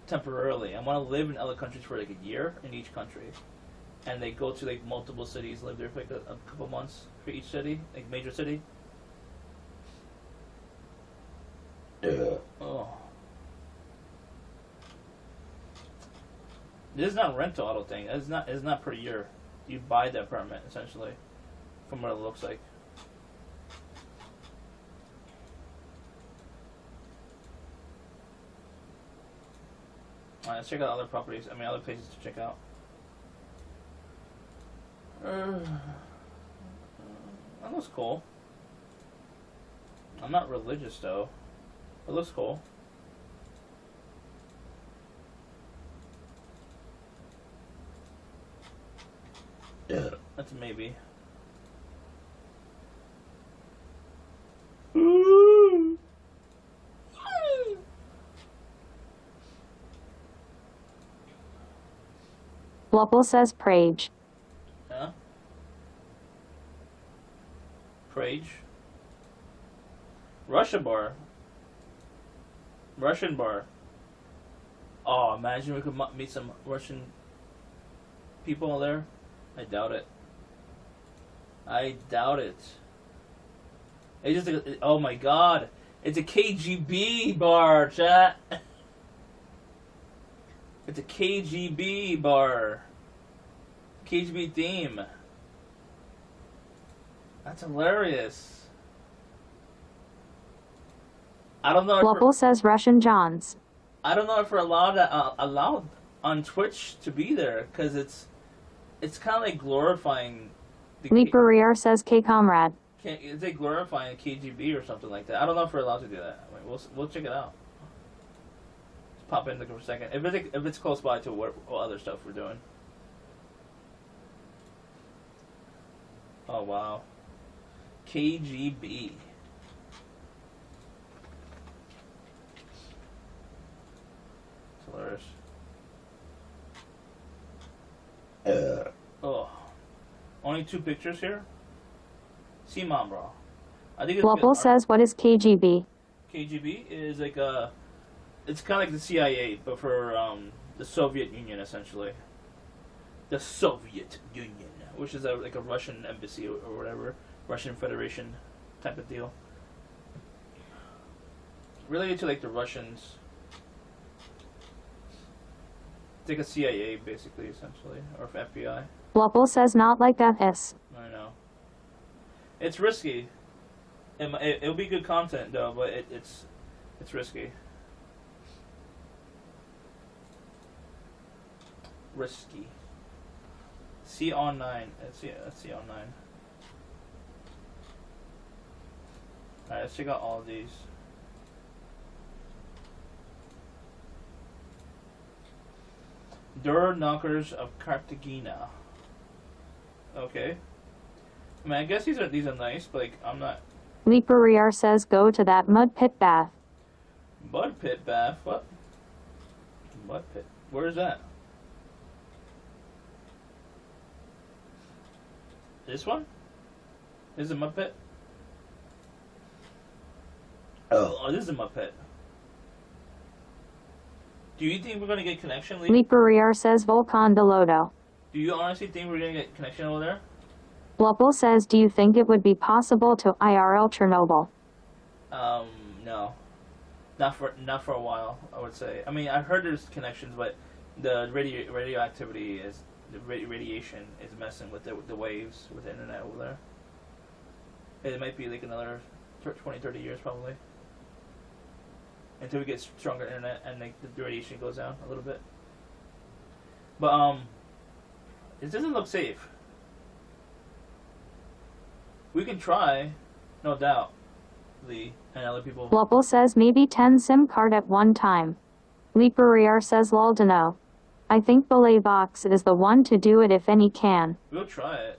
C: temporarily. I want to live in other countries for like a year in each country, and they go to like multiple cities, live there for like a couple months for each city, like major city. Oh, this is not rental. I don't think it's not per year. You buy the apartment essentially, from what it looks like. Alright, let's check out other properties. I mean, other places to check out. That looks cool. I'm not religious though. It looks cool. Yeah. That's a maybe.
B: Lopel says Prage.
C: Yeah. Prage. Russian bar. Oh, imagine we could meet some Russian people there. I doubt it. It's just oh my god. It's a KGB bar, chat. It's a KGB bar. KGB theme. That's hilarious. I don't know if
B: Lopel says Russian Johns.
C: I don't know if we're allowed on Twitch to be there, because it's kind of like glorifying the
B: Leaperier says K Comrade.
C: It's like glorifying KGB or something like that. I don't know if we're allowed to do that. I mean, we'll check it out. Just pop in for a second. If it's close by to what other stuff we're doing. Oh wow, KGB. It's hilarious. Oh, only 2 pictures here. See, mom, bro. I think it's
B: Lopel says, what is KGB?
C: KGB is like it's kind of like the CIA, but for the Soviet Union, essentially. The Soviet Union, which is like a Russian embassy or whatever, Russian Federation type of deal. Related to like the Russians. It's like a CIA, basically, essentially, or FBI.
B: Lupple says not like that is.
C: I know. It's risky. It'll be good content though, but it's risky. Risky. See on 9. Let's see on 9. Alright, let's check out all of these. Door knockers of Cartagena. Okay. I mean, I guess these are nice, but like, I'm not.
B: Leaperiar says go to that mud pit bath.
C: Mud pit bath? What? Mud pit? Where is that? This one? This is a mud pit? Oh, this is a mud pit. Do you think we're gonna get connection?
B: Leaperiar says Volcan de Lodo.
C: Do you honestly think we're gonna get connection over there?
B: Lupple says do you think it would be possible to IRL Chernobyl?
C: No. Not for a while, I would say. I mean, I've heard there's connections, but the radioactivity is the radiation is messing with the waves with the internet over there. It might be like another 20, 30 years probably until we get stronger internet and like the radiation goes down a little bit. But it doesn't look safe. We can try, no doubt, Lee and other people.
B: Lupple says maybe 10 SIM card at one time. Leaperiar says lol to know. I think Box is the one to do it if any can.
C: We'll try it.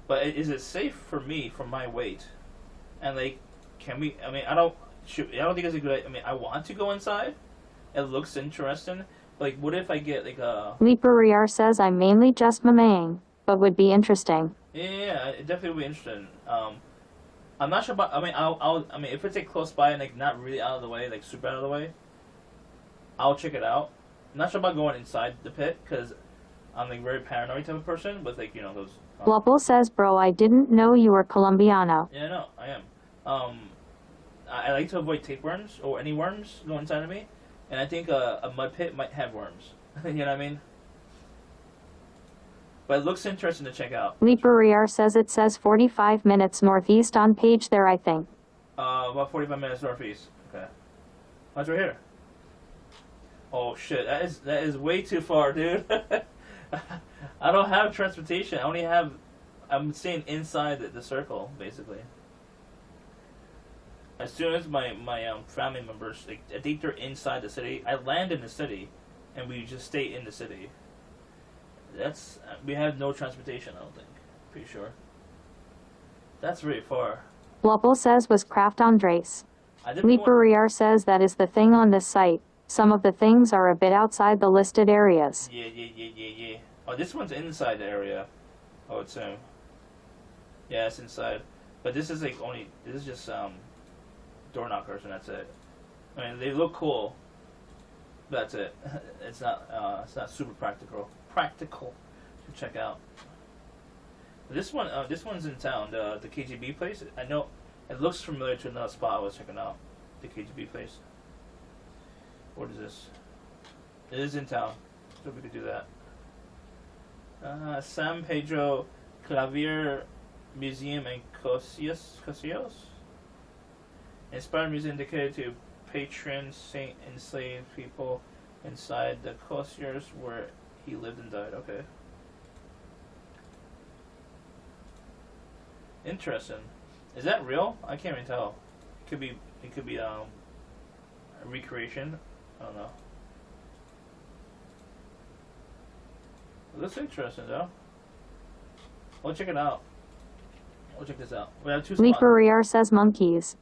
C: But is it safe for me, for my weight? And like, can we? I mean, I don't think it's a good idea. I mean, I want to go inside. It looks interesting. Like, what if I get like a?
B: Leaperiar says I'm mainly just mamaying, but would be interesting.
C: Yeah, it definitely would be interesting. I'm not sure about. I mean, if it's like close by and like not really out of the way, like super out of the way, I'll check it out. I'm not sure about going inside the pit because I'm like very paranoid type of person with like those.
B: Lupple says, bro, I didn't know you were Colombiano.
C: Yeah, no, I am. I like to avoid tapeworms or any worms going inside of me, and I think a mud pit might have worms. You know what I mean? But it looks interesting to check out.
B: Leaperiar says it says 45 minutes northeast on page there, I think.
C: About 45 minutes northeast. Okay. What's right here? Oh shit, that is way too far, dude. I don't have transportation. I'm staying inside the circle, basically. As soon as my family members, like, I think they're inside the city, I land in the city, and we just stay in the city. We have no transportation, I don't think. Pretty sure. That's really far.
B: Lupple says was Craft Andres. Leaperiar says that is the thing on this site. Some of the things are a bit outside the listed areas.
C: Yeah. Oh, this one's inside the area, I would assume. Yeah, it's inside. But this is like this is just door knockers and that's it. I mean, they look cool. But that's it. It's not super practical to check out. This one's in town. The KGB place. I know it looks familiar to another spot I was checking out. The KGB place. What is this? It is in town, so we could do that. San Pedro Clavier Museum in Cosillos. Inspired museum dedicated to patron saint enslaved people inside the Cosillos where he lived and died. Okay. Interesting. Is that real? I can't even tell. It could be a recreation. I don't know. It looks interesting though. We'll check it out. We'll check this out. We have 2 spots.
B: Leaperiar says monkeys.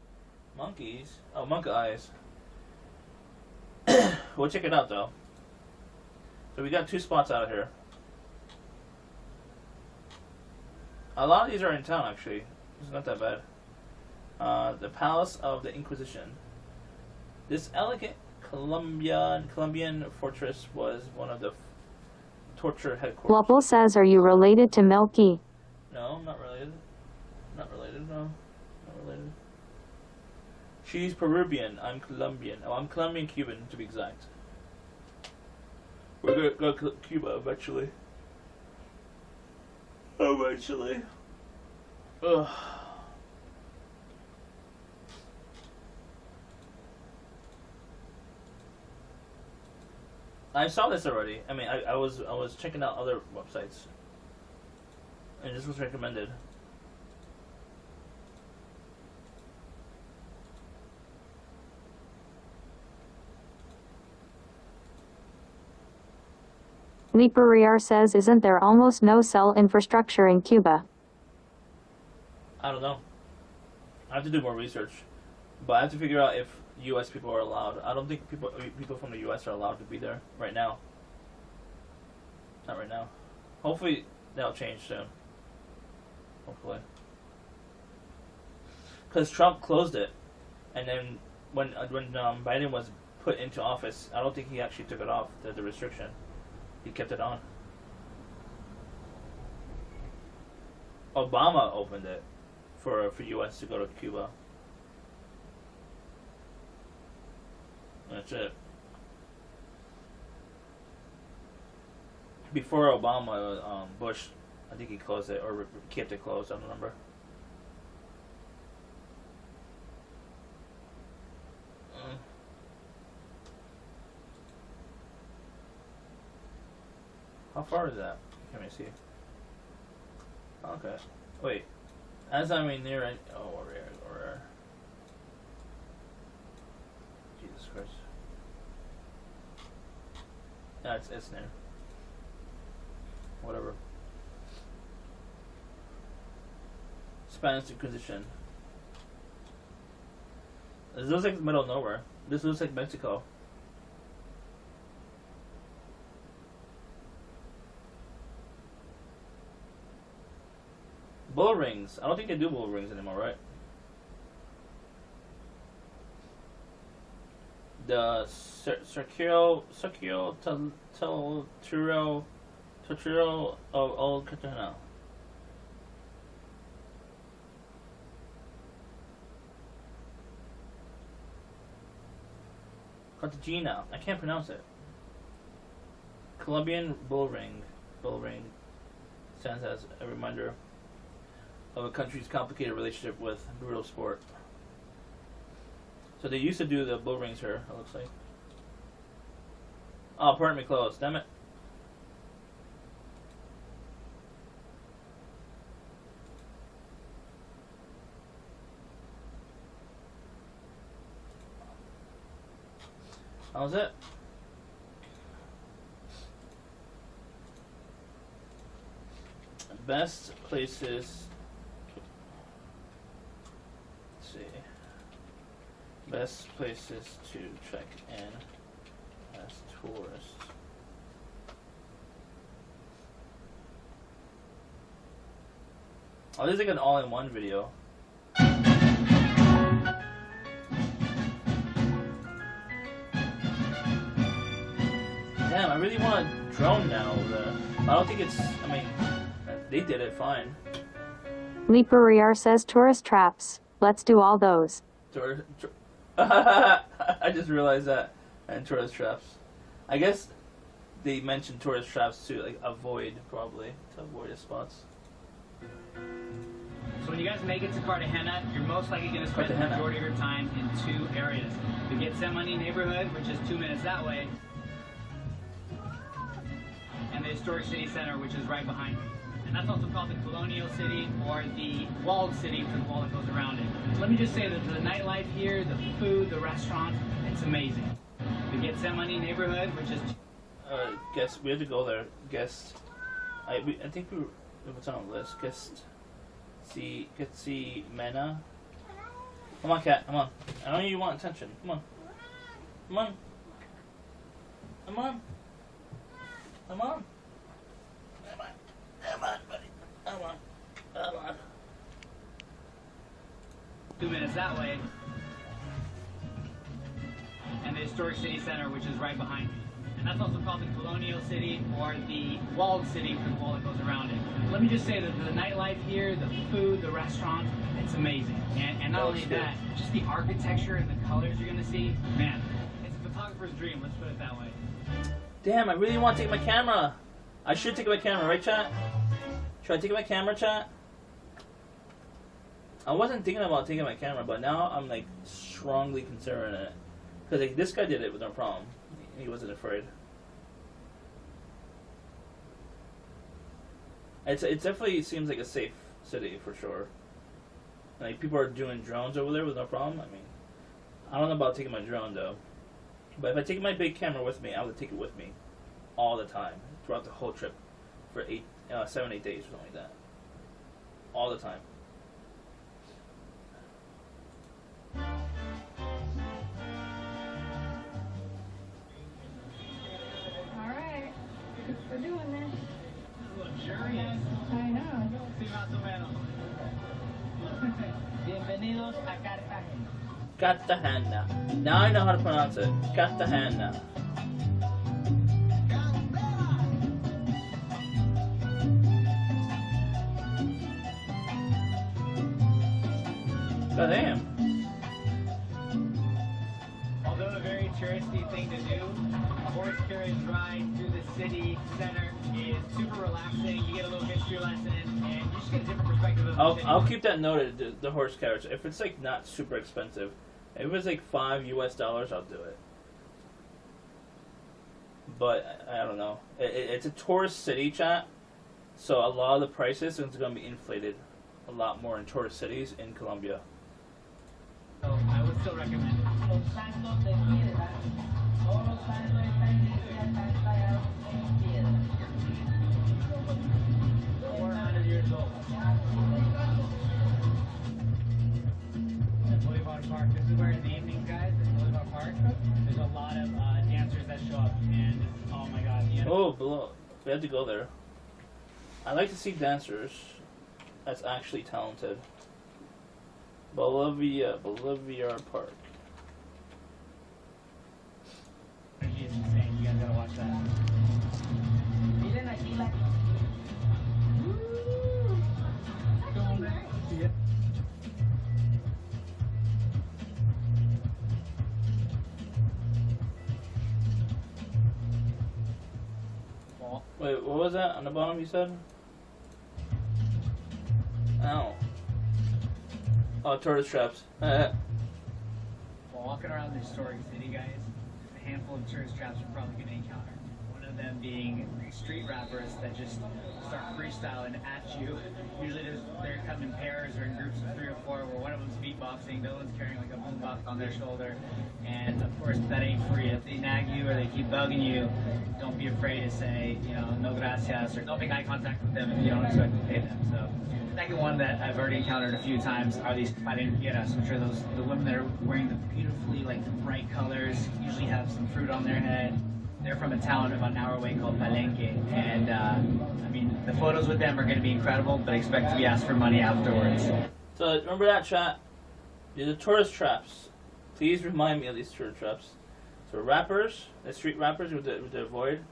C: Monkeys? Oh, monk eyes. We'll check it out though. So we got 2 spots out of here. A lot of these are in town actually. It's not that bad. The Palace of the Inquisition. This elegant Colombian fortress was one of the torture headquarters.
B: Lupple says, are you related to Milky?
C: No, I'm not related. Not related, no. Not related. She's Peruvian, I'm Colombian. Oh, I'm Colombian-Cuban, to be exact. We're gonna go to Cuba eventually. Eventually. Ugh. I saw this already. I mean, I was checking out other websites, and this was recommended.
B: Liper says, isn't there almost no cell infrastructure in Cuba?
C: I don't know. I have to do more research, but I have to figure out if U.S. people are allowed. I don't think people from the U.S. are allowed to be there right now. Not right now. Hopefully that'll change soon. Hopefully, because Trump closed it, and then when Biden was put into office, I don't think he actually took it off the restriction. He kept it on. Obama opened it for U.S. to go to Cuba. That's it. Before Obama, Bush, I think he closed it or kept it closed. I don't remember. How far is that? Can we see? Okay. Wait. As I'm near it. Oh, over here. Jesus Christ. Yeah, it's near. Whatever. Spanish Inquisition. This looks like the middle of nowhere. This looks like Mexico. Bull rings. I don't think they do bull rings anymore, right? The Circuito Torturo of Old Cartagena. Cartagena. I can't pronounce it. Colombian bull ring. Bull ring stands as a reminder of a country's complicated relationship with brutal sport. So they used to do the bull rings here, it looks like. Oh, pardon me, closed. Damn it. How's it? Best places. Let's see. Best places to check in as tourists. Oh, this is like an all-in-one video. Damn, I really want a drone now over there. I don't think it's, I mean, they did it fine.
B: Liper says tourist traps. Let's do all those.
C: I just realized that. And tourist traps. I guess they mentioned tourist traps to like avoid, probably, to avoid the spots.
H: So when you guys make it to Cartagena, you're most likely going to spend the majority of your time in two areas. The Gethsemane neighborhood, which is 2 minutes that way, and the historic city center, which is right behind me. And that's also called the colonial city or the walled city for the wall that goes around it. Let me just say that the nightlife here, the food, the restaurants, it's amazing. The Gethsemane neighborhood, which is...
C: Guest, we have to go there. Guest. I think we were on the list. Guest. See Mena. Come on, cat. Come on. I know you want attention. Come on. Come on. Come on. Come on. Come on, buddy. Come on. Come on.
H: 2 minutes that way, and the historic city center, which is right behind me. And that's also called the colonial city or the walled city for the wall that goes around it. Let me just say that the nightlife here, the food, the restaurants, it's amazing. And not only that, just the architecture and the colors you're going to see, man, it's a photographer's dream, let's put it that way.
C: Damn, I really want to take my camera. I should take my camera, right, chat? Should I take my camera, chat? I wasn't thinking about taking my camera, but now I'm like strongly considering it. Because like, this guy did it with no problem. He wasn't afraid. It definitely seems like a safe city for sure. Like people are doing drones over there with no problem. I mean, I don't know about taking my drone though. But if I take my big camera with me, I would take it with me all the time throughout the whole trip for 7, 8 days or something like that. All the time.
F: Alright. We're doing this.
H: Luxurious.
F: I know.
H: Sí, más o menos. Bienvenidos a Cartagena.
C: Cartagena. Now I know how to pronounce it. Cartagena. God damn.
H: Although a very touristy thing to do, a horse carriage ride through the city center is super relaxing. You get a little history lesson, and you just get a different perspective of the city.
C: I'll keep that noted. The horse carriage. If it's like not super expensive, if it was like $5 US, I'll do it. But I don't know. It's a tourist city, chat. So a lot of the prices is going to be inflated a lot more in tourist cities in Colombia.
H: So I would still recommend it. 400 years old. At Boulevard Park. This is where in the evenings, guys, at Boulevard Park, there's a lot of dancers that show up, and oh my god. You know,
C: Oh, below. We have to go there. I like to see dancers that's actually talented. Bolivia Park.
H: Energy is insane. You guys gotta watch that.
C: Wait, what was that on the bottom you said? Ow. Oh, tourist traps.
H: While walking around the historic city, guys, there's a handful of tourist traps you're probably going to encounter. One of them being street rappers that just start freestyling at you. Usually they come in pairs or in groups of 3 or 4, where one of them's beatboxing, the other one's carrying like a boombox on their shoulder. And of course, that ain't free. If they nag you or they keep bugging you, don't be afraid to say, no gracias, or don't make eye contact with them if you don't expect to pay them. So. The second one that I've already encountered a few times are these palenqueras, which are the women that are wearing the beautifully bright colors, usually have some fruit on their head. They're from a town about an hour away called Palenque, and I mean the photos with them are going to be incredible, but expect to be asked for money afterwards.
C: So remember that, chat. The tourist traps. Please remind me of these tourist traps. So rappers, the street rappers, we have to avoid.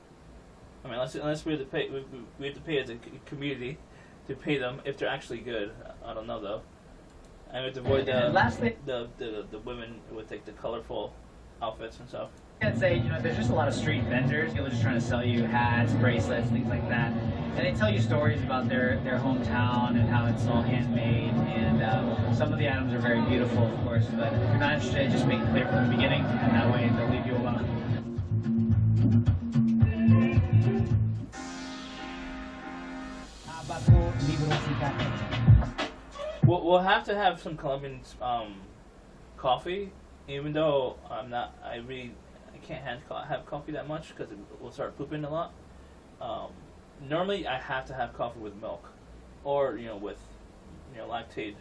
C: I mean, unless we have to pay, we have to pay as a community to pay them if they're actually good. I don't know though. And we have to avoid the women with like the colorful outfits and stuff.
H: I'd say, there's just a lot of street vendors. People are just trying to sell you hats, bracelets, things like that. And they tell you stories about their hometown and how it's all handmade. And some of the items are very beautiful, of course. But if you're not interested, just make it clear from the beginning, and that way they'll leave you alone.
C: We'll have to have some Colombian coffee, even though I can't have coffee that much because it will start pooping a lot. Normally I have to have coffee with milk, or with lactate.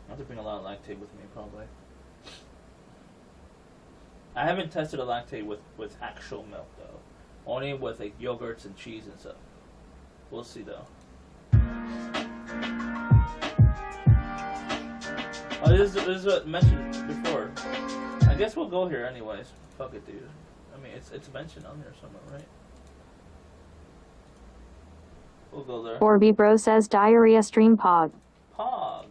C: I have to bring a lot of lactate with me probably. I haven't tested a lactate with actual milk though, only with like yogurts and cheese and stuff. We'll see though. Oh, this is what I mentioned before. I guess we'll go here anyways. Fuck it, dude. I mean, it's mentioned on here somewhere, right? We'll go there.
B: Orby Bro says diarrhea stream pog.
C: Pog.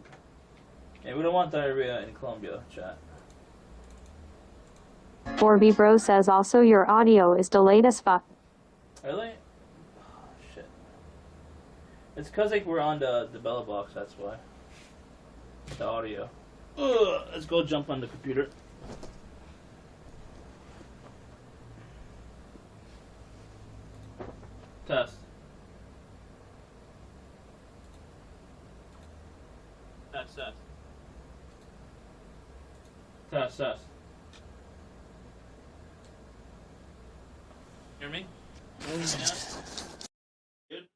C: Yeah, we don't want diarrhea in Colombia, chat.
B: Orby Bro says also your audio is delayed as fuck.
C: Really? Oh, shit. It's because like we're on the Bella box. That's why. The audio. Ugh, let's go jump on the computer. Test. Test. Test. Test. Test. Hear me? Yeah. Good.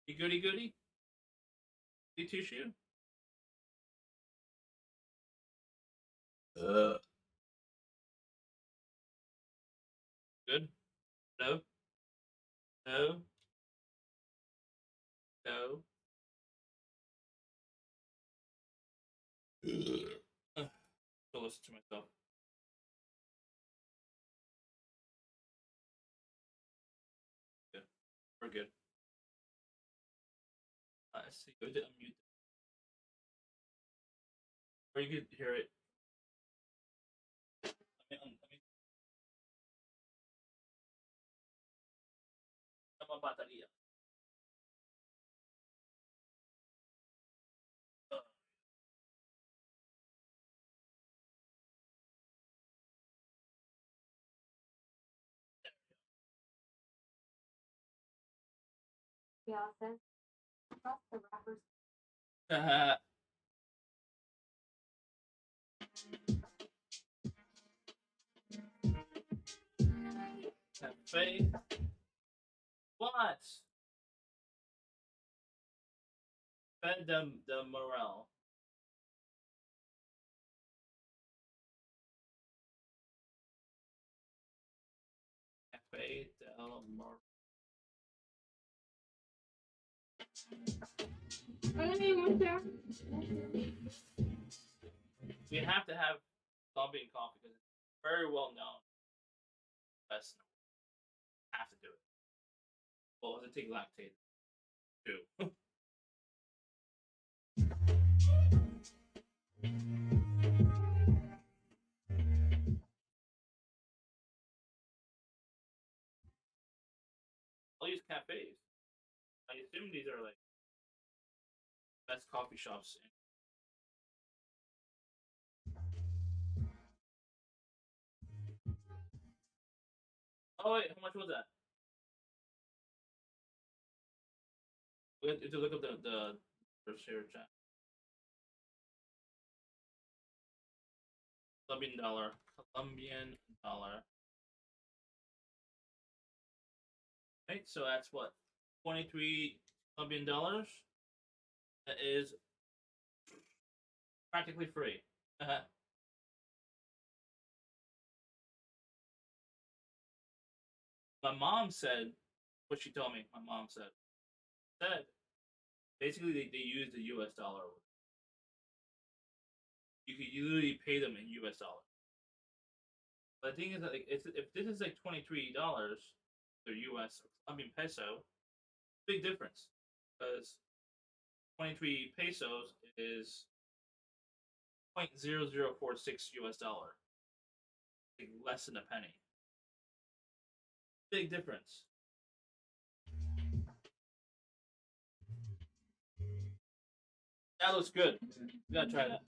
C: You goody goody? You tissue? Good. No. No. No. I'll listen to myself. Good. We're good. Let's see. Go to unmute. Or you could hear it. Let me tama batería.
B: Yeah, then press the wrappers.
C: Cafe. What? Fed the morale. Cafe del Morale. We have to have Colombian coffee because it's very well known. Best. Have to do it. Well, does it take lactate? Too. I'll use cafes. I assume these are like best coffee shops. Oh wait, how much was that? We have to look up the share chat. Colombian dollar. Colombian dollar. Right, so that's what? 23 Colombian dollars. That is practically free. My mom said what she told me. My mom said basically they use the US dollar. You could literally pay them in US dollars. But the thing is that like if this is like $23, the US or Colombian peso, big difference. Because 23 pesos is 0.0046 US dollar. Like less than a penny. Big difference. That looks good. We gotta try that.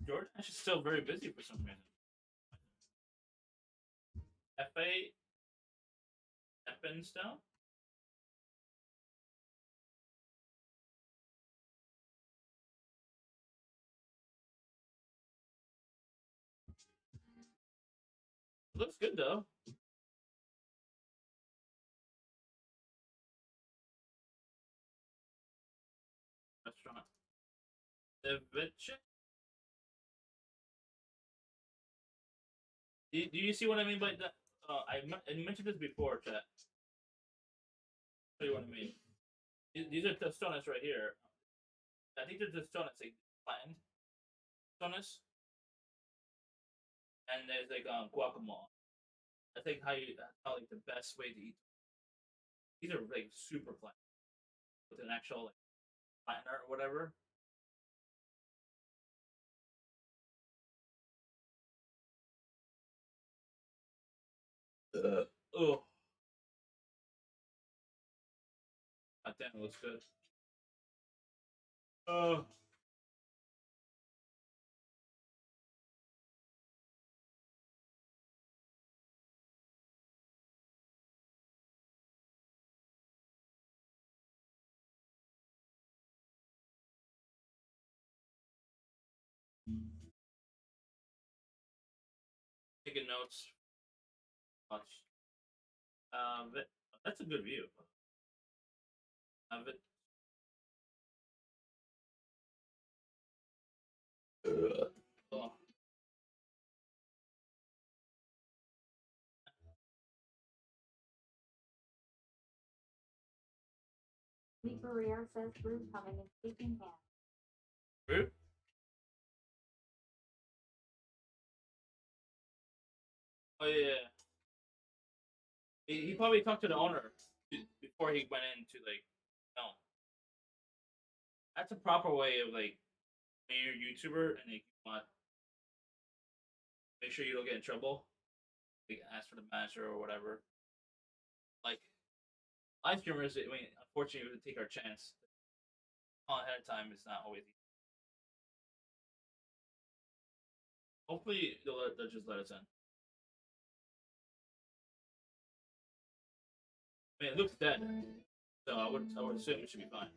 C: George is still very busy for some reason. FA Eppenstone? Looks good though. Restaurant. Ceviche? Do you see what I mean by that? I mentioned this before, chat. Show you what I mean. These are tostones right here. I think they're tostones, like flattened tostones. And there's like guacamole. I think how like the best way to eat. These are like super flat with an actual like flattener or whatever. Oh, God damn, it looks good. Oh, taking notes. Watch. That's a good view. It. Oh.
B: Lee Barrier says brew coming in taking hand.
C: Fruit? Oh yeah. He probably talked to the owner before he went into like film. That's a proper way of like when you're a YouTuber and like, you want make sure you don't get in trouble. Like ask for the manager or whatever. Like live streamers, I mean, unfortunately, we would take our chance. All ahead of time is not always easy. Hopefully, they'll just let us in. I mean, it looks dead, so I would assume it should be fine.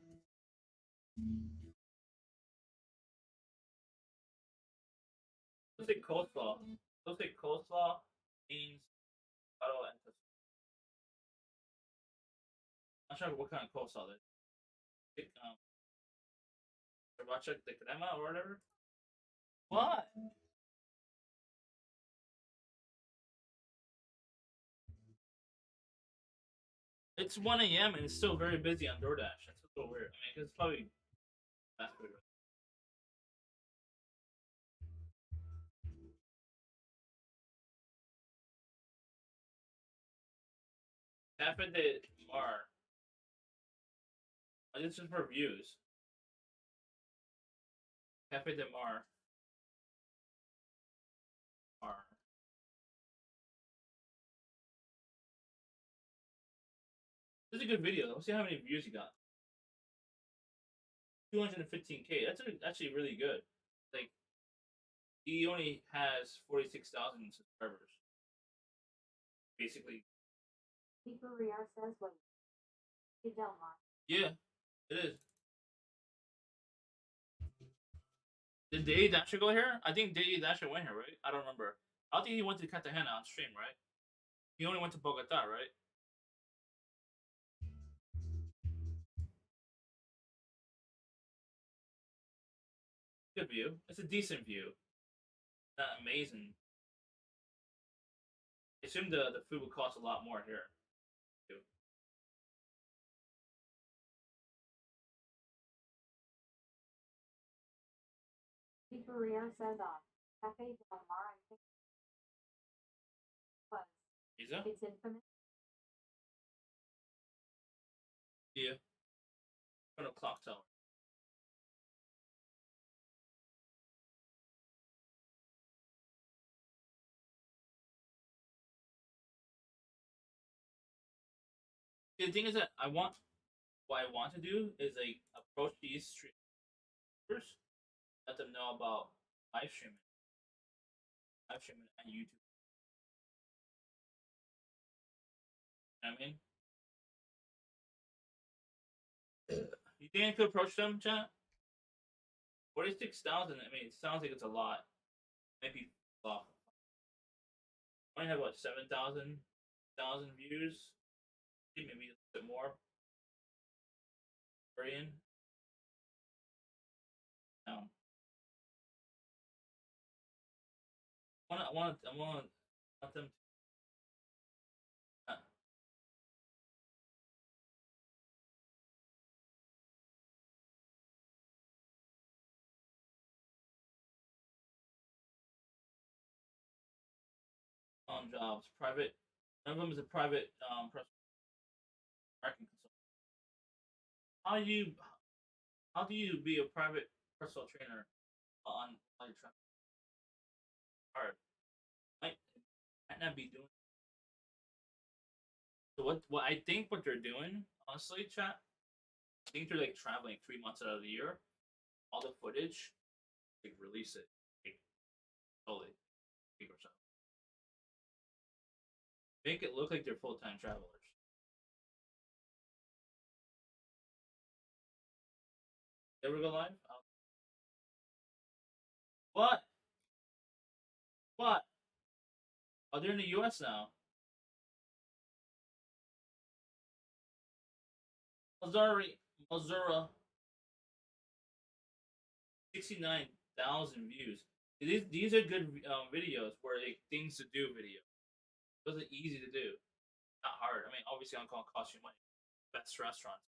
C: Let's say coleslaw. Let's say coleslaw, beans, butter, and I'm not sure what kind of coleslaw that is. Sriracha de crema or whatever. What? It's 1 a.m. and it's still very busy on DoorDash. That's a little weird. I mean, 'cause it's probably fast food. Cafe de Mar. This is for views. Cafe de Mar. Mar. This is a good video. Let's see how many views you got. 215K. That's actually really good. Like he only has 46,000 subscribers. Basically.
B: Lee Barrier says what? You don't want.
C: Yeah, it is. Did Day Dasher go here? I think Day Dasher went here, right? I don't remember. I don't think he went to Cartagena on stream, right? He only went to Bogota, right? Good view. It's a decent view. Not amazing. I assume the food would cost a lot more here. Too.
B: Lee Barrier says Cafe Del Mar, I think was.
C: Pizza?
B: It's infamous.
C: Yeah. Front of clock tower. The thing is that what I want to do is like approach these streamers, let them know about live streaming, and YouTube. You know what I mean? You think I could approach them, chat? 46,000. I mean, it sounds like it's a lot. Maybe off. I only have what 7,000 views. Maybe a little bit more. Korean. No. I want them to, on jobs. Private. One of them is a private marketing consultant. How do you be a private personal trainer on like hard? Might not be doing. So what I think what they're doing, honestly, chat, I think they're like traveling 3 months out of the year. All the footage, like release it, like slowly, week or so. Make it look like they're full time travelers. Ever go live? What? What? Oh, they're in the U.S. now. Missouri, 69,000 views. These are good videos where like things to do video. Those are easy to do, not hard. I mean, obviously, I'm gonna cost you money. Best restaurants.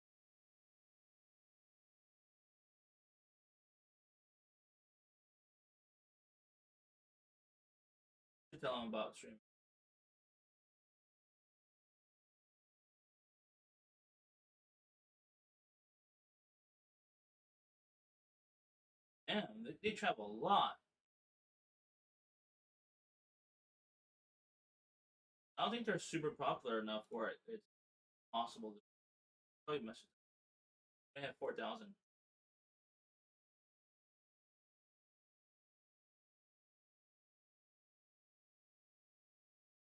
C: Tell them about streaming. Damn, they travel a lot. I don't think they're super popular enough where it's possible to probably message. They have 4,000.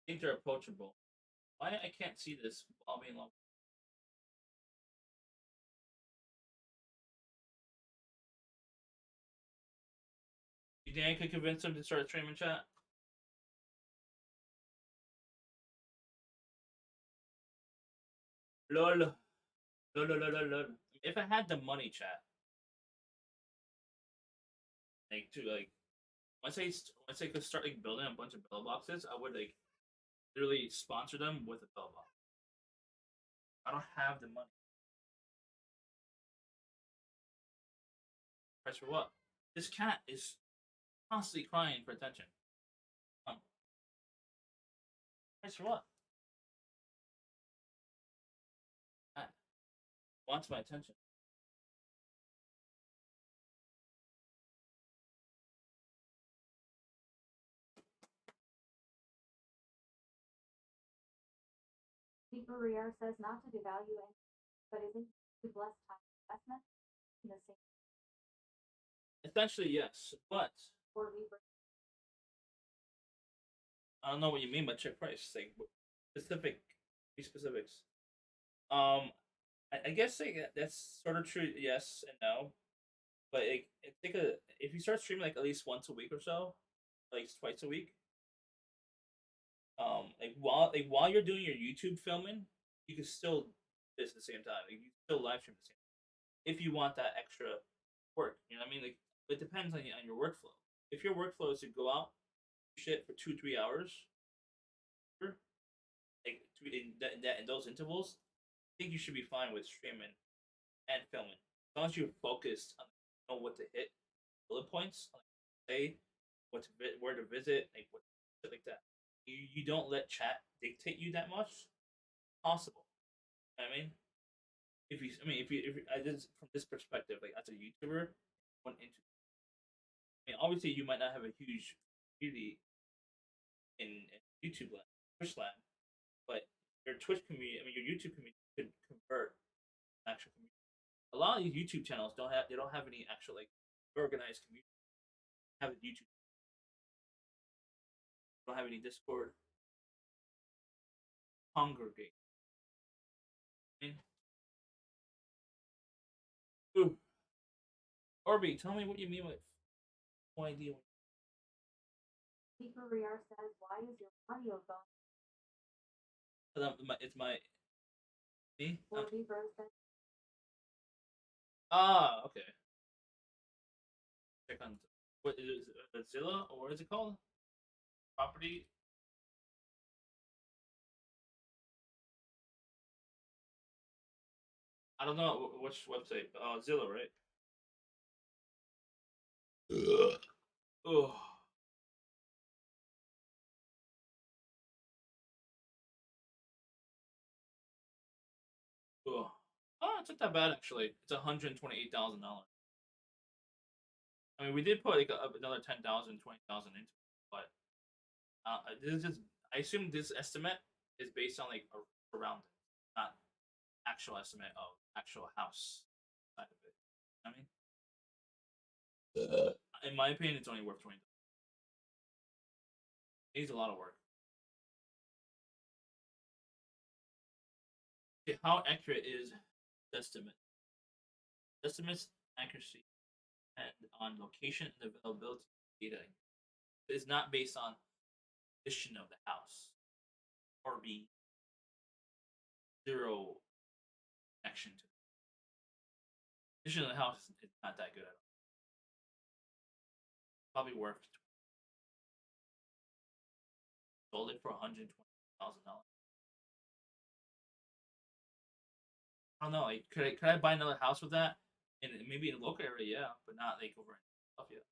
C: I think they're approachable. Why I can't see this while being low? You think I could convince them to start streaming chat? Lol. Lol, lol, lol, lol. If I had the money, chat, like to like, once I could start like building a bunch of bell boxes, I would like literally sponsor them with a bell box. I don't have the money. Price for what? This cat is constantly crying for attention. Price for what? Cat wants my attention.
B: Career says not to devalue it, but isn't to bless time investment in the same
C: Essentially, yes, but
B: or reverse.
C: I don't know what you mean by check price. Like specific, be specifics. I guess like that's sort of true. Yes and no, but like I think if you start streaming like at least once a week or so, like twice a week, like while you're doing your YouTube filming, you can still do this at the same time. Like, you can still live stream at the same time if you want that extra work. You know what I mean? Like it depends on your workflow. If your workflow is to go out shit for 2-3 hours, like in those intervals, I think you should be fine with streaming and filming as long as you're focused on know what to hit, bullet points, like say what to where to visit, like what shit like that. You don't let chat dictate you that much. Possible. You know what I mean, if you I just from this perspective, like as a YouTuber, went into. I mean, obviously you might not have a huge community in YouTube land, Twitch land, but your Twitch community, I mean, your YouTube community could convert an actual community. A lot of these YouTube channels don't have any actual like organized community. They have a YouTube. Don't have any Discord. Congregate. I mean, ooh. Orby, tell me what you mean with no idea.
B: Career says, why is your audio gone?
C: It's my me.
B: Or reverse it.
C: Ah, okay. Check on what is it, Zilla or what is it called? Property. I don't know which website. Zilla, right? Ugh. Oh. Oh, it's not that bad actually. It's $128,000. I mean, we did put like another 10,000, 20,000 into it, but this is just. I assume this estimate is based on like around it, not actual estimate of actual house side of it. I mean, in my opinion, it's only worth $20. It needs a lot of work. Okay, how accurate is estimate? Estimates accuracy and on location and availability data. It is not based on condition of the house or be zero connection to. Condition of the house is not that good at all. Probably worth sold it for $120,000. I don't know. Like, could I buy another house with that? And maybe in a local area, yeah, but not like over in Philadelphia.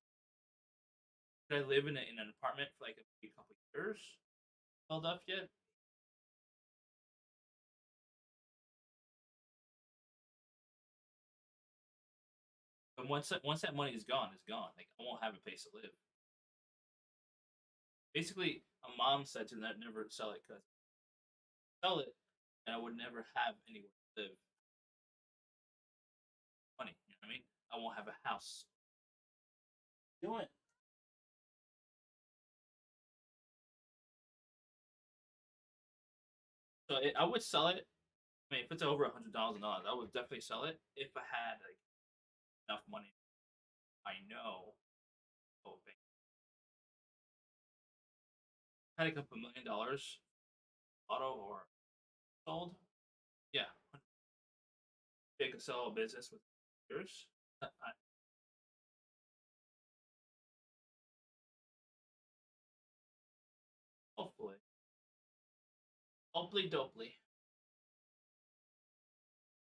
C: Could I live in an apartment for like a couple years? Philadelphia. But once that money is gone, it's gone. Like I won't have a place to live. Basically, a mom said to never sell it because sell it, and I would never have anywhere to live. Funny, you know what I mean? I won't have a house. Do it. So I would sell it. I mean, if it's over $100,000, I would definitely sell it if I had like enough money. I know. Hoping. I had a couple $1 million auto or sold. Yeah, I could sell a business with yours. Hopefully. Hopefully, dopely.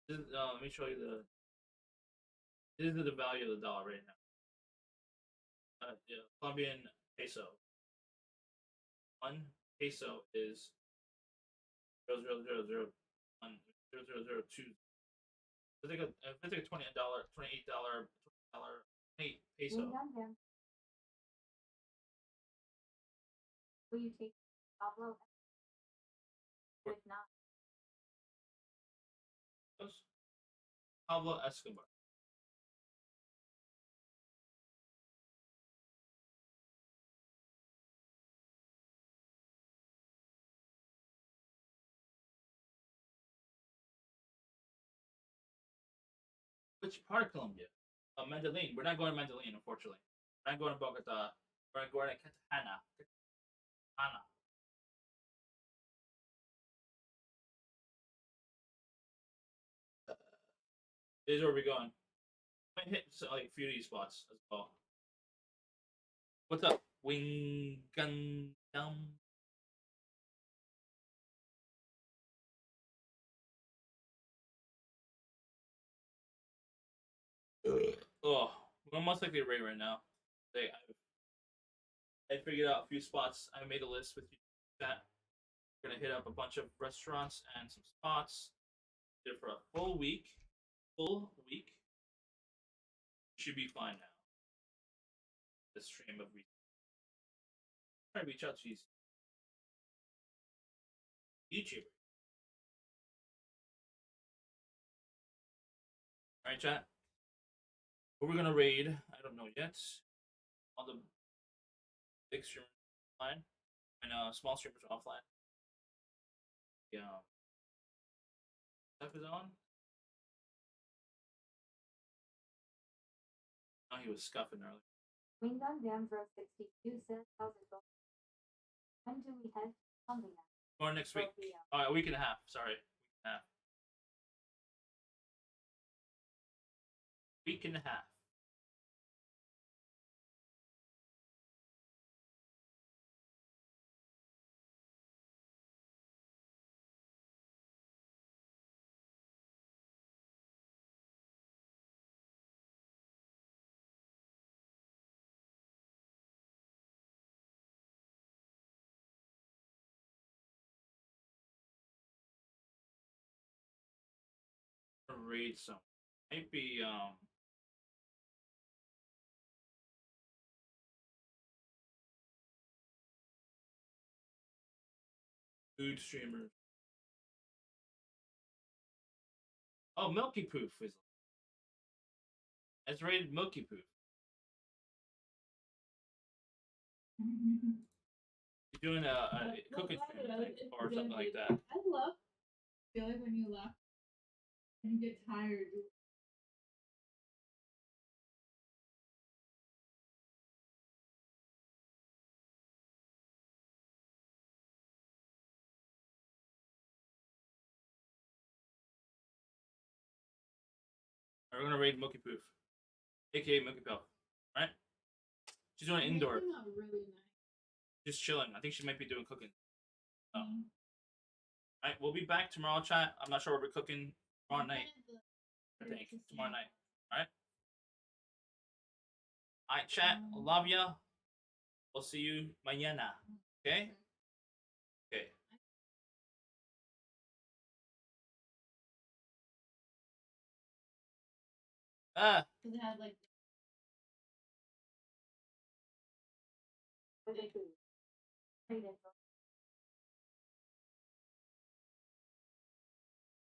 C: Let me show you this is the value of the dollar right now. Yeah, Colombian peso. 1 peso is 0.0001 0.0002. If it's like a $28 peso.
B: Will you take Pablo? If not,
C: Pablo Escobar. Which part of Colombia? Medellin. We're not going to Medellin, unfortunately. We're not going to Bogota. We're going to Cartagena. Cartagena. This is where we're going. Might hit like a few of these spots as well. What's up? Wingandum. Oh, we're most likely right now. I figured out a few spots. I made a list with you. That we're gonna hit up a bunch of restaurants and some spots. There for a full week. Full week. Should be fine now. The stream of try to reach out to these YouTubers. Alright, chat. Who we're gonna raid, I don't know yet. All the big streamers offline. And small streamers are offline. Yeah. Stuff is on. Oh, he was scuffing earlier.
B: Wingon Damsro 62 says, how's it going? When do we head to Colombia?
C: Or next week. A week and a half. Sorry. Week and a half. Week and a half. Raid some. Might be food streamers. Oh, Milky Poof is. It's rated Milky Poof. You're doing a cooking stream thing or something like that.
I: I love. I feel like when you laugh, you get tired.
C: We're gonna raid Milky Poof, aka Milky Puff. Right? She's doing indoor.
I: Not really nice.
C: Just chilling. I think she might be doing cooking. Oh. Alright, we'll be back tomorrow, chat. I'm not sure what we're cooking tomorrow night. I think tomorrow night. Alright? Alright, chat. Love ya. We'll see you mañana. Okay? Okay. Ah.
I: Because it had like. Ridiculous.